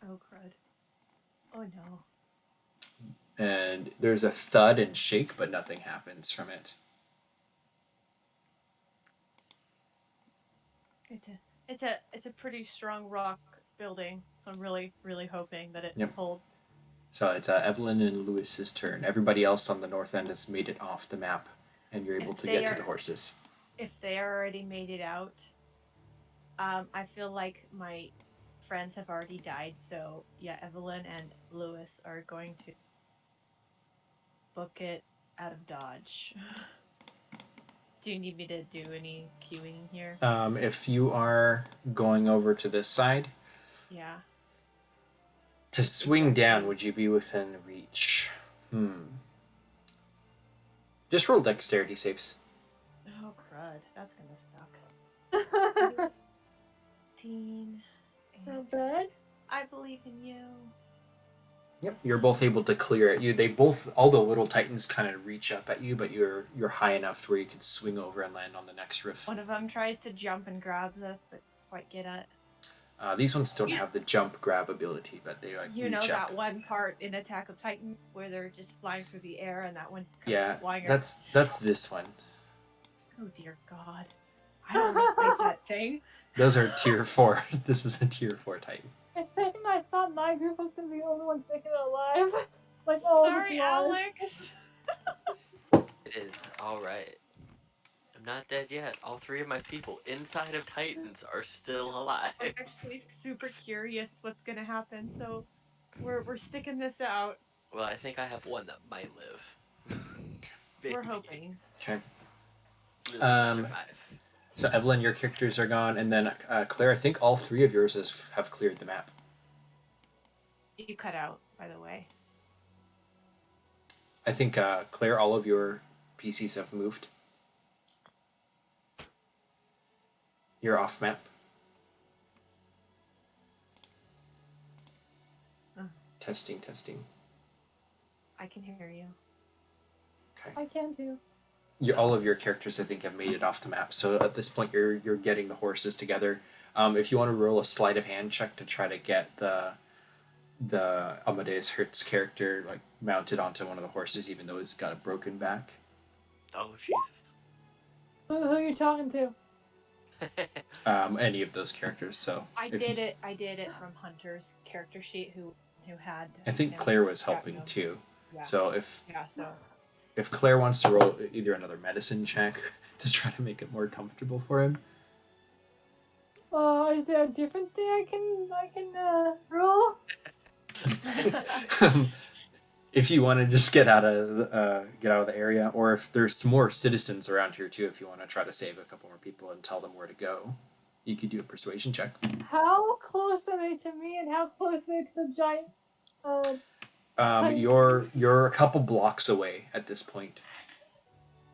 Oh crud. Oh no. And there's a thud and shake, but nothing happens from it. It's a pretty strong rock building, so I'm really hoping that it Yep. holds. So it's Evelyn and Lewis's turn. Everybody else on the north end has made it off the map, and you're able If to they get to are- the horses. If they already made it out, I feel like my friends have already died. So yeah, Evelyn and Lewis are going to book it out of Dodge. Do you need me to do any queuing here? If you are going over to this side, Yeah. to swing down, would you be within reach? Just roll dexterity saves. Oh crud, that's gonna suck. 15. Not bad. I believe in you. Yep, you're both able to clear it. All the little titans kind of reach up at you, but you're high enough to where you can swing over and land on the next roof. One of them tries to jump and grab this, but quite get it. These ones don't have the jump grab ability, but they You reach know up. that one part in Attack of Titan where they're just flying through the air, and that one comes Yeah, flying. that's this one. Oh dear God, I don't like that thing. Those are tier 4. This is a tier 4 titan. I thought my group was gonna be the only one making it alive. Like all of us Sorry, lost. Alex. It is all right. I'm not dead yet. All 3 of my people inside of Titans are still alive. I'm actually super curious what's gonna happen, so we're sticking this out. Well, I think I have one that might live. We're Maybe. hoping. Okay. Survive. So Evelyn, your characters are gone, and then Claire, I think all 3 of yours have cleared the map. You cut out, by the way. I think Claire, all of your PCs have moved. You're off map. Testing. I can hear you. Okay. I can too. All of your characters, I think, have made it off the map. So at this point, you're getting the horses together. If you want to roll a sleight of hand check to try to get the Amadeus Hertz character like mounted onto one of the horses, even though he's got a broken back. Oh Jesus. Who are you talking to? Any of those characters. So I if did you- it. I did it from Hunter's character sheet, who had. I think him Claire was got helping him. too. Yeah. So if So Claire wants to roll either another medicine check to try to make it more comfortable for him. Is there a different thing I can roll? If you want to just get out of the area, or if there's more citizens around here too, if you want to try to save a couple more people and tell them where to go, you could do a persuasion check. How close are they to me, and how close are they to the giant? You're a couple blocks away at this point,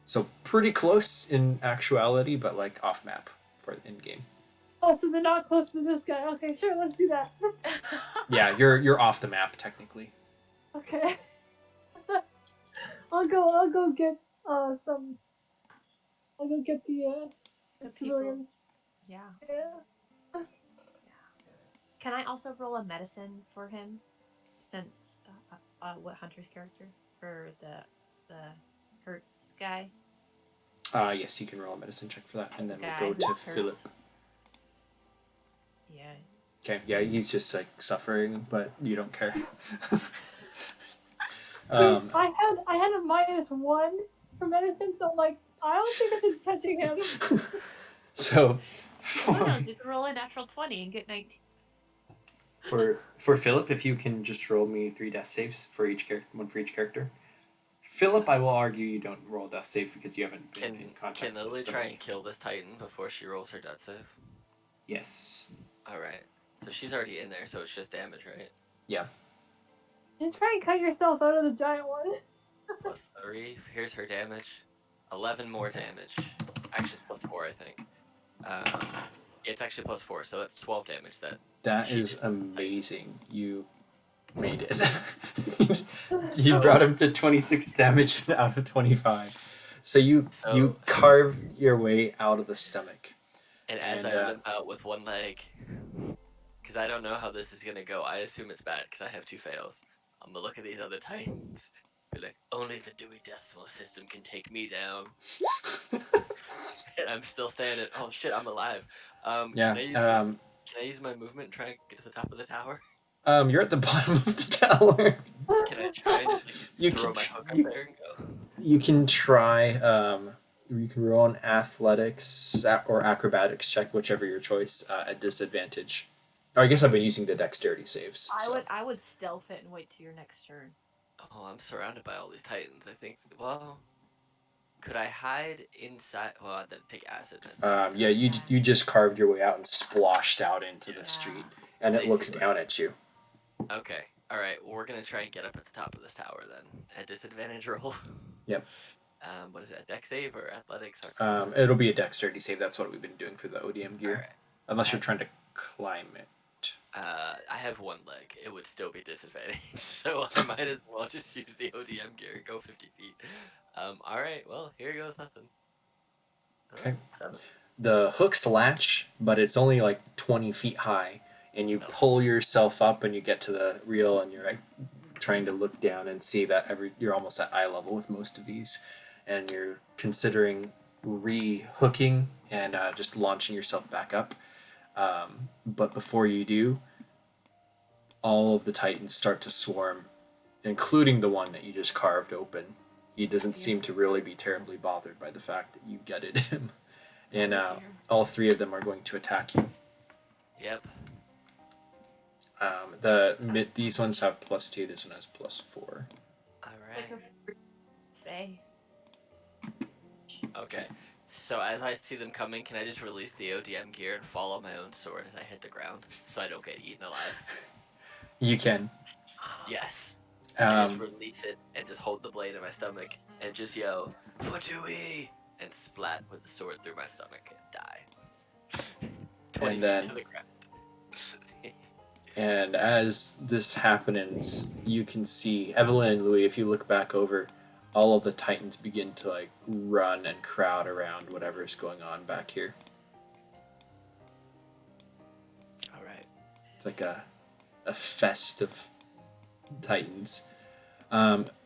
so pretty close in actuality, but like off map for in game. Oh, so they're not close to this guy. Okay, sure, let's do that. Yeah, you're off the map technically. Okay. I'll go get some. I'll go get the people. civilians. yeah. Yeah. Can I also roll a medicine for him, since what Hunter's character for the Hertz guy? Yes, you can roll a medicine check for that, and then Guy we'll go to who's hurt. Philip. Yeah. Okay, yeah, he's just like suffering, but you don't care. I had a -1 for medicine, so I'm like, I don't think I should be touching him. So Who knows? You can roll a natural 20 and get 19. for Philip, if you can just roll me 3 death saves for each character, one for each character. Philip, I will argue you don't roll a death save because you haven't been in contact Can with Lily this try demon. and kill this Titan before she rolls her death save? Yes. Alright. So she's already in there, so it's just damage, right? Yeah. Just try and cut yourself out of the giant one. Plus 3. Here's her damage. 11 more damage. Actually, it's plus 4, I think. It's actually plus 4, so that's 12 damage. That She is did. amazing. You made it. You brought him to 26 damage out of 25. So you carve your way out of the stomach. And as And, I limp out with one leg, because I don't know how this is gonna go, I assume it's bad because I have 2 fails. I'm gonna look at these other Titans, be like, only the Dewey Decimal System can take me down. And I'm still standing. Oh shit, I'm alive. Yeah. Can I use my movement and try and get to the top of the tower? You're at the bottom of the tower. Can I try and just like You throw can my tr- hook up you, there and go? you can try. You can roll an athletics or acrobatics check, whichever your choice, at disadvantage. Or I guess I've been using the dexterity saves. So. I would stealth it and wait till your next turn. Oh, I'm surrounded by all these titans. I think. Well, could I hide inside? Well, I'd take acid then. Yeah, you just carved your way out and splashed out into the Yeah. street, and it looks down at you. Okay. All right. Well, we're gonna try and get up at the top of this tower then. At disadvantage roll. Yep. What is it? A dex save or athletics? Or... It'll be a dexterity save. That's what we've been doing for the ODM gear. All right. Unless you're trying to climb it. I have one leg. It would still be disadvantage, so I might as well just use the ODM gear and go 50 feet. All right. Well, here goes nothing. Okay. 7. The hooks latch, but it's only like 20 feet high, and you pull yourself up, and you get to the reel, and you're like trying to look down and see that you're almost at eye level with most of these, and you're considering re-hooking and just launching yourself back up. But before you do, all of the titans start to swarm, including the one that you just carved open. He doesn't seem to really be terribly bothered by the fact that you gutted him. And all 3 of them are going to attack you. Yep. These ones have +2. This one has +4. All right. Like a say. Okay. So as I see them coming, can I just release the ODM gear and follow my own sword as I hit the ground, so I don't get eaten alive? You can. Yes. I just release it and just hold the blade in my stomach and just yell, "Futui!" and splat with the sword through my stomach and die. 20 And feet then, to the ground. and as this happens, you can see Evelyn and Louis. If you look back over, all of the titans begin to like run and crowd around whatever's going on back here. All right. It's like a fest of titans.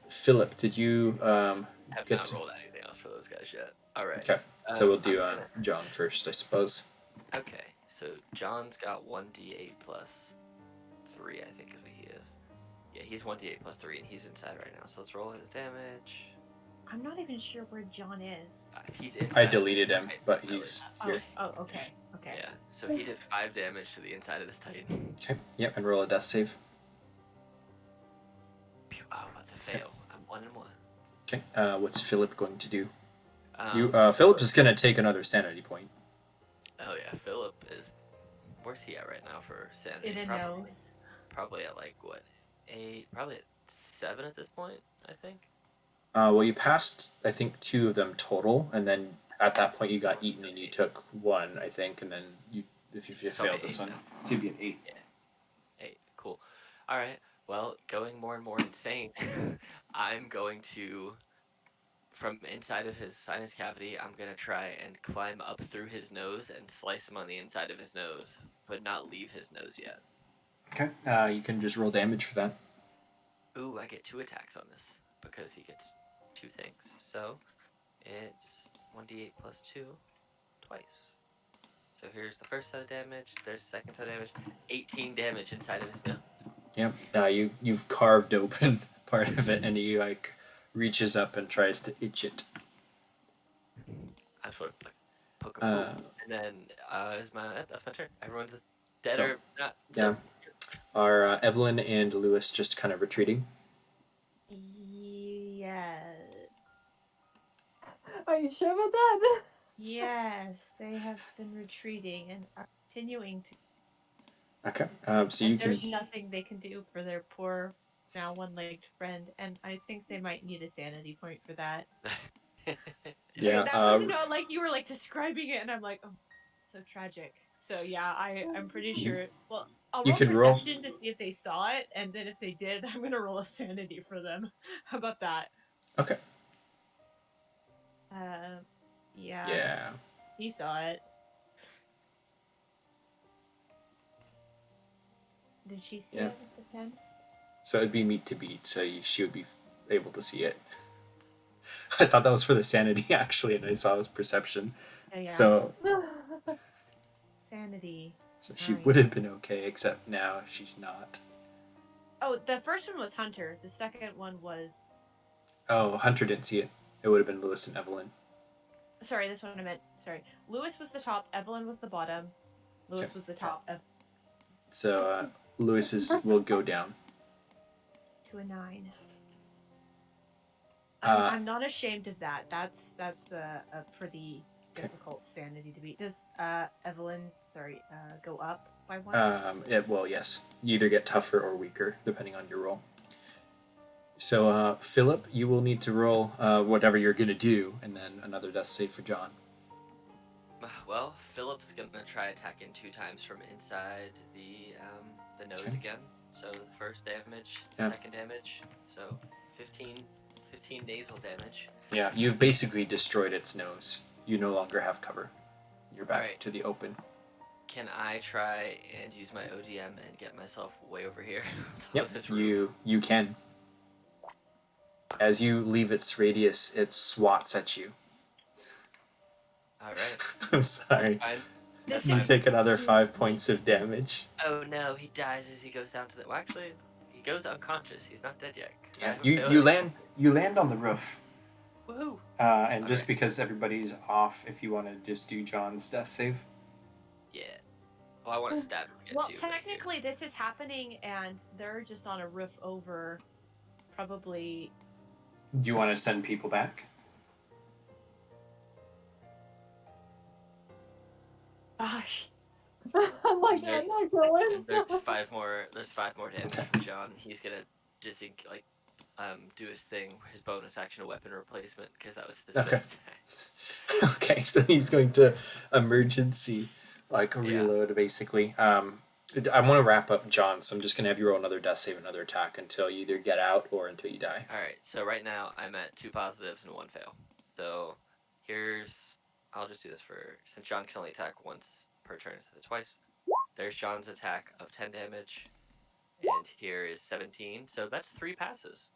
Philip, did you have not rolled anything else for those guys yet. All right. Okay, so we'll do John first, I suppose. Okay, so John's got 1d8 plus 3, I think is what he is. Yeah, he's 1d8 plus 3, and he's inside right now. So let's roll his damage. I'm not even sure where John is. He's inside. I deleted him, but he's here. Oh, okay. Yeah, so he did 5 damage to the inside of this titan. Okay, yep, and roll a death save. Oh, that's a fail. I'm 1 and 1. Okay, what's Philip going to do? Philip is going to take another sanity point. Oh yeah, Philip is. Where's he at right now for sanity? In a nose. Probably at like what, 8? Probably at 7 at this point, I think. Well, you passed, I think, 2 of them total, and then at that point you got eaten and you took 1, I think, and then if you failed this one, so you'd be an 8. Yeah. 8, cool. All right. Well, going more and more insane, I'm going to, from inside of his sinus cavity, I'm going to try and climb up through his nose and slice him on the inside of his nose, but not leave his nose yet. Okay, you can just roll damage for that. Ooh, I get 2 attacks on this, because he gets 2 things. So, it's 1d8 plus 2, twice. So here's the first set of damage, there's the second set of damage, 18 damage inside of his nose. Yep. You've carved open part of it, and he like reaches up and tries to itch it. I sort of like poke him, and then that's my turn. Everyone's dead or not. Yeah. Are Evelyn and Lewis just kind of retreating? Yeah. Are you sure about that? Yes, they have been retreating and are continuing to. Okay. So you can. There's nothing they can do for their poor, now one-legged friend, and I think they might need a sanity point for that. Yeah. That was, like you were like describing it, and I'm like, oh, so tragic. So yeah, I'm pretty sure. Well, I'll roll perception to see if they saw it, and then if they did, I'm gonna roll a sanity for them. How about that? Okay. Yeah. Yeah. He saw it. Did she see it with the 10? So it'd be meet to beat, so she would be able to see it. I thought that was for the sanity actually, and I saw it was perception. Yeah. So Sanity. she 9. would have been okay, except now she's not. Oh, the first one was Hunter. The second one was. Oh, Hunter didn't see it. It would have been Lewis and Evelyn. Sorry, that's what I meant. Sorry. Lewis was the top, Evelyn was the bottom. Lewis was the top. So Lewis's will go down. To a 9. Uh, I'm not ashamed of that. That's a pretty difficult sanity to beat. Does Evelyn's go up by 1? Well, yes. You either get tougher or weaker, depending on your roll. So, Philip, you will need to roll whatever you're going to do, and then another death save for John. Well, Philip's gonna try attacking 2 times from inside the nose again. So the first damage, second damage. So 15 nasal damage. Yeah, you've basically destroyed its nose. You no longer have cover. You're back to the open. Can I try and use my ODM and get myself way over here? Yep, you can. As you leave its radius, it swats at you. Alright. I'm sorry. You take another 5 points of damage. Oh no, he dies as he goes down to the... Well, actually, he goes unconscious. He's not dead yet. Yeah, you land on the roof. Woohoo! And just because everybody's off, if you want to just do John's death save. Yeah. Well, I want to stab him again, well, too. technically, this is happening, and they're just on a roof over, probably... Do you want to send people back? Gosh. I'm like, I'm not going. There's 5 more damage for John. He's gonna do his thing, his bonus action weapon replacement, because that was his fifth attack. Okay, so he's going to emergency reload basically. I want to wrap up John, so I'm just gonna have you roll another death save, another attack until you either get out or until you die. Alright, so right now I'm at 2 positives and 1 fail. So I'll just do this since John can only attack once per turn instead of twice. There's John's attack of 10 damage, and here is 17, so that's 3 passes.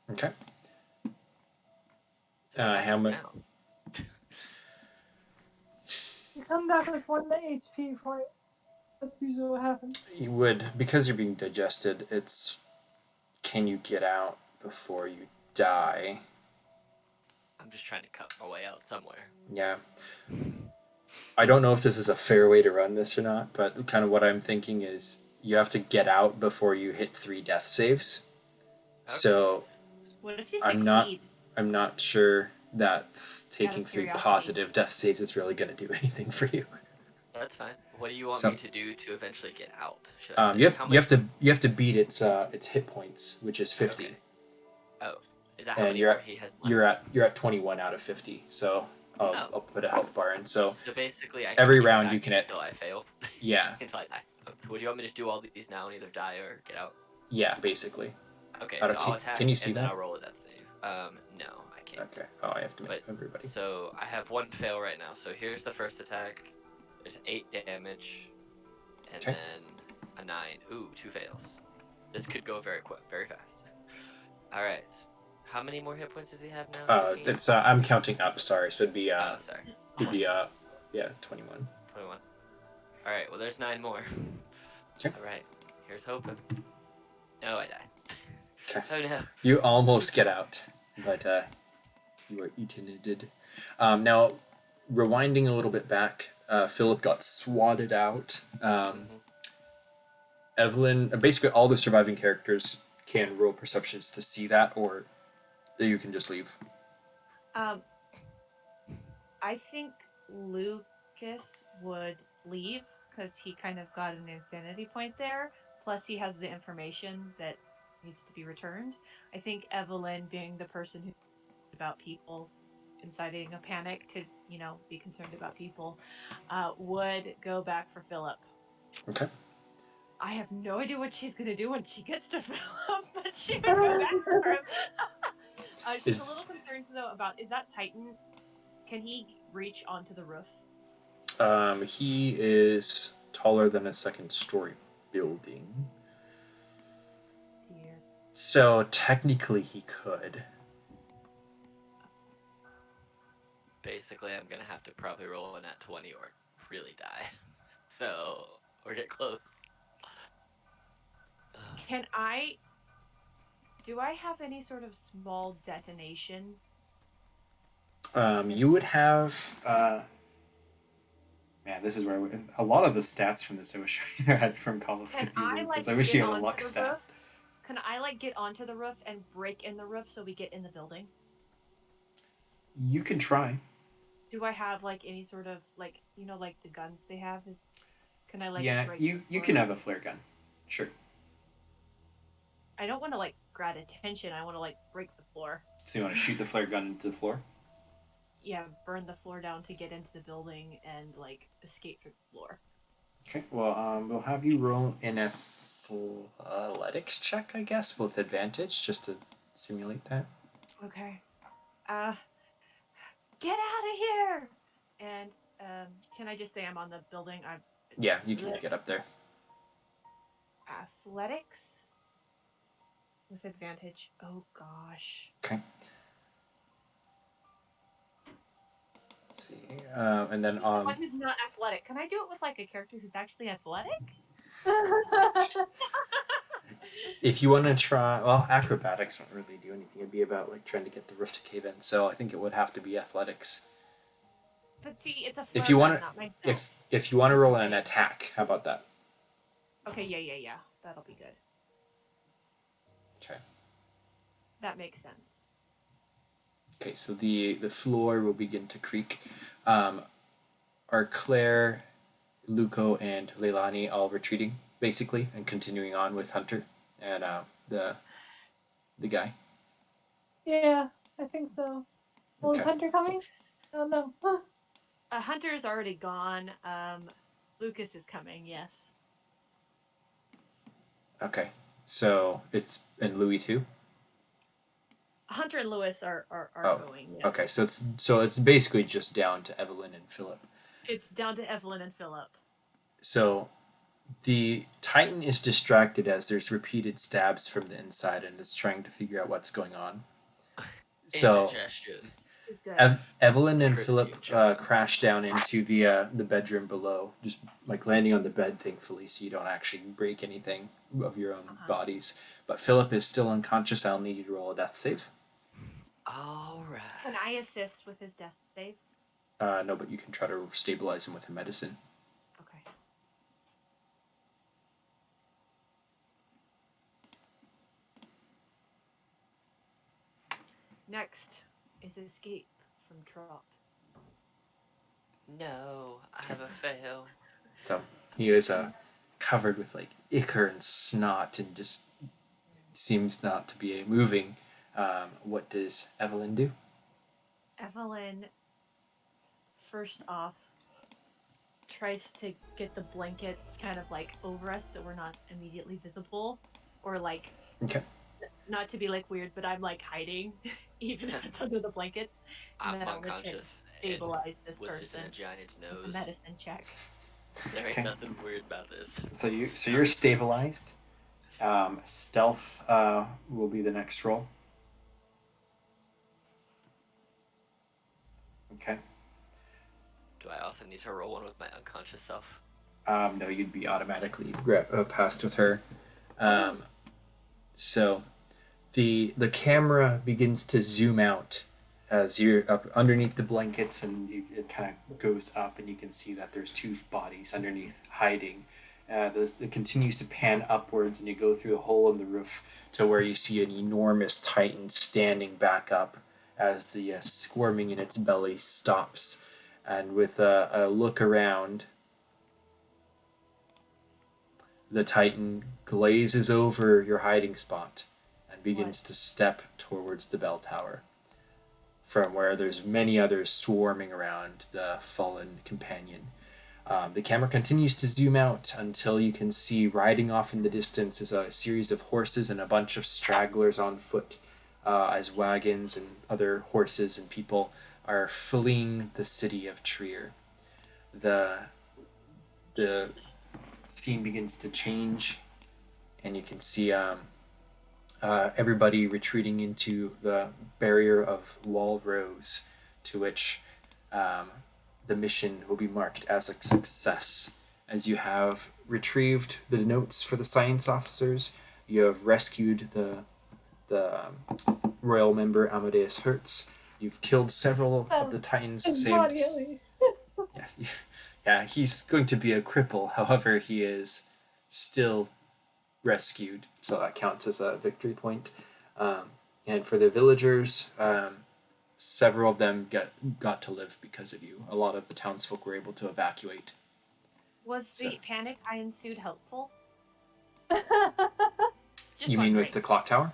Okay. So how much? You come back with 1 HP point. That's usually what happens. You would, because you're being digested, it's can you get out before you die? I'm just trying to cut my way out somewhere. Yeah. I don't know if this is a fair way to run this or not, but kind of what I'm thinking is you have to get out before you hit 3 death saves. Okay. So what if you I'm not sure that taking 3 positive death saves is really going to do anything for you. That's fine. What do you want me to do to eventually get out? You have to beat its hit points, which is 50. Okay. Oh, is that how many he has left? You're at 21 out of 50. So I'll put a health bar in. So basically, every round you can until I fail. Yeah. Until I die. Would you want me to do all these now and either die or get out? Yeah, basically. Okay, so I'll attack. Can you see and that? Then I'll roll a death save. No, I can't. Okay. Oh, I have to make everybody. So I have 1 fail right now. So here's the first attack. There's 8 damage, and then a 9. Ooh, 2 fails. This could go very quick, very fast. All right. How many more hit points does he have now? It's I'm counting up. Sorry, so it'd be sorry. It'd be 21. 21. All right. Well, there's 9 more. Okay. All right. Here's hoping. No, I die. Okay. Oh no. You almost get out, but you were eaten. Now, rewinding a little bit back, Philip got swatted out. Evelyn, basically all the surviving characters can roll perceptions to see that, or you can just leave. I think Lucas would leave because he kind of got an insanity point there. Plus, he has the information that needs to be returned. I think Evelyn, being the person who about people, inciting a panic to, be concerned about people, would go back for Philip. Okay. I have no idea what she's gonna do when she gets to Philip, but she would go back for him. She's a little concerned though about, is that Titan? Can he reach onto the roof? He is taller than a 2nd-story building. Dear. So technically he could. basically I'm gonna have to probably roll a nat 20 or really die. So, or get close. Do I have any sort of small detonation? You would have. Man, this is where a lot of the stats from this I wish I had from Call of Can Cthulhu, I because like I wish get you had a onto luck the stat. roof? Can I like get onto the roof and break in the roof so we get in the building? You can try. Do I have like any sort of like like the guns they have? Can I like Yeah, break? you can have a flare gun. Sure. I don't want to like grab attention. I want to like break the floor. So you want to shoot the flare gun into the floor? Yeah, burn the floor down to get into the building and like escape through the floor. Okay. Well, we'll have you roll an athletics check, I guess, with advantage, just to simulate that. Okay. Get out of here! And can I just say I'm on the building? Yeah, you can get up there. Athletics with advantage. Oh gosh. Okay. Let's see. And then Someone who's not athletic. Can I do it with like a character who's actually athletic? if you want to try, well, acrobatics won't really do anything. It'd be about like trying to get the roof to cave in. So I think it would have to be athletics. But see, it's a If you want not myself. if you want to roll an attack, how about that? Okay, yeah. That'll be good. Okay. That makes sense. Okay, so the floor will begin to creak. Are Claire, Luco, and Leilani all retreating, basically, and continuing on with Hunter and the guy? Yeah, I think so. Well, is Okay. Hunter coming? Oh no. Hunter is already gone. Lucas is coming. Yes. Okay, so it's and Louis too. Hunter and Lewis are Oh, going. Yes. Okay, so it's basically just down to Evelyn and Philip. It's down to Evelyn and Philip. So the Titan is distracted as there's repeated stabs from the inside and is trying to figure out what's going on. So Indigestion. This is good. Evelyn and Crazy Philip job. crash down into the bedroom below, just like landing on the bed, thankfully, so you don't actually break anything of your own bodies. But Philip is still unconscious. I'll need you to roll a death save. All right. Can I assist with his death save? No, but you can try to stabilize him with a medicine. Okay. Next is escape from Trot. No, I have a fail. So he is covered with like ichor and snot and just seems not to be moving. What does Evelyn do? Evelyn, first off, tries to get the blankets kind of like over us so we're not immediately visible, or like Okay. not to be like weird, but I'm like hiding even if it's under the blankets. And I'm then I'm gonna try to unconscious. stabilize this Was just in person a giant's with a nose. medicine check. There ain't Okay. nothing weird about this. So you're stabilized. Stealth will be the next roll. Okay. Do I also need to roll one with my unconscious self? No, you'd be automatically passed with her. So the camera begins to zoom out as you're up underneath the blankets, and it kind of goes up, and you can see that there's two bodies underneath hiding. It continues to pan upwards, and you go through a hole in the roof to where you see an enormous Titan standing back up as the squirming in its belly stops. And with a look around, the Titan glazes over your hiding spot and begins to step towards the bell tower, from where there's many others swarming around the fallen companion. The camera continues to zoom out until you can see riding off in the distance is a series of horses and a bunch of stragglers on foot, as wagons and other horses and people are fleeing the city of Trier. The scene begins to change, and you can see everybody retreating into the barrier of wall rows, to which the mission will be marked as a success, as you have retrieved the notes for the science officers. You have rescued the royal member Amadeus Hertz. You've killed several of the Titans. His body at least. Yeah, he's going to be a cripple. However, he is still rescued, so that counts as a victory point. And for the villagers, several of them got to live because of you. A lot of the townsfolk were able to evacuate. Was So- the panic I ensued helpful? Just You mean wondering. with the clock tower?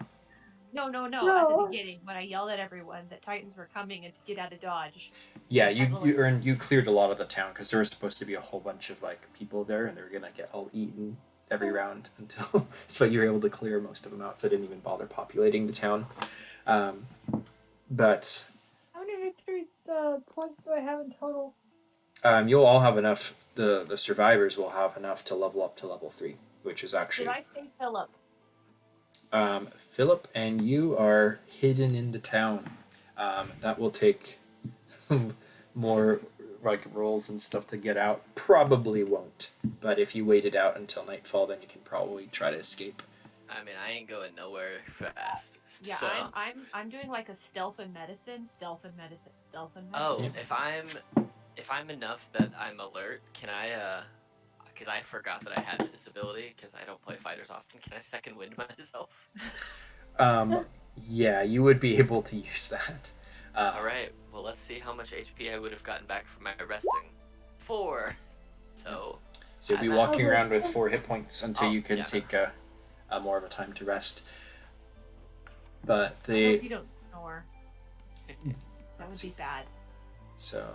No. At No. the beginning, when I yelled at everyone that Titans were coming and to get out of Dodge. Yeah, you cleared a lot of the town because there was supposed to be a whole bunch of people there, and they were gonna get all eaten every round until so you were able to clear most of them out. So I didn't even bother populating the town. But How many victory points do I have in total? you'll all have enough. The survivors will have enough to level up to level 3, which is actually. Did I say Philip? Philip and you are hidden in the town. That will take more rolls and stuff to get out. Probably won't. But if you wait it out until nightfall, then you can probably try to escape. I mean, I ain't going nowhere fast. Yeah, so... I'm doing like a stealth and medicine. Oh, if I'm enough that I'm alert, can I because I forgot that I had this ability because I don't play fighters often. Can I second wind myself? Yeah, you would be able to use that. All right. Well, let's see how much HP I would have gotten back from my resting. 4. So you'll be walking around with 4 hit points until you can take a more of a time to rest. But you don't snore. That would be bad. So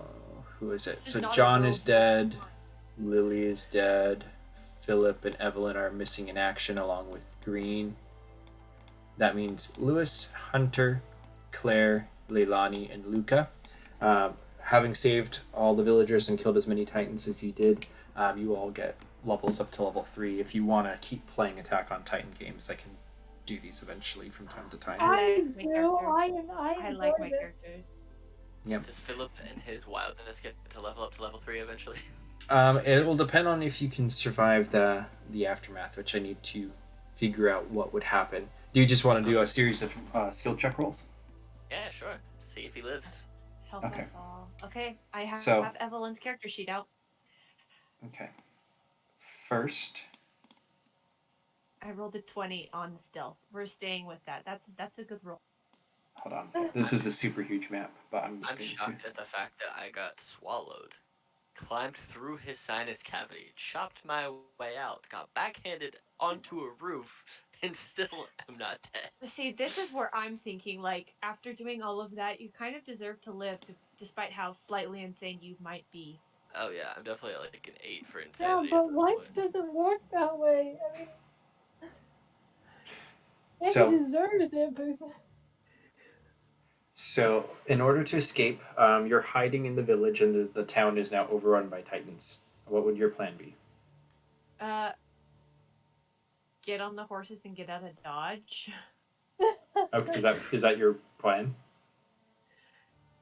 who is it? This is So not a John roll. is dead. Lily is dead. Philip and Evelyn are missing in action along with Green. That means Lewis, Hunter, Claire, Leilani, and Luca. Having saved all the villagers and killed as many Titans as you did, you all get levels up to level 3. If you want to keep playing Attack on Titan games, I can do these eventually from time to time. I my do. character. I I like my enjoyed it. characters. Yep. does Philip and his wildness get to level up to level 3 eventually? It will depend on if you can survive the aftermath, which I need to figure out what would happen. Do you just want to do a series of skill check rolls? Yeah, sure. See if he lives. Help Okay. us all. Okay, I have So- Evelyn's character sheet out. Okay. First, I rolled a 20 on stealth. We're staying with that. That's a good roll. hold on. This is a super huge map, but I'm just I'm going shocked at the fact that I got swallowed. Climbed through his sinus cavity, chopped my way out, got backhanded onto a roof, and still am not dead. See, this is where I'm thinking, like, after doing all of that, you kind of deserve to live, despite how slightly insane you might be. Oh yeah, I'm definitely at like an 8 for Yeah, insanity. but at this life point. doesn't work that way. I mean, yeah, So- he deserves it, but it's not. So, in order to escape, you're hiding in the village, and the town is now overrun by Titans. What would your plan be? Get on the horses and get out of Dodge. Oh, is that your plan?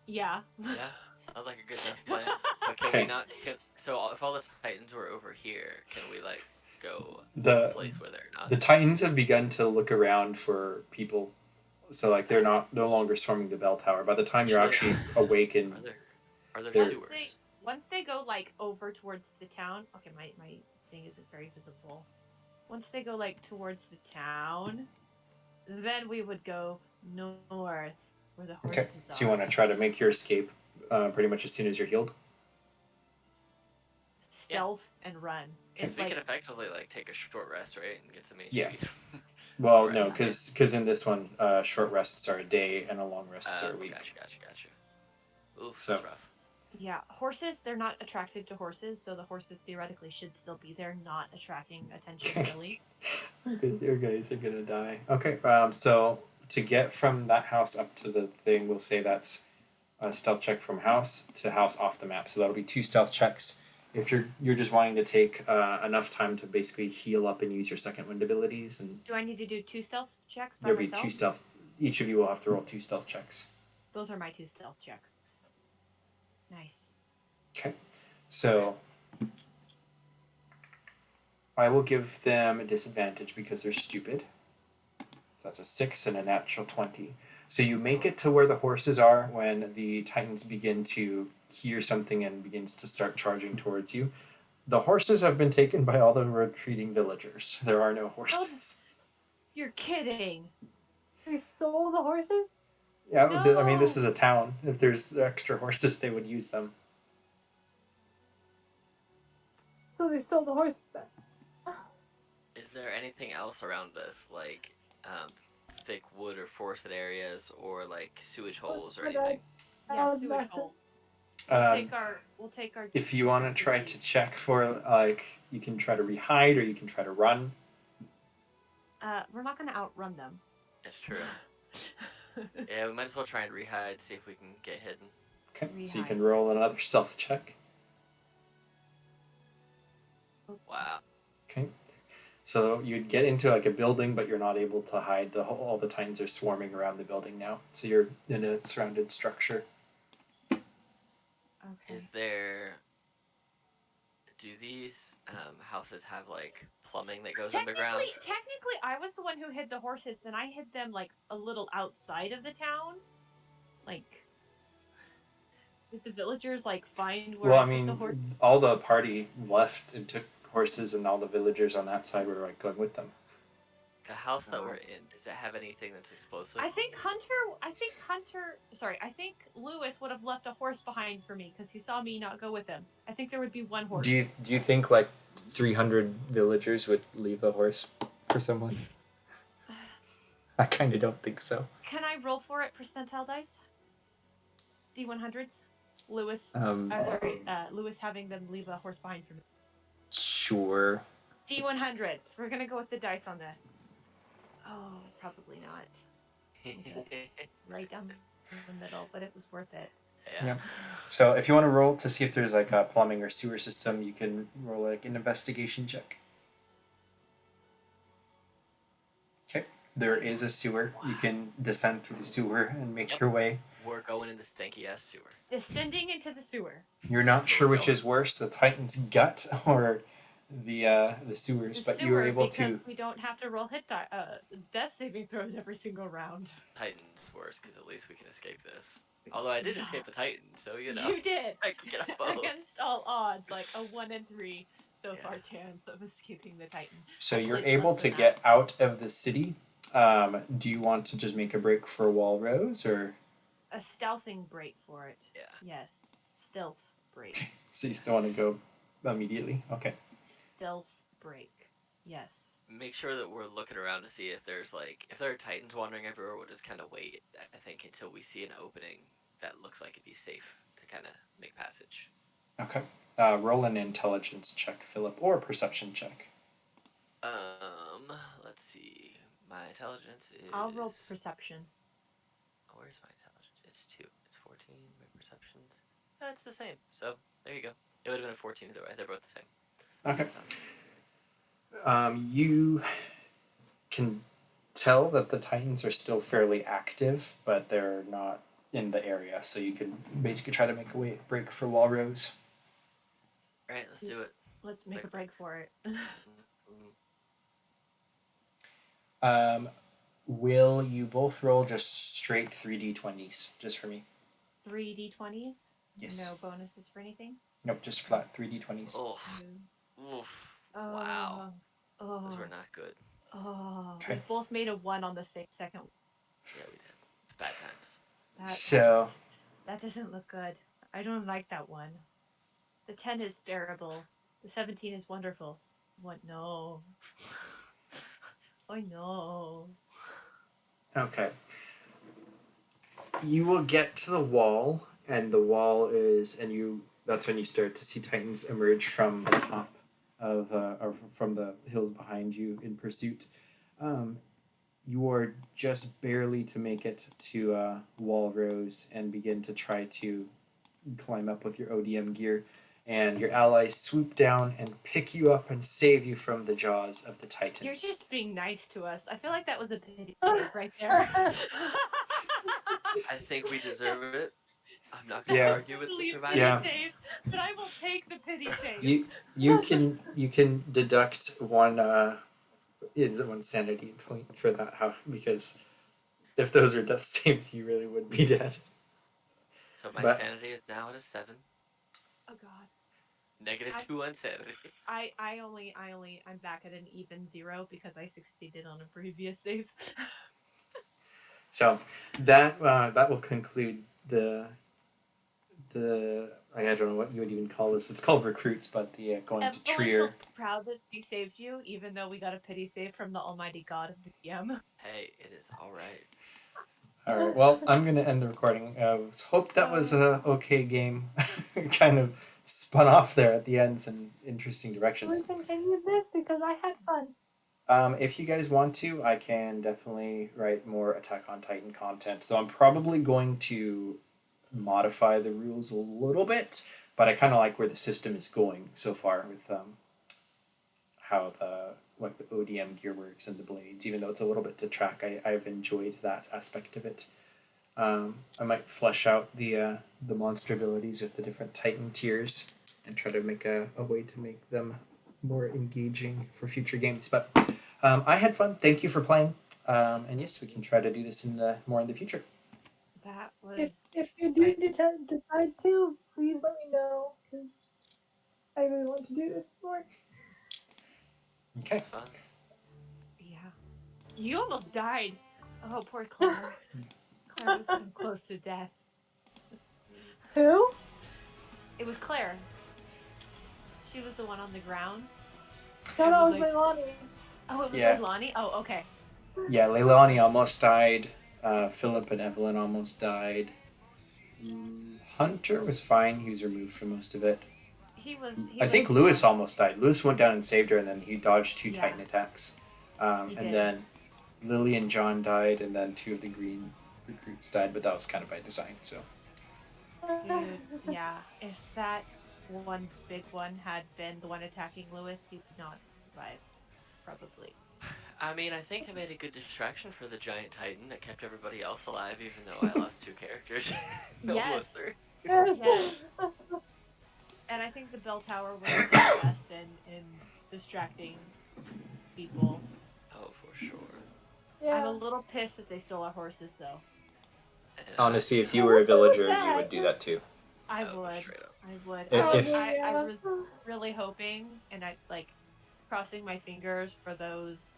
Yeah. Yeah, sounds like a good enough plan. But can Okay. we not? So if all the Titans were over here, can we like go to a The place where they're not? the Titans have begun to look around for people, so they're no longer storming the bell tower. By the time you're actually awake and Are there They're- sewers? Once they go like over towards the town, okay, my thing isn't very visible. Once they go like towards the town, then we would go north where the horses okay, are. so you want to try to make your escape pretty much as soon as you're healed. Stealth and run. Okay. It's We like can effectively like take a short rest, right, and get some HP. Yeah. Well, Right. no, because in this one, short rests are a day and a long rests are a week. Gotcha. Oof, So- that's rough. yeah, horses. They're not attracted to horses, so the horses theoretically should still be there, not attracting attention really. Your guys are gonna die. Okay, so to get from that house up to the thing, we'll say that's a stealth check from house to house off the map. So that'll be 2 stealth checks. If you're just wanting to take enough time to basically heal up and use your second wind abilities, and Do I need to do 2 stealth checks by there'll be myself? 2 stealth. Each of you will have to roll 2 stealth checks. Those are my 2 stealth checks. Nice. Okay. So I will give them a disadvantage because they're stupid. So that's a 6 and a natural 20. So you make it to where the horses are when the Titans begin to hear something and begins to start charging towards you. The horses have been taken by all the retreating villagers. There are no horses. You're kidding. They stole the horses? Yeah, I mean, this No. is a town. If there's extra horses, they would use them. So they stole the horses then. Is there anything else around us, like thick wood or forested areas, or like sewage holes or My bad. anything? Yeah, was sewage back to- hole. Um, We'll take our. if you want to try to check for, like, you can try to rehide or you can try to run. We're not gonna outrun them. It's true. Yeah, we might as well try and rehide, see if we can get hidden. Okay, so you Rehide. can roll another stealth check. Wow. Okay. So you'd get into like a building, but you're not able to hide. All the Titans are swarming around the building now. So you're in a surrounded structure. Okay. Is there? Do these houses have like plumbing that goes underground? Technically, I was the one who hid the horses, and I hid them like a little outside of the town. Like, did the villagers like find where Well, I I put the mean, horses? all the party left and took horses, and all the villagers on that side were like going with them. The house that we're in, does it have anything that's explosive? I think Lewis would have left a horse behind for me because he saw me not go with him. I think there would be one horse. Do you think like 300 villagers would leave a horse for someone? I kind of don't think so. Can I roll for it percentile dice? D100s? Lewis. Lewis having them leave a horse behind for me. Sure. D100s. We're gonna go with the dice on this. Oh, probably not. Right down the middle, but it was worth it. Yeah. So if you want to roll to see if there's like a plumbing or sewer system, you can roll like an investigation check. Okay. There is a sewer. You can descend through the sewer and make your way. We're going in the stinky ass sewer. Descending into the sewer. You're not sure which is worse, the Titan's gut or the sewers, but you were able to. We don't have to roll death saving throws every single round. Titan's worse because at least we can escape this. Although I did escape the Titan, so you know. You did. I can get a boat. Against all odds, like a 1 in 3 so far chance of escaping the Titan. So Actually, you're it's able less to than get out of the city. Do you want to just make a break for Wall Rose, or A stealthing break for it. Yeah. Yes. Stealth break. so you still want to go immediately? Okay. Stealth break. Yes. Make sure that we're looking around to see if there are Titans wandering everywhere. We'll just kind of wait, I think, until we see an opening that looks like it'd be safe to kind of make passage. Okay. Roll an intelligence check, Philip, or a perception check. Let's see. My intelligence is. I'll roll perception. Where's my intelligence? It's 2. It's 14. My perception's. It's the same. So there you go. It would have been a 14 either way. They're both the same. Okay. You can tell that the Titans are still fairly active, but they're not in the area, so you can basically try to make a break for Wall Rose. Alright, let's do it. Let's make a break for it. Will you both roll just straight 3d20s, just for me? 3d20s? Yes. No bonuses for anything? Nope, just flat 3d20s. Oh. No. Oof. Oh. Wow. Oh. Those were not good. Oh. Okay. We both made a 1 on the same second. Yeah, we did. It's bad times. That doesn't look good. I don't like that one. The 10 is bearable. The 17 is wonderful. What? No. Oh no. Okay. You will get to the wall, and the wall is, that's when you start to see Titans emerge from the top of, or from the hills behind you in pursuit. You are just barely to make it to Wall Rose and begin to try to climb up with your ODM gear, and your allies swoop down and pick you up and save you from the jaws of the Titans. You're just being nice to us. I feel like that was a pity right there. I think we deserve it. I'm not gonna Yeah. argue with the Leave survivor. Yeah. pity save, but I will take the pity save. You can deduct one sanity point for that, because if those are death saves, you really would be dead. So my But- sanity is now at a 7. Oh God. -2 on sanity. I'm back at an even 0 because I succeeded on a previous save. So that will conclude the I don't know what you would even call this. It's called recruits, but the going to Evelyn Trier. feels proud that she saved you, even though we got a pity save from the almighty god of the DM. Hey, it is alright. All right. Well, I'm gonna end the recording. Hope that was a okay game. Kind of spun off there at the end, some interesting We'll directions. continue this because I had fun. If you guys want to, I can definitely write more Attack on Titan content. Though I'm probably going to modify the rules a little bit, but I kind of like where the system is going so far with how the ODM gear works and the blades. Even though it's a little bit to track, I've enjoyed that aspect of it. I might flesh out the monster abilities with the different Titan tiers and try to make a way to make them more engaging for future games. But I had fun. Thank you for playing. And yes, we can try to do this more in the future. That was. If you do decide to, please let me know because I really want to do this more. Okay. Fun. Yeah. You almost died. Oh, poor Claire. Claire was so close to death. Who? It was Claire. She was the one on the ground. No, I that was was like- Leilani. Oh, it was Yeah. Leilani? Oh, okay. Yeah, Leilani almost died. Philip and Evelyn almost died. Hunter was fine. He was removed for most of it. I think Lewis almost died. Lewis went down and saved her, and then he dodged 2 Yeah. Titan attacks. He And did. then Lily and John died, and then 2 of the green recruits died, but that was kind of by design. So Dude, yeah. If that one big one had been the one attacking Lewis, he would not survive. Probably. I mean, I think I made a good distraction for the giant titan that kept everybody else alive, even though I lost 2 characters. Yes. Almost 3. Yes. And I think the bell tower was a success in distracting people. Oh, for sure. I'm Yeah. a little pissed that they stole our horses, though. And honestly, if you Oh, were a what was villager, you that? would do that too. I Oh, would. straight up. I would. If- I was really hoping, and I crossing my fingers for those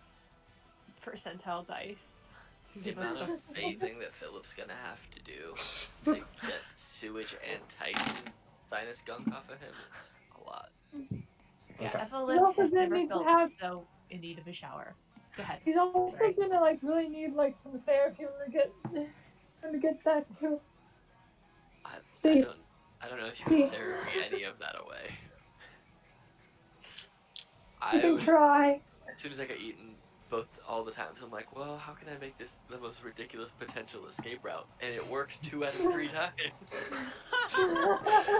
percentile dice. To The give amount us of a- bathing that Philip's gonna have to do to get sewage and titan sinus gunk off of him is a lot. Yeah, Okay. Evelyn also has gonna never need to felt have- so in need of a shower. Go ahead. He's also Sorry. gonna really need some therapy when we get that too. I Steve. don't know if you Steve. can therapy any of that away. You can As try. soon as I got eaten all the times, I'm like, well, how can I make this the most ridiculous potential escape route? And it worked 2 out of 3 times.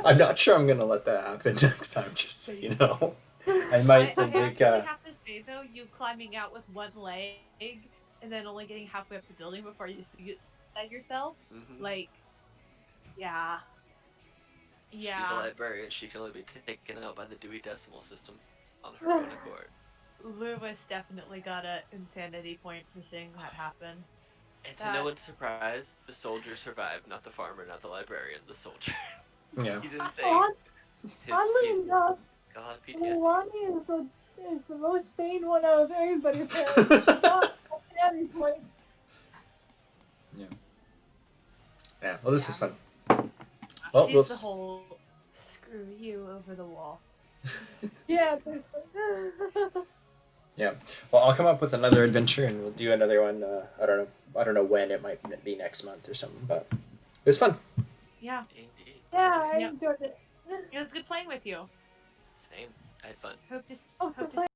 I'm not sure I'm gonna let that happen next time. Just so you know, I might I make. actually have to say though, you climbing out with one leg and then only getting halfway up the building before you set yourself, Mhm. yeah. She's a librarian. She can only be taken out by the Dewey Decimal System on her own accord. Lewis definitely got an insanity point for seeing that happen. And to no one's surprise, the soldier survived, not the farmer, not the librarian, the soldier. Yeah. He's insane. Oddly He's enough, got PTSD. Leilani is the most sane one out of everybody apparently. She got a sanity point. Yeah. Well, this is Yeah. fun. Well, She's we'll the whole screw you over the wall. Yeah, basically. Yeah. Well, I'll come up with another adventure, and we'll do another one. I don't know when. It might be next month or something, but it was fun. Yeah, Yeah, I Yep. enjoyed it. it was good playing with you. Same. I had fun. Hope to Hopefully